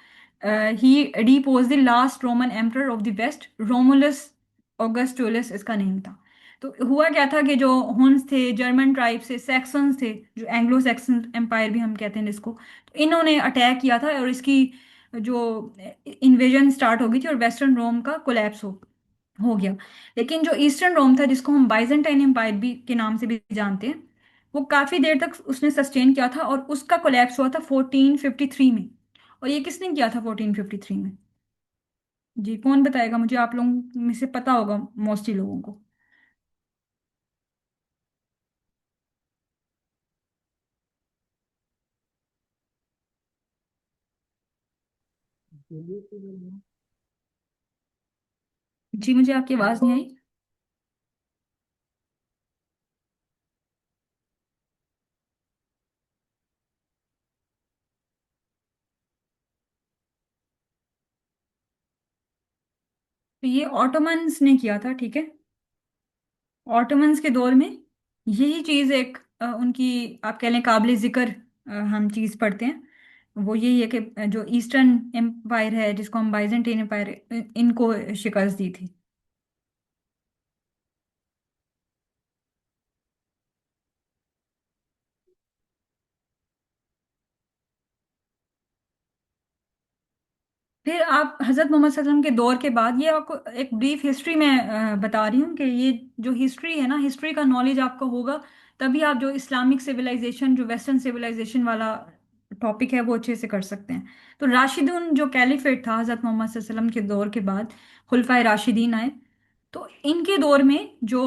ही depose the last Roman emperor of the West, Romulus Augustulus इसका नेम था। तो हुआ क्या था कि जो हुन्स थे, जर्मन ट्राइब से, सैक्सन्स थे, जो एंग्लो सैक्सन एम्पायर भी हम कहते हैं इसको, तो इन्होंने अटैक किया था, और इसकी जो इन्वेजन स्टार्ट हो गई थी, और वेस्टर्न रोम का कोलैप्स हो गया। लेकिन जो ईस्टर्न रोम था, जिसको हम बाइजेंटाइन एम्पायर भी के नाम से भी जानते हैं, वो काफी देर तक उसने सस्टेन किया था, और उसका कोलैप्स हुआ था 1453 में। और ये किसने किया था 1453 में? जी, कौन बताएगा मुझे, आप लोगों में से पता होगा मोस्टली लोगों को। जी, मुझे आपकी आवाज नहीं आई। तो ये ऑटोमन्स ने किया था, ठीक है। ऑटोमन्स के दौर में यही चीज एक उनकी आप कह लें काबिल जिक्र हम चीज पढ़ते हैं। वो यही है कि जो ईस्टर्न एम्पायर है, जिसको हम बाइजेंटाइन एम्पायर, इनको शिकस्त दी थी। फिर आप हजरत मोहम्मद सल्लल्लाहु अलैहि वसल्लम के दौर के बाद, ये आपको एक ब्रीफ हिस्ट्री में बता रही हूँ कि ये जो हिस्ट्री है ना, हिस्ट्री का नॉलेज आपका होगा, तभी आप जो इस्लामिक सिविलाइजेशन, जो वेस्टर्न सिविलाइजेशन वाला टॉपिक है वो अच्छे से कर सकते हैं। तो राशिदुन जो कैलिफेट था हजरत मोहम्मद सल्लल्लाहु अलैहि वसल्लम के दौर के बाद, खुलफाए राशिदीन आए। तो इनके दौर में जो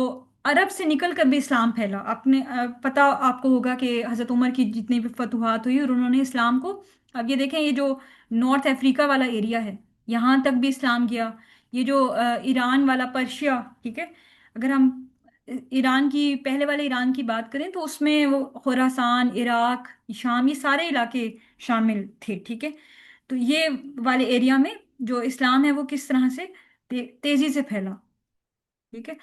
अरब से निकल कर भी इस्लाम फैला, आपने पता आपको होगा कि हजरत उमर की जितनी भी फतुहात हुई और उन्होंने इस्लाम को, अब ये देखें, ये जो नॉर्थ अफ्रीका वाला एरिया है, यहाँ तक भी इस्लाम गया। ये जो ईरान वाला पर्शिया, ठीक है। अगर हम ईरान की, पहले वाले ईरान की बात करें तो उसमें वो खुरासान, इराक, शाम, ये सारे इलाके शामिल थे, ठीक है। तो ये वाले एरिया में जो इस्लाम है वो किस तरह से तेजी से फैला, ठीक है।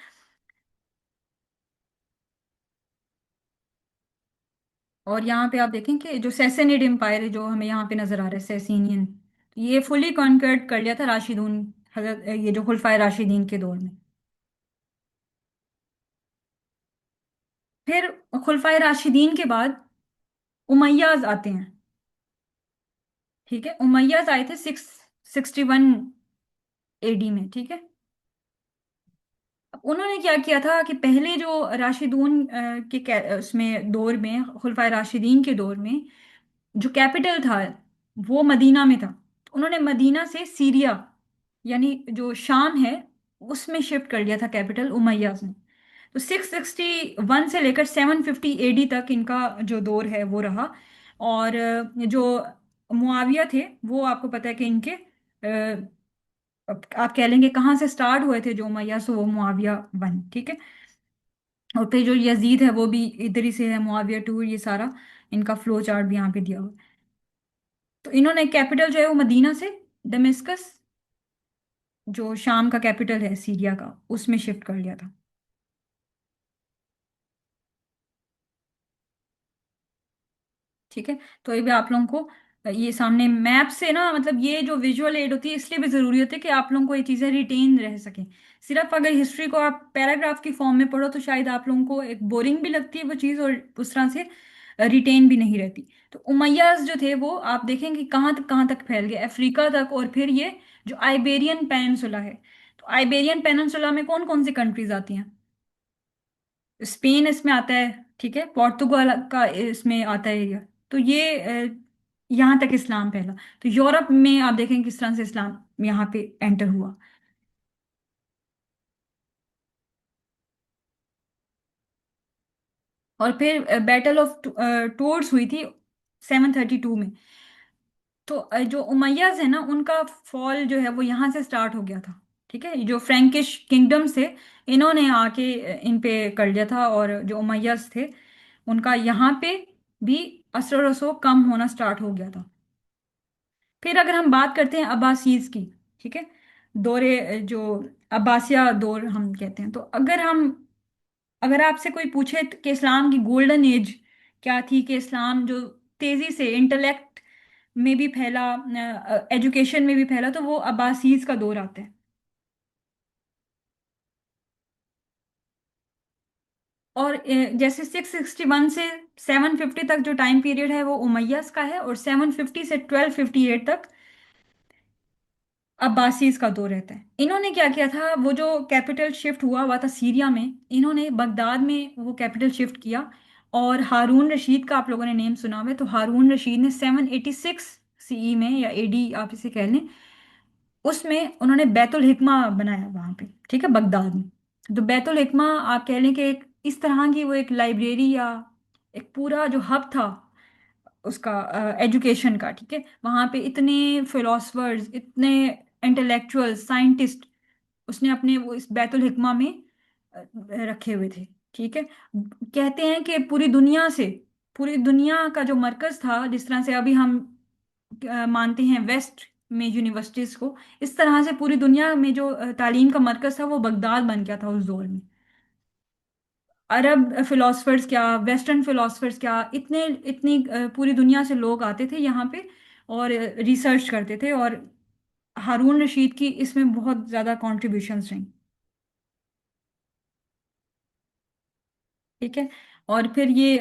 और यहाँ पे आप देखें कि जो सैसेनिड एम्पायर है जो हमें यहाँ पे नजर आ रहा है, सैसिनियन, ये फुली कॉन्कर्ड कर लिया था राशिदून, हजरत ये जो खुलफाए राशिदीन के दौर में। फिर खुलफाए राशिदीन के बाद उमैयाज आते हैं, ठीक है। उमैयाज आए थे 661 एडी में, ठीक है। उन्होंने क्या किया था कि पहले जो राशिदून उसमें दौर में, खुलफाए राशिदीन के दौर में जो कैपिटल था वो मदीना में था। तो उन्होंने मदीना से सीरिया, यानी जो शाम है, उसमें शिफ्ट कर लिया था कैपिटल उमैयास ने। तो 661 से लेकर 750 एडी तक इनका जो दौर है वो रहा। और जो मुआविया थे, वो आपको पता है कि इनके आप कह लेंगे कहाँ से स्टार्ट हुए थे, जो उमैया से वो मुआविया बन, ठीक है। और फिर जो यजीद है वो भी इधर ही से है, मुआविया टू, ये सारा इनका फ्लो चार्ट भी यहाँ पे दिया हुआ है। तो इन्होंने कैपिटल जो है वो मदीना से दमिश्कस, जो शाम का कैपिटल है सीरिया का, उसमें शिफ्ट कर लिया था, ठीक है। तो ये भी आप लोगों को ये सामने मैप से ना, मतलब ये जो विजुअल एड होती है इसलिए भी जरूरी होती है कि आप लोगों को ये चीजें रिटेन रह सकें। सिर्फ अगर हिस्ट्री को आप पैराग्राफ की फॉर्म में पढ़ो तो शायद आप लोगों को एक बोरिंग भी लगती है वो चीज़, और उस तरह से रिटेन भी नहीं रहती। तो उमैयास जो थे वो आप देखेंगे कहाँ तक फैल गए, अफ्रीका तक। और फिर ये जो आइबेरियन पेनिनसुला है, तो आइबेरियन पेनिनसुला में कौन कौन सी कंट्रीज आती हैं? स्पेन इसमें आता है, ठीक है। पोर्तुगाल का इसमें आता है एरिया। तो ये यहाँ तक इस्लाम फैला। तो यूरोप में आप देखें किस तरह से इस्लाम यहाँ पे एंटर हुआ। और फिर बैटल ऑफ टूर्स हुई थी 732 में। तो जो उमैयास है ना, उनका फॉल जो है वो यहाँ से स्टार्ट हो गया था, ठीक है। जो फ्रैंकिश किंगडम्स थे, इन्होंने आके इन पे कर लिया था। और जो उमैयास थे, उनका यहाँ पे भी असर रसो कम होना स्टार्ट हो गया था। फिर अगर हम बात करते हैं अब्बासीज की, ठीक है, दौरे जो अब्बासिया दौर हम कहते हैं, तो अगर आपसे कोई पूछे कि इस्लाम की गोल्डन एज क्या थी, कि इस्लाम जो तेजी से इंटेलेक्ट में भी फैला, एजुकेशन में भी फैला, तो वो अब्बासीज का दौर आता है। और जैसे 661 से 750 तक जो टाइम पीरियड है वो उमैयस का है, और 750 से 1258 तक अब्बासीज का दौर रहता है। इन्होंने क्या किया था, वो जो कैपिटल शिफ्ट हुआ हुआ था सीरिया में, इन्होंने बगदाद में वो कैपिटल शिफ्ट किया। और हारून रशीद का आप लोगों ने नेम सुना हुआ है, तो हारून रशीद ने 786 सीई में, या एडी आप इसे कह लें, उसमें उन्होंने बैतुल हिकमा बनाया वहां पे, ठीक है, बगदाद में। तो बैतुल हिकमा आप कह लें कि एक इस तरह की वो एक लाइब्रेरी, या एक पूरा जो हब था उसका एजुकेशन का, ठीक है। वहां पे इतने फिलोसफर्स, इतने इंटेलेक्चुअल साइंटिस्ट उसने अपने वो इस बैतुल हिकमा में रखे हुए थे, ठीक है। कहते हैं कि पूरी दुनिया का जो मरकज था, जिस तरह से अभी हम मानते हैं वेस्ट में यूनिवर्सिटीज को, इस तरह से पूरी दुनिया में जो तालीम का मरकज था वो बगदाद बन गया था उस दौर में। अरब फिलोसफर्स क्या, वेस्टर्न फिलोसफर्स क्या, इतने इतनी पूरी दुनिया से लोग आते थे यहाँ पे और रिसर्च करते थे। और हारून रशीद की इसमें बहुत ज़्यादा कॉन्ट्रीब्यूशंस रहीं, ठीक है। और फिर ये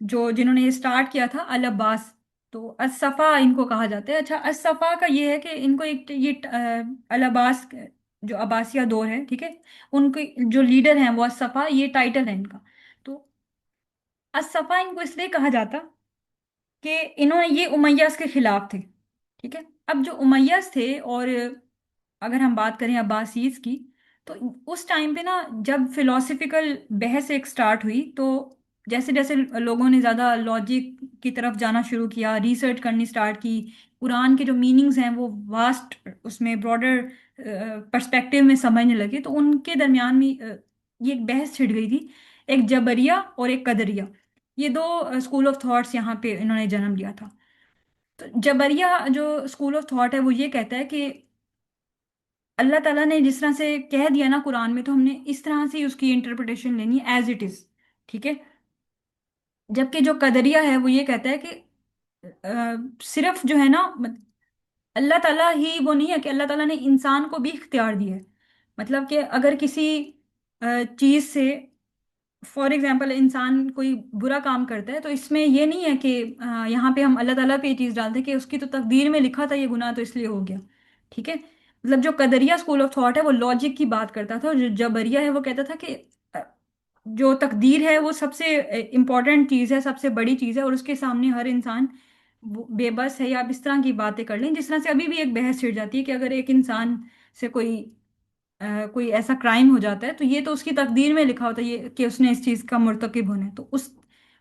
जो जिन्होंने ये स्टार्ट किया था, अल अब्बास, तो असफा इनको कहा जाता है। अच्छा, असफा का ये है कि इनको एक ये अल अब्बास जो अब्बासिया दौर है, ठीक है, उनके जो लीडर हैं वो असफा, ये टाइटल है इनका। तो असफा इनको इसलिए कहा जाता कि इन्होंने ये उमैयास के खिलाफ थे, ठीक है। अब जो उमैयास थे, और अगर हम बात करें अब्बासीज की, तो उस टाइम पे ना जब फिलोसफिकल बहस एक स्टार्ट हुई, तो जैसे जैसे लोगों ने ज़्यादा लॉजिक की तरफ जाना शुरू किया, रिसर्च करनी स्टार्ट की, कुरान के जो मीनिंग्स हैं वो वास्ट, उसमें ब्रॉडर पर्सपेक्टिव में समझने लगे, तो उनके दरमियान में ये एक बहस छिड़ गई थी, एक जबरिया और एक कदरिया। ये दो स्कूल ऑफ थॉट्स यहाँ पे इन्होंने जन्म लिया था। तो जबरिया जो स्कूल ऑफ थॉट है वो ये कहता है कि अल्लाह ताला ने जिस तरह से कह दिया ना कुरान में, तो हमने इस तरह से ही उसकी इंटरप्रिटेशन लेनी है एज इट इज, ठीक है। जबकि जो कदरिया है वो ये कहता है कि सिर्फ जो है ना, अल्लाह ताला ही वो नहीं है, कि अल्लाह ताला ने इंसान को भी इख्तियार दिया है। मतलब कि अगर किसी चीज से, फॉर एग्जाम्पल इंसान कोई बुरा काम करता है, तो इसमें ये नहीं है कि यहाँ पे हम अल्लाह ताला पे ये चीज़ डालते हैं कि उसकी तो तकदीर में लिखा था ये गुनाह तो इसलिए हो गया, ठीक है। मतलब जो कदरिया स्कूल ऑफ थॉट है वो लॉजिक की बात करता था, और जो जबरिया है वो कहता था कि अ, जो तकदीर है वो सबसे इम्पोर्टेंट चीज़ है, सबसे बड़ी चीज़ है, और उसके सामने हर इंसान बेबस है, या आप इस तरह की बातें कर लें, जिस तरह से अभी भी एक बहस छिड़ जाती है कि अगर एक इंसान से कोई ऐसा क्राइम हो जाता है, तो ये तो उसकी तकदीर में लिखा होता है ये कि उसने इस चीज का मुर्तकिब होना है, तो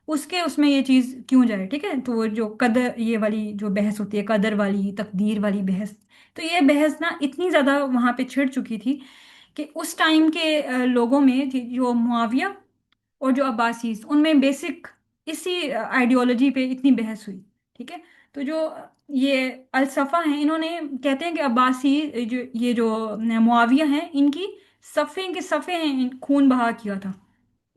उसके उसमें ये चीज क्यों जाए, ठीक है। तो वो जो कदर, ये वाली जो बहस होती है, कदर वाली तकदीर वाली बहस, तो ये बहस ना इतनी ज्यादा वहां पे छिड़ चुकी थी कि उस टाइम के लोगों में जो मुआविया और जो अब्बासीज, उनमें बेसिक इसी आइडियोलॉजी पे इतनी बहस हुई, ठीक है। तो जो ये अलसफा हैं, इन्होंने कहते हैं कि अब्बासी जो ये जो मुआविया हैं, इनकी सफ़े के सफ़े हैं, खून बहा किया था,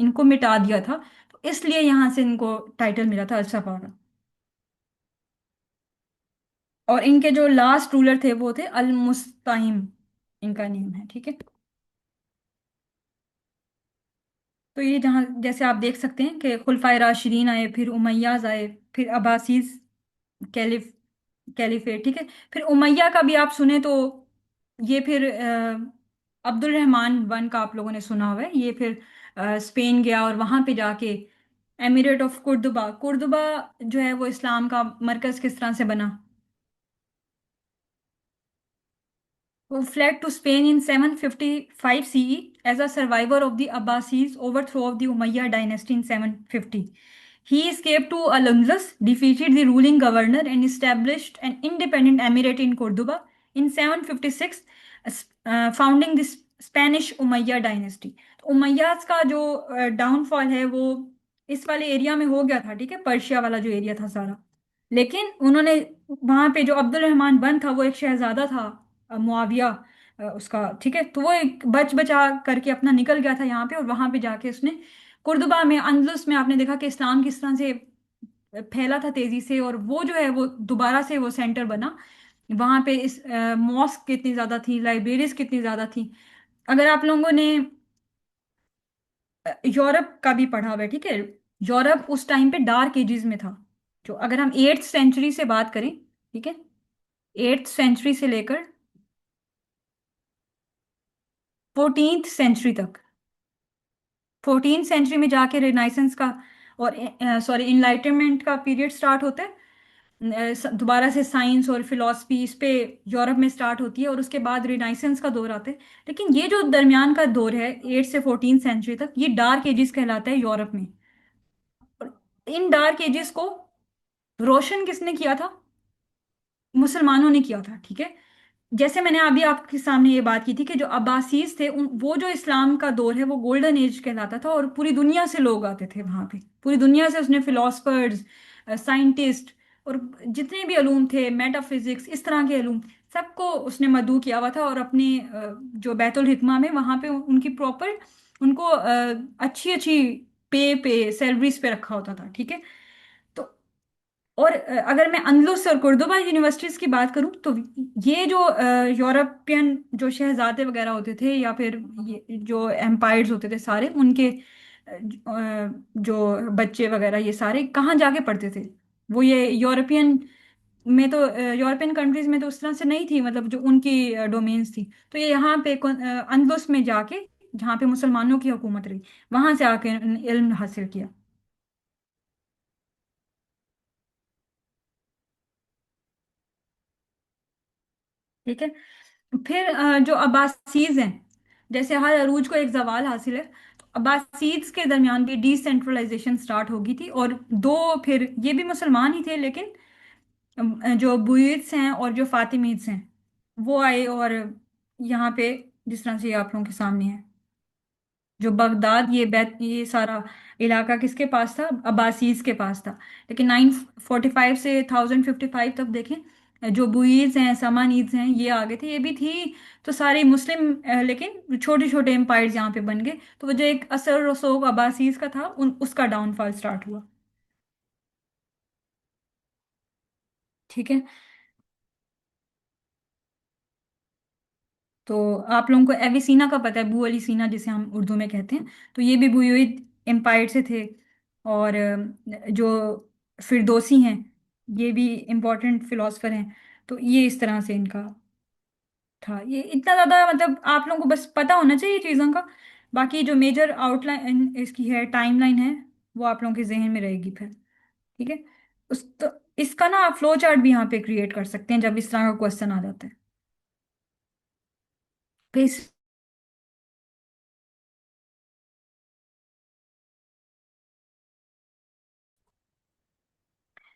इनको मिटा दिया था, तो इसलिए यहाँ से इनको टाइटल मिला था अलसफा का। और इनके जो लास्ट रूलर थे वो थे अल मुस्ताहिम, इनका नेम है, ठीक है। तो ये जहाँ जैसे आप देख सकते हैं कि खुलफाए राशिदीन आए, फिर उमैयाज आए, फिर अब्बासीज कैलिफ कैलिफेट, ठीक है। फिर उमैया का भी आप सुने तो ये फिर अब्दुल रहमान वन का आप लोगों ने सुना हुआ है, ये फिर स्पेन गया और वहां पे जाके एमिरेट ऑफ कुर्दुबा, कुर्दुबा जो है वो इस्लाम का मरकज किस तरह से बना, who fled to Spain in 755 CE as a survivor of the Abbasi's overthrow of the Umayyad dynasty in 750. He escaped to Al-Andalus, defeated the ruling governor, and established an independent emirate in Cordoba in 756, founding the Spanish Umayyad dynasty. तो उमैयाद का जो downfall है वो इस वाले area में हो गया था, ठीक है, पर्शिया वाला जो एरिया था सारा। लेकिन उन्होंने वहां पे जो अब्दुल रहमान बन था वो एक शहजादा था, मुआविया उसका, ठीक है। तो वो एक बच बचा करके अपना निकल गया था यहाँ पे, और वहां पे जाके उसने कुर्दुबा में, अंदलुस में, आपने देखा कि इस्लाम किस तरह से फैला था तेजी से, और वो जो है वो दोबारा से वो सेंटर बना। वहां पे इस मॉस्क कितनी ज्यादा थी, लाइब्रेरीज कितनी ज्यादा थी। अगर आप लोगों ने यूरोप का भी पढ़ा हुआ है, ठीक है, यूरोप उस टाइम पे डार्क एजेस में था। जो अगर हम 8th सेंचुरी से बात करें, ठीक है, 8th सेंचुरी से लेकर 14th सेंचुरी तक, 14th सेंचुरी में जाके रिनाइसेंस का और सॉरी इनलाइटनमेंट का पीरियड स्टार्ट होता है। दोबारा से साइंस और फिलॉसफी इस पे यूरोप में स्टार्ट होती है, और उसके बाद रिनाइसेंस का दौर आता है। लेकिन ये जो दरमियान का दौर है 8 से 14 सेंचुरी तक, ये डार्क एजेस कहलाता है यूरोप में। और इन डार्क एजेस को रोशन किसने किया था? मुसलमानों ने किया था, ठीक है। जैसे मैंने अभी आपके सामने ये बात की थी कि जो अब्बासीज थे वो जो इस्लाम का दौर है वो गोल्डन एज कहलाता था, और पूरी दुनिया से लोग आते थे वहां पे। पूरी दुनिया से उसने फिलोसफर्स, साइंटिस्ट, और जितने भी अलूम थे, मेटाफिजिक्स, इस तरह के अलूम, सबको उसने मदऊ किया हुआ था। और अपने जो बैतुल हिकमा में वहां पे उनकी प्रॉपर, उनको अच्छी अच्छी पे सैलरीज पे रखा होता था, ठीक है। तो और अगर मैं अंदलुस और कुर्दोबा यूनिवर्सिटीज की बात करूं तो ये जो यूरोपियन जो शहजादे वगैरह होते थे, या फिर ये जो एम्पायर्स होते थे सारे, उनके जो बच्चे वगैरह ये सारे कहाँ जाके पढ़ते थे? वो ये यूरोपियन में तो यूरोपियन कंट्रीज में तो उस तरह से नहीं थी, मतलब जो उनकी डोमेन्स थी। तो ये यहाँ पे अंदलुस में जाके, जहाँ पे मुसलमानों की हुकूमत रही, वहां से आके इल्म हासिल किया। ठीक है। फिर जो अब्बासीज हैं, जैसे हर अरूज को एक जवाल हासिल है, तो अब्बासीज के दरमियान भी डिसेंट्रलाइजेशन स्टार्ट हो गई थी। और दो, फिर ये भी मुसलमान ही थे, लेकिन जो बुइद्स हैं और जो फातिमीद्स हैं वो आए, और यहाँ पे जिस तरह से ये आप लोगों के सामने है, जो बगदाद, ये बैत, ये सारा इलाका किसके पास था? अब्बासीज के पास था। लेकिन 945 से 1055 तक देखें, जो बुइज हैं, समानीज हैं, ये आगे थे, ये भी थी। तो सारे मुस्लिम, लेकिन छोटे छोटे एम्पायर्स यहाँ पे बन गए। तो वो जो एक असर रसूख अब्बासीज का था, उसका डाउनफॉल स्टार्ट हुआ। ठीक है। तो आप लोगों को एविसीना का पता है, बू अली सीना जिसे हम उर्दू में कहते हैं। तो ये भी बुयूइद एम्पायर से थे। और जो फिरदौसी हैं, ये भी इम्पोर्टेंट फिलोसफर हैं। तो ये इस तरह से इनका था। ये इतना ज़्यादा, मतलब आप लोगों को बस पता होना चाहिए चीज़ों का। बाकी जो मेजर आउटलाइन इसकी है, टाइमलाइन है, वो आप लोगों के जहन में रहेगी फिर। ठीक है। उस तो इसका ना आप फ्लो चार्ट भी यहाँ पे क्रिएट कर सकते हैं जब इस तरह का क्वेश्चन आ जाता है। फिर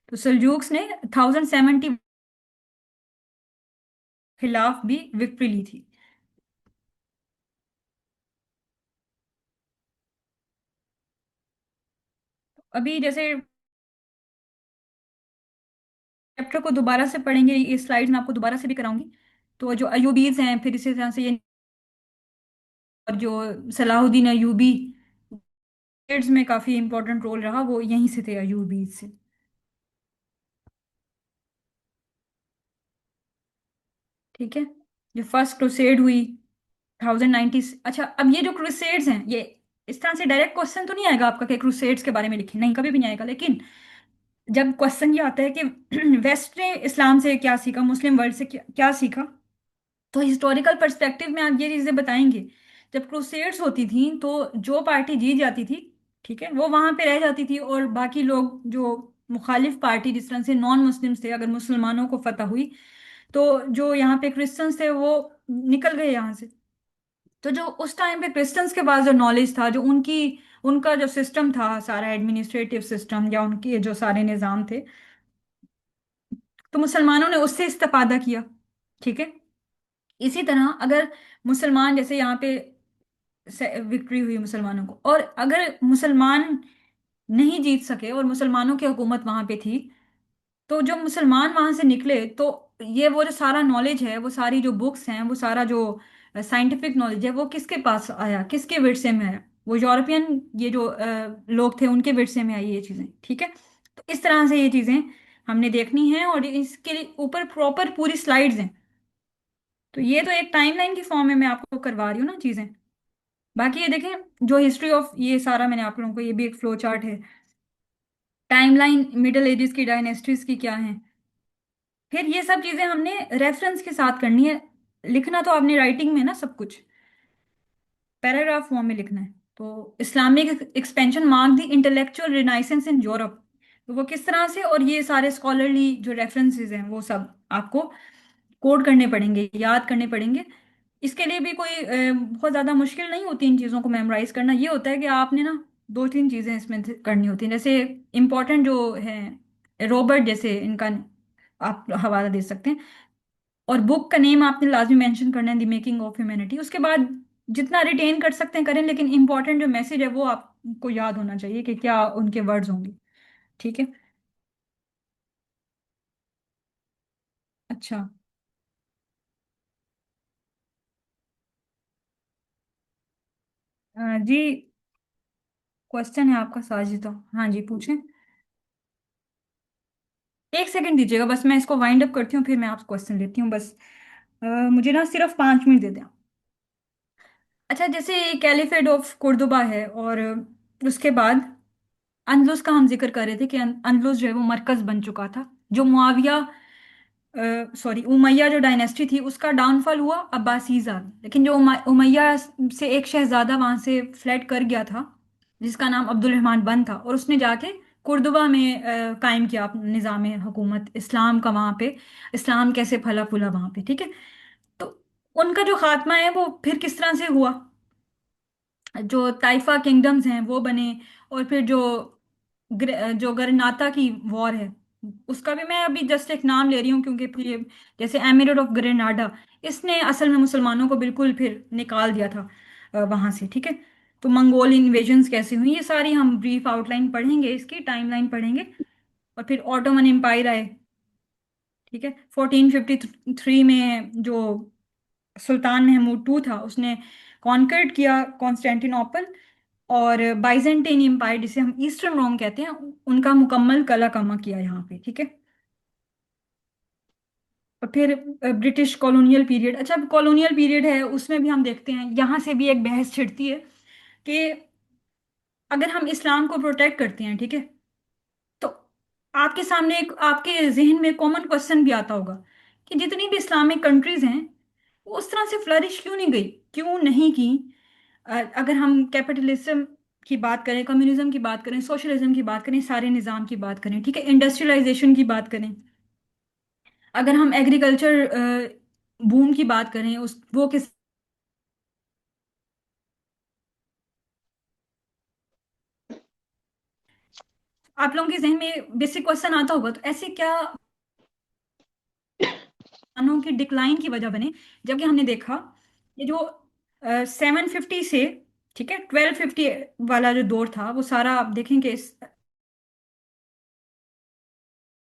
तो सल्जूक्स ने 1070 खिलाफ भी विक्ट्री ली थी। अभी जैसे चैप्टर को दोबारा से पढ़ेंगे, ये स्लाइड्स मैं आपको दोबारा से भी कराऊंगी। तो जो अयूबीज हैं, फिर इसी तरह से ये, और जो सलाहुद्दीन अयूबी में काफी इंपॉर्टेंट रोल रहा, वो यहीं से थे, अयूबीज से। ठीक है। जो फर्स्ट क्रूसेड हुई 1090। अच्छा, अब ये जो क्रूसेड्स हैं, ये इस तरह से डायरेक्ट क्वेश्चन तो नहीं आएगा आपका कि क्रूसेड्स के बारे में लिखें, नहीं, कभी भी नहीं आएगा। लेकिन जब क्वेश्चन ये आता है कि वेस्ट ने इस्लाम से क्या सीखा, मुस्लिम वर्ल्ड से क्या सीखा, तो हिस्टोरिकल पर्सपेक्टिव में आप ये चीजें बताएंगे। जब क्रूसेड्स होती थी तो जो पार्टी जीत जाती थी, ठीक है, वो वहां पे रह जाती थी, और बाकी लोग जो मुखालिफ पार्टी, जिस तरह से नॉन मुस्लिम्स थे, अगर मुसलमानों को फतह हुई तो जो यहाँ पे क्रिश्चियंस थे वो निकल गए यहाँ से। तो जो उस टाइम पे क्रिश्चियंस के पास जो नॉलेज था, जो उनकी, उनका जो सिस्टम था, सारा एडमिनिस्ट्रेटिव सिस्टम, या उनके जो सारे निज़ाम थे, तो मुसलमानों ने उससे इस्तेफादा किया। ठीक है। इसी तरह अगर मुसलमान, जैसे यहाँ पे विक्ट्री हुई मुसलमानों को, और अगर मुसलमान नहीं जीत सके और मुसलमानों की हुकूमत वहां पे थी, तो जो मुसलमान वहां से निकले, तो ये वो जो सारा नॉलेज है, वो सारी जो बुक्स हैं, वो सारा जो साइंटिफिक नॉलेज है, वो किसके पास आया, किसके विरसे में आया? वो यूरोपियन, ये जो लोग थे, उनके विरसे में आई ये चीजें। ठीक है। तो इस तरह से ये चीजें हमने देखनी है, और इसके ऊपर प्रॉपर पूरी स्लाइड्स हैं। तो ये तो एक टाइमलाइन की फॉर्म में मैं आपको करवा रही हूँ ना चीजें। बाकी ये देखें, जो हिस्ट्री ऑफ ये सारा मैंने आप लोगों को, ये भी एक फ्लो चार्ट है। टाइमलाइन मिडिल एजेस की डायनेस्टीज की क्या है। फिर ये सब चीजें हमने रेफरेंस के साथ करनी है। लिखना तो आपने राइटिंग में ना सब कुछ पैराग्राफ फॉर्म में लिखना है। तो Islamic expansion mark the intellectual renaissance in Europe, तो वो किस तरह से, और ये सारे स्कॉलरली जो रेफरेंसेस हैं वो सब आपको कोड करने पड़ेंगे, याद करने पड़ेंगे। इसके लिए भी कोई बहुत ज़्यादा मुश्किल नहीं होती इन चीज़ों को मेमोराइज करना। ये होता है कि आपने ना दो तीन चीज़ें इसमें करनी होती हैं। जैसे इम्पोर्टेंट जो है रॉबर्ट जैसे इनका आप हवाला दे सकते हैं। और बुक का नेम आपने लाजमी मेंशन करना है, द मेकिंग ऑफ ह्यूमैनिटी। उसके बाद जितना रिटेन कर सकते हैं करें, लेकिन इंपॉर्टेंट जो मैसेज है वो आपको याद होना चाहिए कि क्या उनके वर्ड्स होंगे। ठीक है। अच्छा। जी, क्वेश्चन है आपका साजिद। हाँ जी, पूछें। एक सेकंड दीजिएगा बस, मैं इसको वाइंड अप करती हूँ, फिर मैं आपसे क्वेश्चन लेती हूँ बस। मुझे ना सिर्फ 5 मिनट दे दें। अच्छा, जैसे कैलिफेट ऑफ कुर्दुबा है, और उसके बाद अंदलुस का हम जिक्र कर रहे थे कि अंदलुस जो है वो मरकज बन चुका था। जो मुआविया, सॉरी, उमैया जो डायनेस्टी थी उसका डाउनफॉल हुआ अब्बासीज आ गए, लेकिन जो उमैया से एक शहजादा वहां से फ्लड कर गया था, जिसका नाम अब्दुल रहमान बन था, और उसने जाके कुर्दुबा में कायम किया निज़ाम हुकूमत इस्लाम का वहां पे। इस्लाम कैसे फला फूला वहां पे, ठीक है। तो उनका जो खात्मा है वो फिर किस तरह से हुआ, जो ताइफा किंगडम्स हैं वो बने। और फिर जो गरनाता की वॉर है, उसका भी मैं अभी जस्ट एक नाम ले रही हूँ क्योंकि फिर जैसे एमिरेट ऑफ ग्रेनाडा, इसने असल में मुसलमानों को बिल्कुल फिर निकाल दिया था वहां से, ठीक है। तो मंगोल इन्वेजन्स कैसे हुई, ये सारी हम ब्रीफ आउटलाइन पढ़ेंगे, इसकी टाइमलाइन पढ़ेंगे। और फिर ऑटोमन एम्पायर आए, ठीक है। 1453 में जो सुल्तान महमूद टू था, उसने कॉन्कर्ड किया कॉन्स्टेंटिनोपल। और बाइजेंटाइन एम्पायर, जिसे हम ईस्टर्न रोम कहते हैं, उनका मुकम्मल कला कमा किया यहाँ पे, ठीक है। और फिर ब्रिटिश कॉलोनियल पीरियड। अच्छा, कॉलोनियल पीरियड है उसमें भी हम देखते हैं, यहाँ से भी एक बहस छिड़ती है कि अगर हम इस्लाम को प्रोटेक्ट करते हैं, ठीक है, तो आपके सामने एक, आपके जहन में कॉमन क्वेश्चन भी आता होगा कि जितनी भी इस्लामिक कंट्रीज हैं वो उस तरह से फ्लरिश क्यों नहीं गई, क्यों नहीं की। अगर हम कैपिटलिज्म की बात करें, कम्युनिज्म की बात करें, सोशलिज्म की बात करें, सारे निज़ाम की बात करें, ठीक है, इंडस्ट्रियलाइजेशन की बात करें, अगर हम एग्रीकल्चर बूम की बात करें, उस वो किस, आप लोगों के जहन में बेसिक क्वेश्चन आता होगा, तो ऐसे क्या मानव की डिक्लाइन की वजह बने। जबकि हमने देखा ये जो 750 से, ठीक है, 1250 वाला जो दौर था, वो सारा आप देखेंगे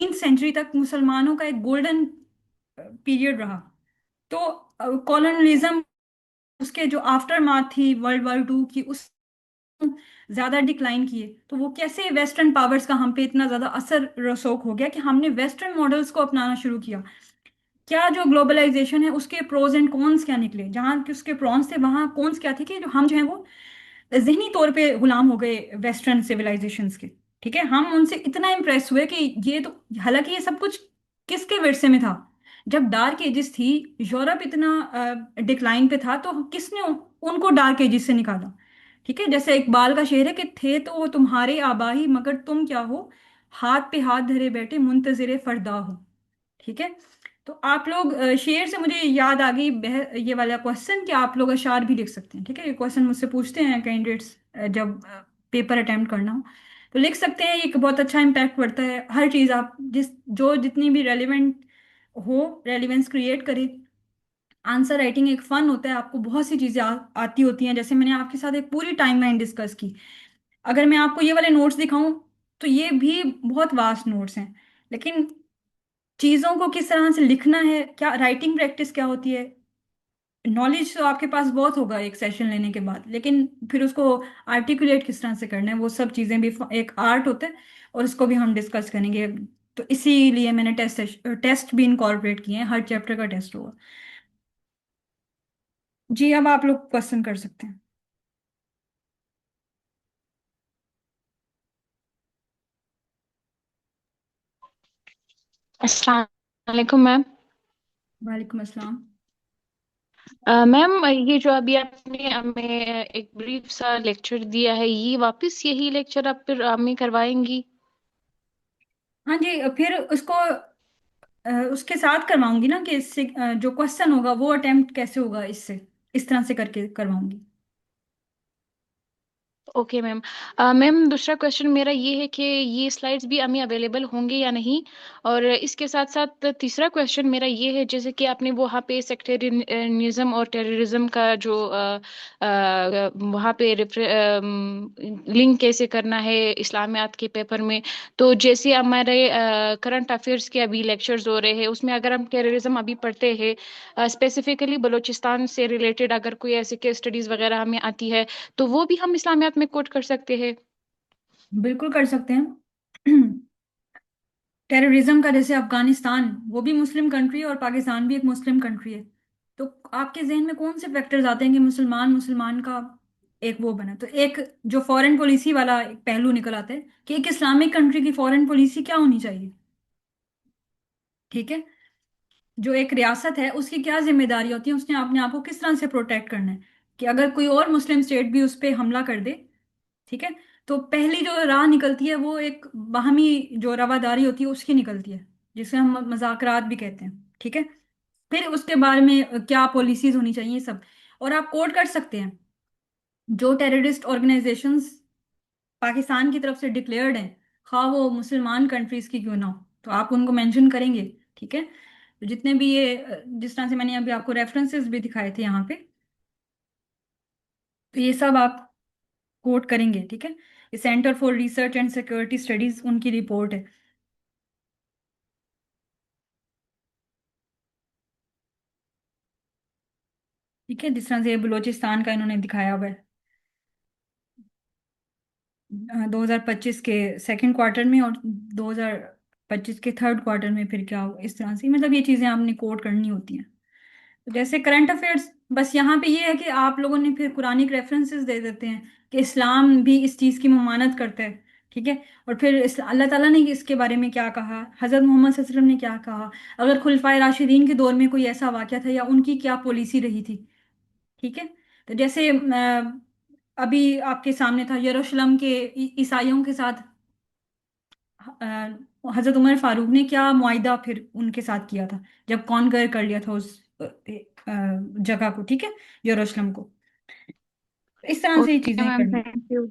3 सेंचुरी तक मुसलमानों का एक गोल्डन पीरियड रहा। तो कॉलोनलिज्म, उसके जो आफ्टर माथ थी वर्ल्ड वॉर टू की, उस ज्यादा डिक्लाइन किए, तो वो कैसे वेस्टर्न पावर्स का हम पे इतना ज्यादा असर रसूख हो गया कि हमने वेस्टर्न मॉडल्स को अपनाना शुरू किया। क्या जो ग्लोबलाइजेशन है उसके प्रोज एंड कॉन्स क्या निकले, जहाँ कि उसके प्रॉन्स थे वहाँ कॉन्स क्या थे, कि जो हम जो है वो जहनी तौर पे गुलाम हो गए वेस्टर्न सिविलाइजेशंस के। ठीक है, हम उनसे इतना इम्प्रेस हुए कि ये तो, हालांकि ये सब कुछ किसके विरसे में था, जब डार्क एजेस थी, यूरोप इतना डिक्लाइन पे था, तो किसने उनको डार्क एजेस से निकाला। ठीक है, जैसे इकबाल का शेर है कि थे तो वो तुम्हारे आबाही, मगर तुम क्या हो, हाथ पे हाथ धरे बैठे मुंतजिर फरदा हो। ठीक है। तो आप लोग शेर से मुझे याद आ गई ये वाला क्वेश्चन कि आप लोग अशार भी लिख सकते हैं, ठीक है। ये क्वेश्चन मुझसे पूछते हैं कैंडिडेट्स जब पेपर अटेम्प्ट करना हो, तो लिख सकते हैं। एक बहुत अच्छा इम्पैक्ट पड़ता है, हर चीज़ आप जितनी भी रेलिवेंट हो, रेलिवेंस क्रिएट करे। आंसर राइटिंग एक फन होता है, आपको बहुत सी चीज़ें आती होती हैं, जैसे मैंने आपके साथ एक पूरी टाइमलाइन डिस्कस की। अगर मैं आपको ये वाले नोट्स दिखाऊं तो ये भी बहुत वास्ट नोट्स हैं, लेकिन चीजों को किस तरह से लिखना है, क्या राइटिंग प्रैक्टिस क्या होती है, नॉलेज तो आपके पास बहुत होगा एक सेशन लेने के बाद, लेकिन फिर उसको आर्टिकुलेट किस तरह से करना है, वो सब चीजें भी एक आर्ट होता है, और उसको भी हम डिस्कस करेंगे। तो इसीलिए मैंने टेस्ट भी इनकॉर्पोरेट किए हैं, हर चैप्टर का टेस्ट होगा। जी, अब आप लोग क्वेश्चन कर सकते हैं। अस्सलाम वालेकुम मैम। वालेकुम अस्सलाम। मैम, ये जो अभी आपने हमें एक ब्रीफ सा लेक्चर दिया है, ये वापस यही लेक्चर आप फिर हमें करवाएंगी? हाँ जी, फिर उसको उसके साथ करवाऊंगी ना, कि इससे जो क्वेश्चन होगा वो अटेम्प्ट कैसे होगा, इससे इस तरह से करके करवाऊंगी। Okay ma'am. मैम दूसरा क्वेश्चन मेरा ये है कि ये स्लाइड्स भी हमें अवेलेबल होंगे या नहीं। और इसके साथ साथ तीसरा क्वेश्चन मेरा ये है, जैसे कि आपने वो वहाँ पे सेक्टेरियनिज्म और टेररिज्म का जो वहाँ पे लिंक कैसे करना है इस्लामियात के पेपर में। तो जैसे हमारे करंट अफेयर्स के अभी लेक्चर्स हो रहे हैं, उसमें अगर हम टेररिज्म अभी पढ़ते हैं, स्पेसिफिकली बलूचिस्तान से रिलेटेड अगर कोई ऐसी केस स्टडीज वगैरह हमें आती है, तो वो भी हम इस्लामियात में कोट कर सकते हैं। बिल्कुल कर सकते हैं। टेररिज्म का जैसे अफगानिस्तान, वो भी मुस्लिम कंट्री है और पाकिस्तान भी एक मुस्लिम कंट्री है। तो आपके जहन में कौन से फैक्टर्स आते हैं कि मुसलमान मुसलमान का एक वो बना? तो एक जो फॉरेन पॉलिसी वाला एक पहलू निकल आता है कि एक इस्लामिक कंट्री की फॉरेन पॉलिसी क्या होनी चाहिए। ठीक है। जो एक रियासत है उसकी क्या जिम्मेदारी होती है, उसने अपने आप को किस तरह से प्रोटेक्ट करना है कि अगर कोई और मुस्लिम स्टेट भी उस पर हमला कर दे। ठीक है। तो पहली जो राह निकलती है वो एक बाहमी जो रवादारी होती है उसकी निकलती है, जिसे हम मज़ाकरात भी कहते हैं। ठीक है। फिर उसके बारे में क्या पॉलिसीज होनी चाहिए सब। और आप कोड कर सकते हैं जो टेररिस्ट ऑर्गेनाइजेशंस पाकिस्तान की तरफ से डिक्लेयर्ड हैं, खा वो मुसलमान कंट्रीज की क्यों ना हो, तो आप उनको मेंशन करेंगे। ठीक है। तो जितने भी ये जिस तरह से मैंने अभी आपको रेफरेंसेस भी दिखाए थे यहाँ पे, तो ये सब आप कोट करेंगे। ठीक है। ये centre for research and security studies उनकी रिपोर्ट है। ठीक है। जिस तरह से ये बलूचिस्तान का इन्होंने दिखाया हुआ है 2025 के सेकंड क्वार्टर में, और 2025 के थर्ड क्वार्टर में फिर क्या हो, इस तरह से मतलब ये चीजें आपने कोट करनी होती हैं। तो जैसे करंट अफेयर्स, बस यहाँ पे ये है कि आप लोगों ने फिर कुरानिक रेफरेंसेस दे देते हैं कि इस्लाम भी इस चीज़ की ममानत करता है। ठीक है। और फिर अल्लाह ताला ने इसके बारे में क्या कहा, हज़रत मोहम्मद सल्लल्लाहु अलैहि वसल्लम ने क्या कहा, अगर खुलफाए राशिदीन के दौर में कोई ऐसा वाक़या था या उनकी क्या पॉलिसी रही थी। ठीक है। तो जैसे अभी आपके सामने था यरूशलेम के ईसाइयों के साथ हजरत उमर फारूक ने क्या मुआहिदा फिर उनके साथ किया था जब कॉन्कर कर लिया था उस जगह को। ठीक है। यरूशलेम को। इस तरह से ये ओके चीजें मैम, करनी। Thank you.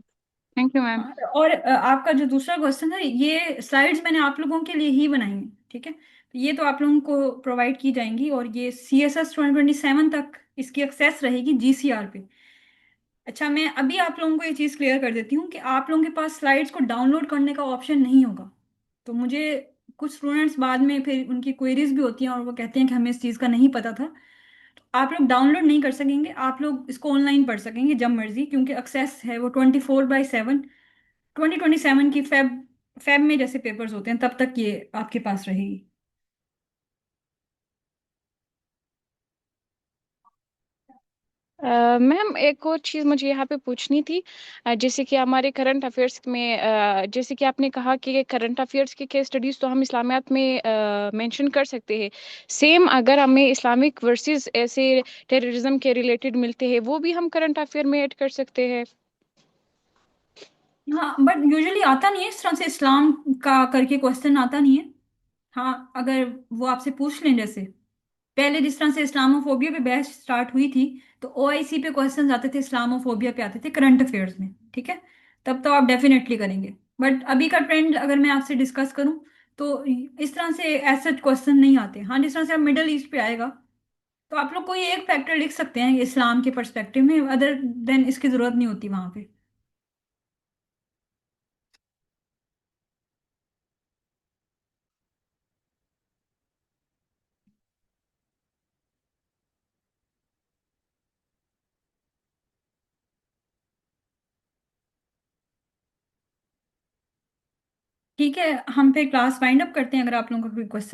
Thank you ma'am. हाँ, और आपका जो दूसरा क्वेश्चन है, ये स्लाइड्स मैंने आप लोगों के लिए ही बनाई हैं। ठीक है। तो ये तो आप लोगों को प्रोवाइड की जाएंगी, और ये CSS 2027 तक इसकी एक्सेस रहेगी GCR पे। अच्छा, मैं अभी आप लोगों को ये चीज़ क्लियर कर देती हूँ कि आप लोगों के पास स्लाइड्स को डाउनलोड करने का ऑप्शन नहीं होगा। तो मुझे कुछ स्टूडेंट्स बाद में फिर उनकी क्वेरीज भी होती हैं और वो कहते हैं कि हमें इस चीज़ का नहीं पता था। तो आप लोग डाउनलोड नहीं कर सकेंगे, आप लोग इसको ऑनलाइन पढ़ सकेंगे जब मर्जी, क्योंकि एक्सेस है वो 24/7। 2027 की फेब में जैसे पेपर्स होते हैं तब तक ये आपके पास रहेगी। मैम एक और चीज़ मुझे यहाँ पे पूछनी थी। जैसे कि हमारे करंट अफेयर्स में, जैसे कि आपने कहा कि करंट अफेयर्स की केस स्टडीज तो हम इस्लामियात में मेंशन कर सकते हैं। सेम अगर हमें इस्लामिक वर्सेस ऐसे टेररिज्म के रिलेटेड मिलते हैं, वो भी हम करंट अफेयर में ऐड कर सकते हैं। हाँ, बट यूजुअली आता नहीं है इस तरह से इस्लाम का करके क्वेश्चन आता नहीं है। हाँ, अगर वो आपसे पूछ लें, जैसे पहले जिस तरह से इस्लामोफोबिया पे बहस स्टार्ट हुई थी, तो OIC पे क्वेश्चंस आते थे, इस्लामोफोबिया पे आते थे करंट अफेयर्स में। ठीक है। तब तो आप डेफिनेटली करेंगे। बट अभी का ट्रेंड अगर मैं आपसे डिस्कस करूं, तो इस तरह से ऐसे क्वेश्चन नहीं आते। हाँ, जिस तरह से आप मिडल ईस्ट पे आएगा, तो आप लोग कोई एक फैक्टर लिख सकते हैं इस्लाम के पर्सपेक्टिव में, अदर देन इसकी जरूरत नहीं होती वहां पे। ठीक है, हम फिर क्लास वाइंड अप करते हैं। अगर आप लोगों का कोई क्वेश्चन